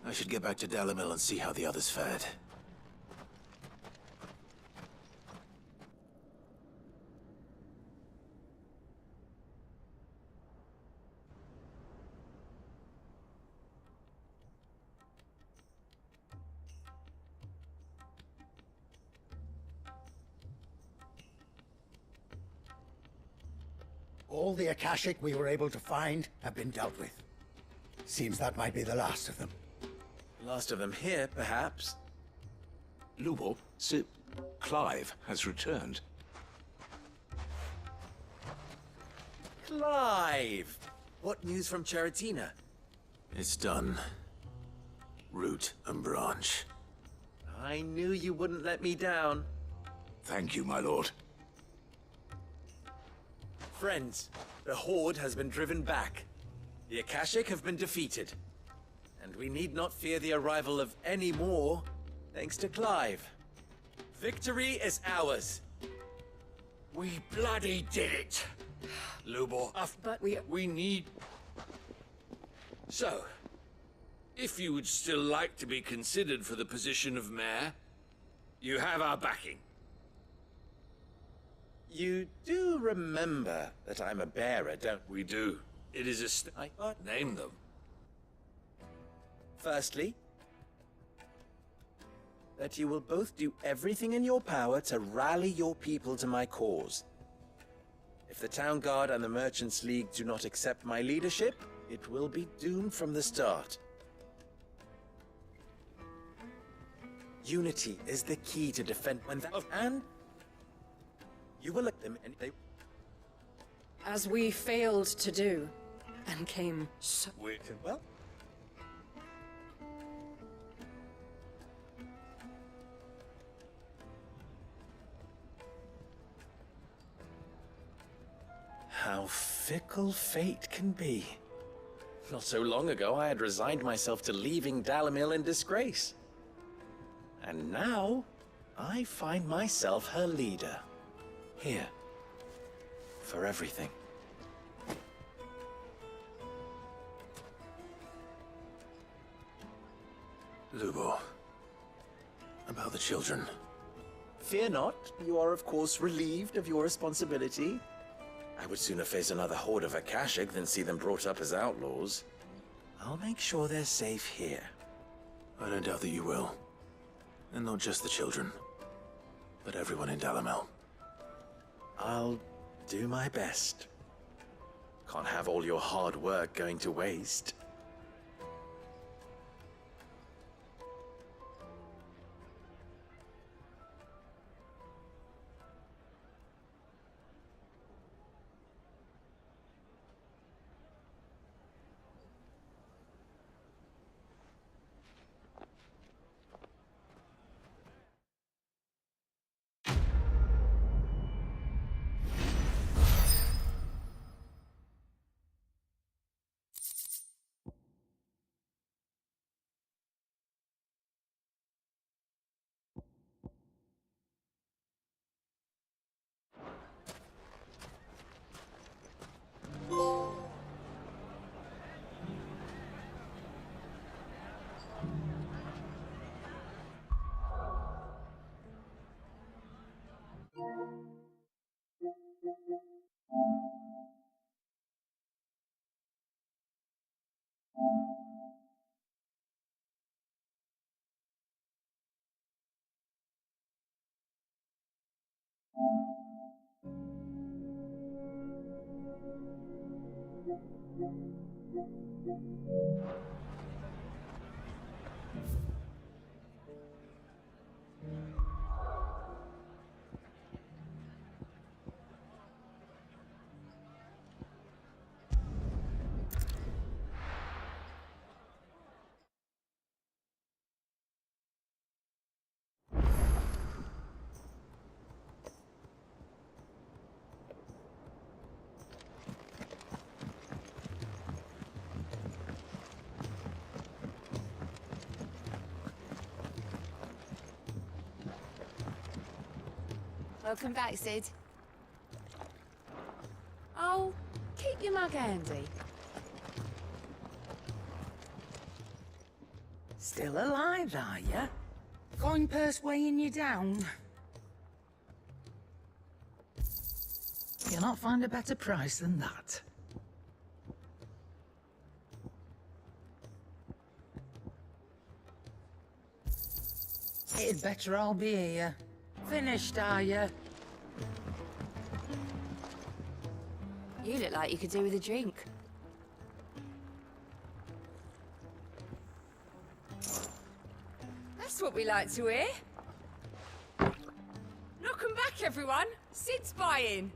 I should get back to Dalamil and see how the others fared. All the Akashic we were able to find have been dealt with. Seems that might be the last of them. Last of them here, perhaps. Lubo, Sir Clive has returned. Clive! What news from Charitina? It's done. Root and branch. I knew you wouldn't let me down. Thank you, my lord. Friends, the Horde has been driven back. The Akashic have been defeated. And we need not fear the arrival of any more, thanks to Clive. Victory is ours. We bloody did it! Lubor, But we need... So, if you would still like to be considered for the position of mayor, you have our backing. You do remember that I'm a bearer, don't we? Do. It is a name them. Firstly, that you will both do everything in your power to rally your people to my cause. If the Town Guard and the Merchants League do not accept my leadership, it will be doomed from the start. Unity is the key to defend and you will let them and they... As we failed to do, and came so... Well... How fickle fate can be. Not so long ago, I had resigned myself to leaving Dalamil in disgrace. And now, I find myself her leader. Here. For everything. Lubor. About the children. Fear not, you are of course relieved of your responsibility. I would sooner face another horde of Akashic than see them brought up as outlaws. I'll make sure they're safe here. I don't doubt that you will. And not just the children, but everyone in Dalamil. I'll do my best. Can't have all your hard work going to waste. Welcome back, Sid. Oh, keep your mug handy. Still alive, are ya? Coin purse weighing you down? You'll not find a better price than that. It'd better all be here. Finished, are ya? You look like you could do with a drink. That's what we like to hear. Knock 'em back, everyone. Sid's buying.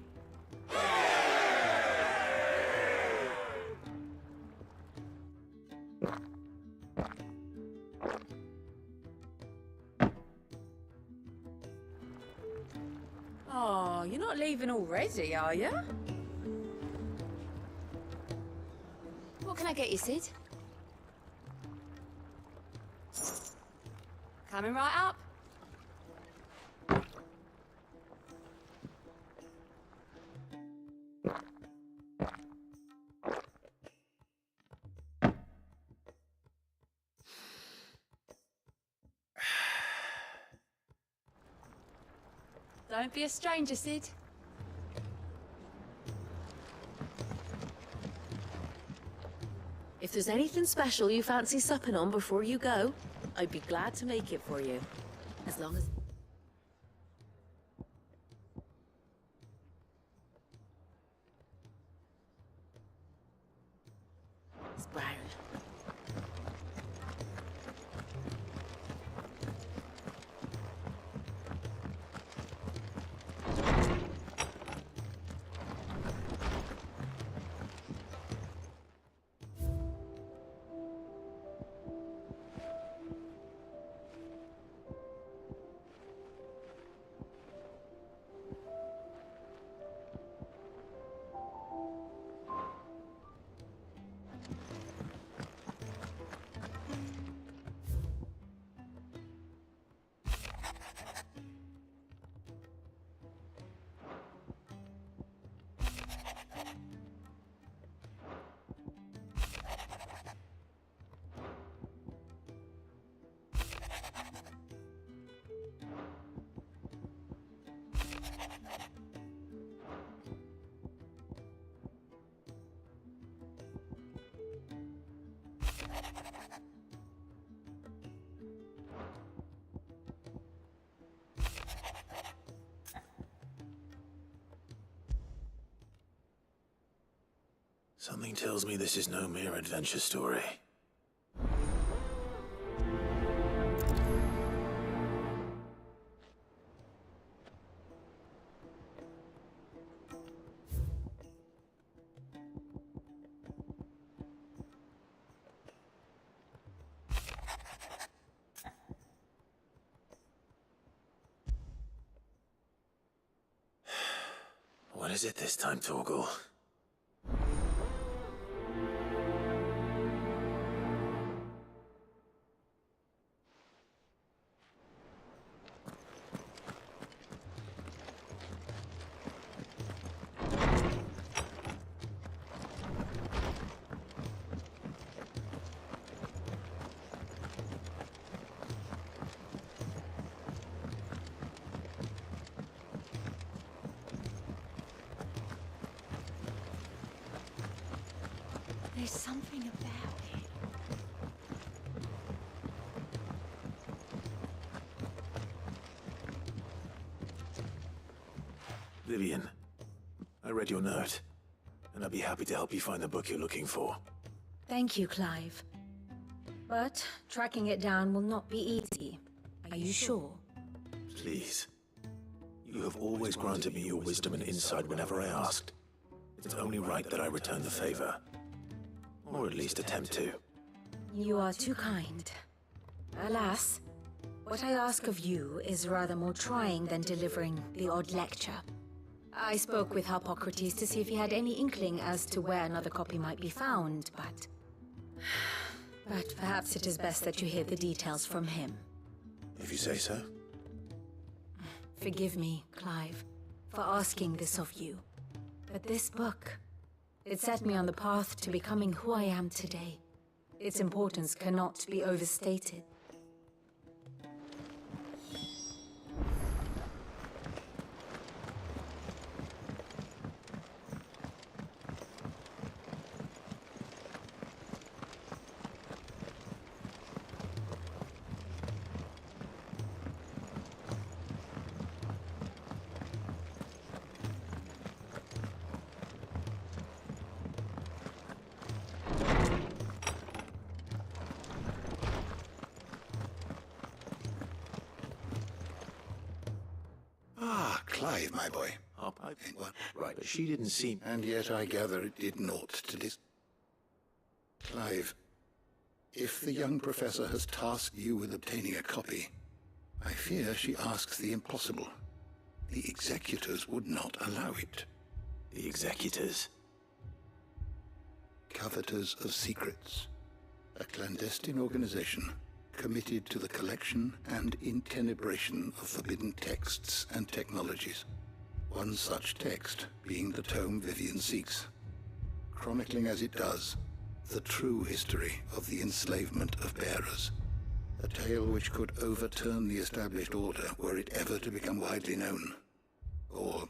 Oh, you're not leaving already, are you? What can I get you, Sid? Coming right up. Don't be a stranger, Sid. If there's anything special you fancy supping on before you go, I'd be glad to make it for you. As long as... It's brown. Something tells me this is no mere adventure story. What is it this time, Torgal? There's something about it. Vivian, I read your note, and I'd be happy to help you find the book you're looking for. Thank you, Clive. But tracking it down will not be easy. Are you sure? Please. You have always granted me your wisdom and insight whenever I asked. It's only right that I return the favor. Or at least attempt to. You are too kind. Alas, what I ask of you is rather more trying than delivering the odd lecture. I spoke with Harpocrates to see if he had any inkling as to where another copy might be found, but perhaps it is best that you hear the details from him. If you say so. Forgive me, Clive, for asking this of you. But this book, it set me on the path to becoming who I am today. Its importance cannot be overstated. Clive, my boy. What? Right, but she didn't seem... And yet I gather it did naught to this. Clive, If the young professor has tasked you with obtaining a copy, I fear she asks the impossible. The executors would not allow it. The executors? Coveters of Secrets. A clandestine organization committed to the collection and intenebration of forbidden texts and technologies. One such text being the tome Vivian seeks, chronicling as it does the true history of the enslavement of bearers. A tale which could overturn the established order were it ever to become widely known. Or,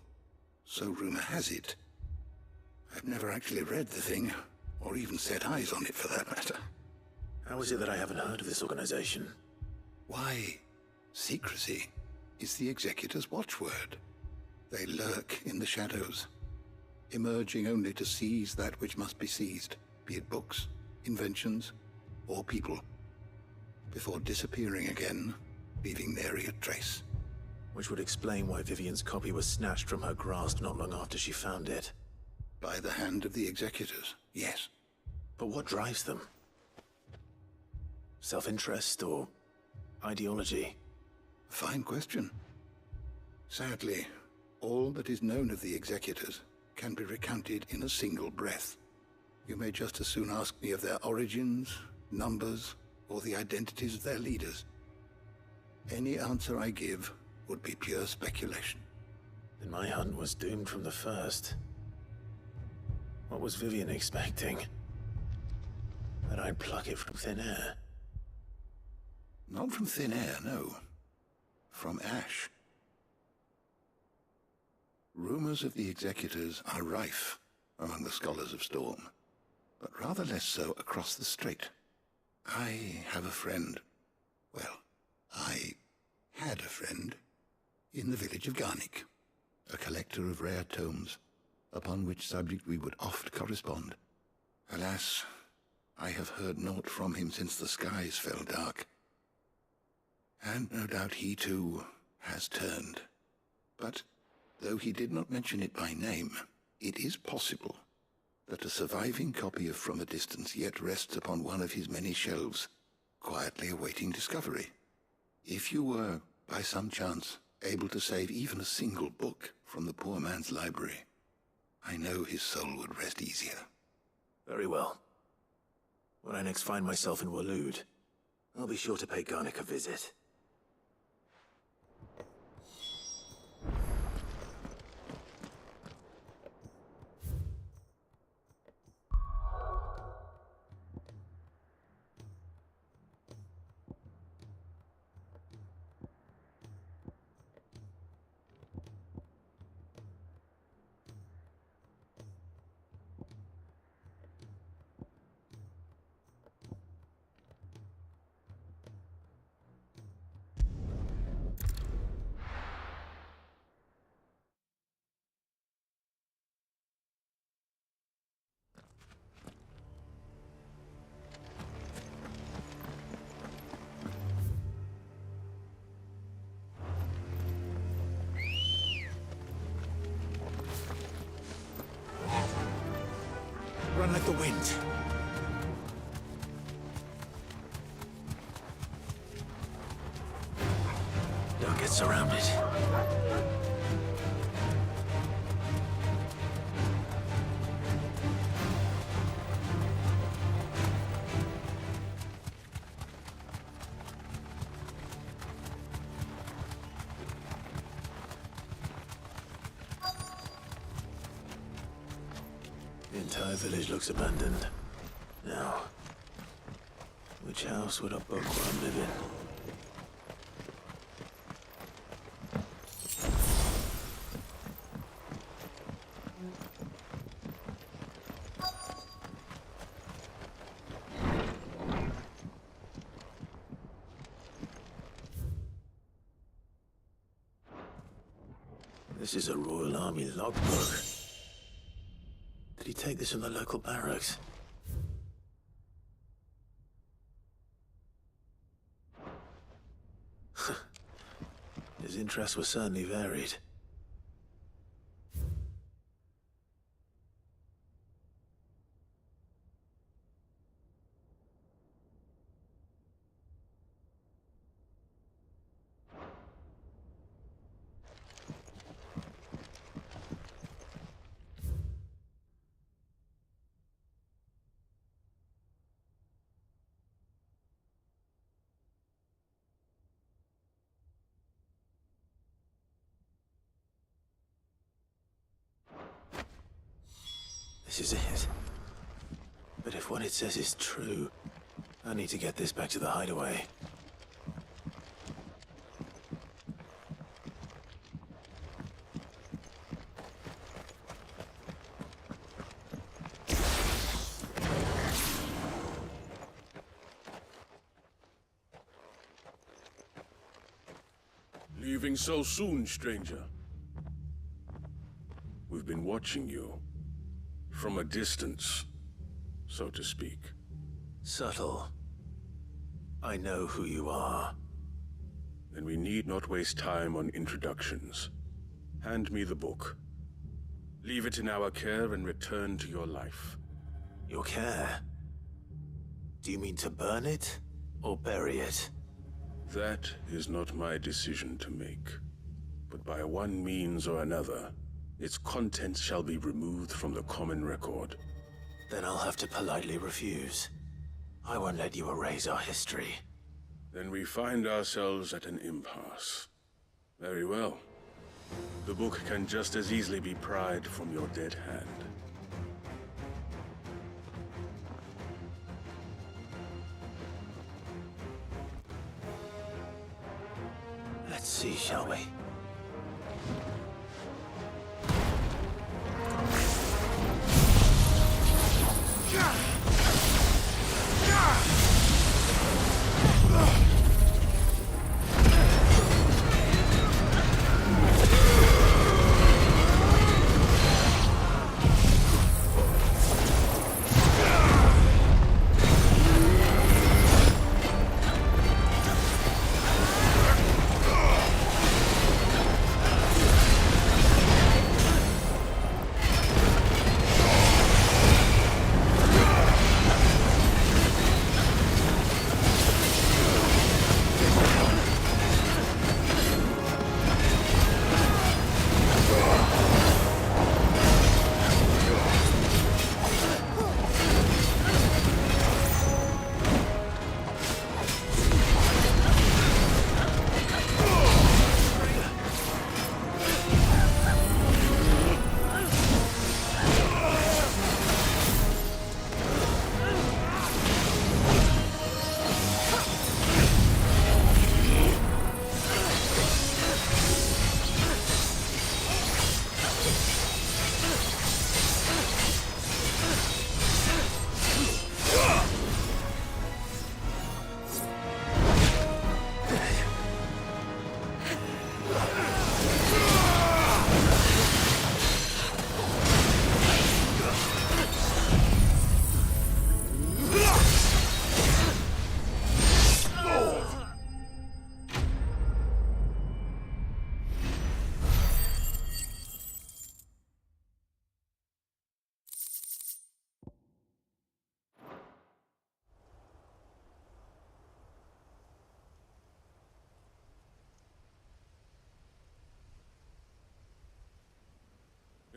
so rumor has it. I've never actually read the thing, or even set eyes on it for that matter. How is it that I haven't heard of this organization? Why, secrecy is the Executor's watchword. They lurk in the shadows, emerging only to seize that which must be seized, be it books, inventions, or people, before disappearing again, leaving nary a trace. Which would explain why Vivian's copy was snatched from her grasp not long after she found it. By the hand of the Executors, yes. But what drives them? Self-interest or ideology? Fine question. Sadly, all that is known of the Executors can be recounted in a single breath. You may just as soon ask me of their origins, numbers, or the identities of their leaders. Any answer I give would be pure speculation. Then my hunt was doomed from the first. What was Vivian expecting? That I'd pluck it from thin air? Not from thin air, no. From ash. Rumors of the Executors are rife among the scholars of Storm, but rather less so across the Strait. I have a friend. Well, I had a friend in the village of Garnick, a collector of rare tomes, upon which subject we would oft correspond. Alas, I have heard naught from him since the skies fell dark. And no doubt he too has turned. But though he did not mention it by name, it is possible that a surviving copy of From a Distance yet rests upon one of his many shelves, quietly awaiting discovery. If you were, by some chance, able to save even a single book from the poor man's library, I know his soul would rest easier. Very well. When I next find myself in Waloed, I'll be sure to pay Garnick a visit. Run like the wind. Don't get surrounded. The entire village looks abandoned. Now, which house would a bookworm live in? This is a Royal Army logbook. Did he take this from the local barracks? His interests were certainly varied. what it says is true, I need to get this back to the hideaway. Leaving so soon, stranger? We've been watching you. From a distance, so to speak. Subtle. I know who you are. Then we need not waste time on introductions. Hand me the book. Leave it in our care and return to your life. Your care? Do you mean to burn it, or bury it? That is not my decision to make. But by one means or another, its contents shall be removed from the common record. Then I'll have to politely refuse. I won't let you erase our history. Then we find ourselves at an impasse. Very well. The book can just as easily be pried from your dead hand. Let's see, shall we?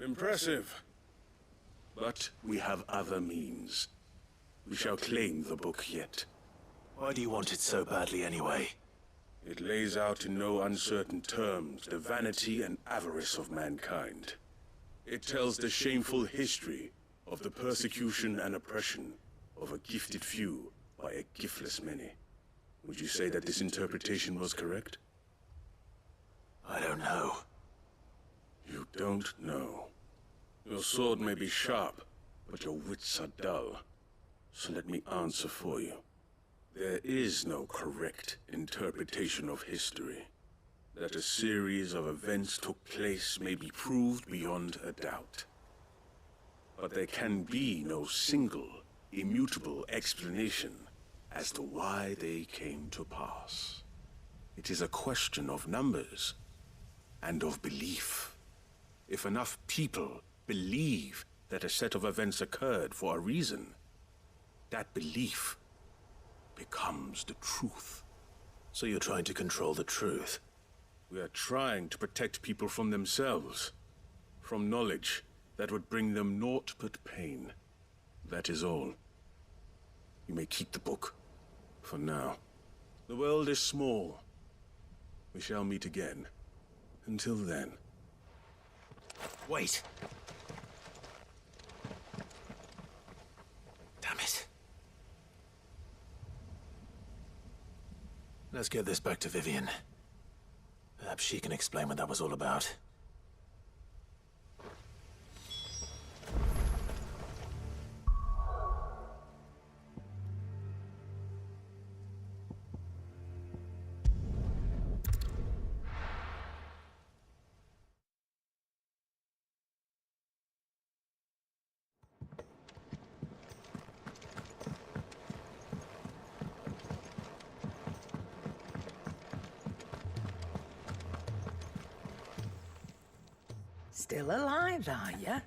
Impressive. But we have other means. We shall claim the book yet. Why do you want it so badly anyway? It lays out in no uncertain terms the vanity and avarice of mankind. It tells the shameful history of the persecution and oppression of a gifted few by a giftless many. Would you say that this interpretation was correct? I don't know. You don't know. Your sword may be sharp, but your wits are dull. So let me answer for you. There is no correct interpretation of history. That a series of events took place may be proved beyond a doubt. But there can be no single, immutable explanation as to why they came to pass. It is a question of numbers and of belief. If enough people believe that a set of events occurred for a reason, that belief becomes the truth. So you're trying to control the truth? We are trying to protect people from themselves, from knowledge that would bring them naught but pain. That is all. You may keep the book, for now. The world is small. We shall meet again. Until then. Wait! Damn it. Let's get this back to Vivian. Perhaps she can explain what that was all about. Still alive, are you?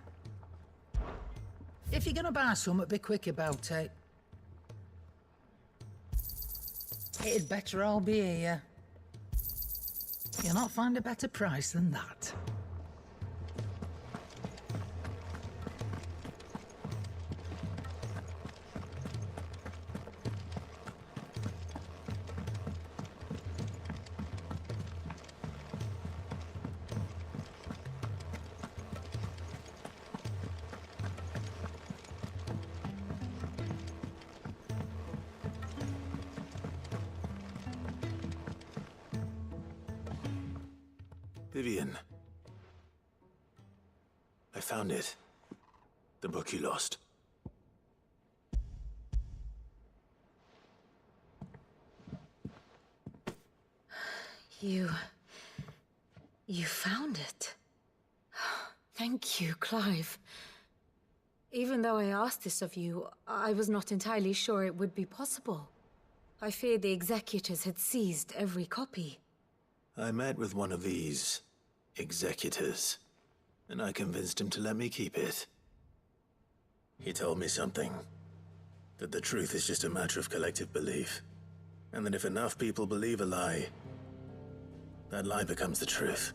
If you're gonna buy something, be quick about it. It'd better all be here. You'll not find a better price than that. Vivian. I found it. The book you lost. You found it. Thank you, Clive. Even though I asked this of you, I was not entirely sure it would be possible. I feared the executors had seized every copy. I met with one of these executors, and I convinced him to let me keep it. He told me something. That the truth is just a matter of collective belief. And that if enough people believe a lie, that lie becomes the truth.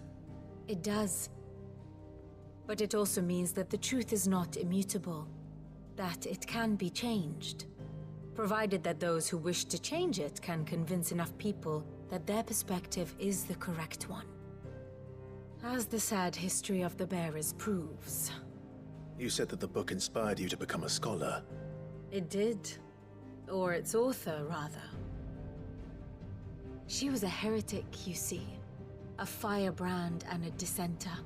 It does. But it also means that the truth is not immutable. That it can be changed. Provided that those who wish to change it can convince enough people that their perspective is the correct one. As the sad history of the bearers proves. You said that the book inspired you to become a scholar. It did. Or its author, rather. She was a heretic, you see. A firebrand and a dissenter.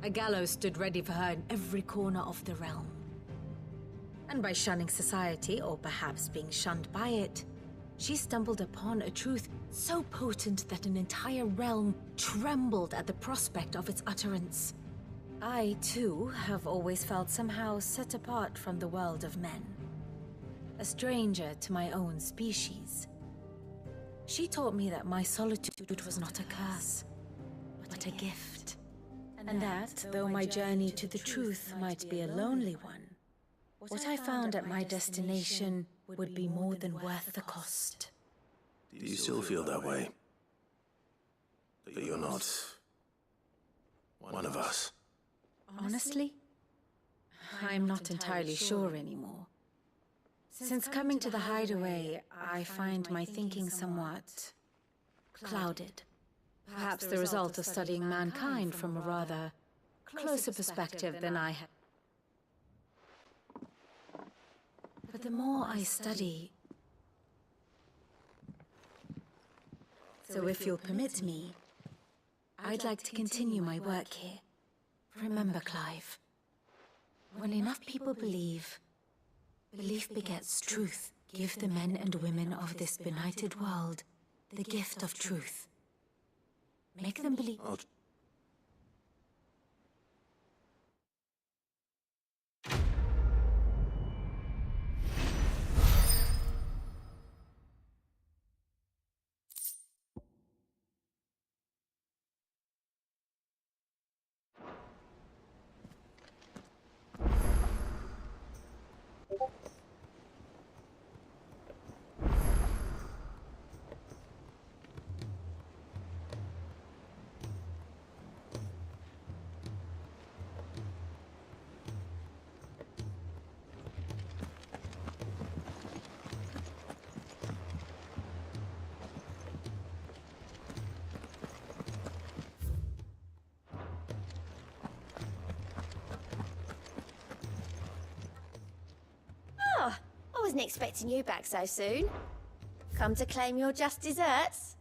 A gallows stood ready for her in every corner of the realm. And by shunning society, or perhaps being shunned by it, she stumbled upon a truth so potent that an entire realm trembled at the prospect of its utterance. I, too, have always felt somehow set apart from the world of men. A stranger to my own species. She taught me that my solitude was not a curse, but a gift. And that, though my journey to the truth might be a lonely one, what I found at my destination would be more than worth the cost. Do you still feel that way? That you're not one of us? Honestly, I'm not entirely sure anymore. Since coming to the hideaway, I find my thinking somewhat clouded. Perhaps the result of studying mankind from a rather closer perspective than I had. But the more I study... So if you'll permit me, I'd like to continue my work here. Remember, Clive, when enough people believe, belief begets truth. Give the men and women of this benighted world the gift of truth. Make them believe... I wasn't expecting you back so soon. Come to claim your just desserts?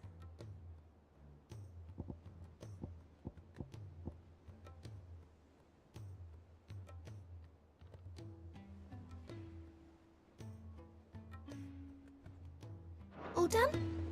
All done?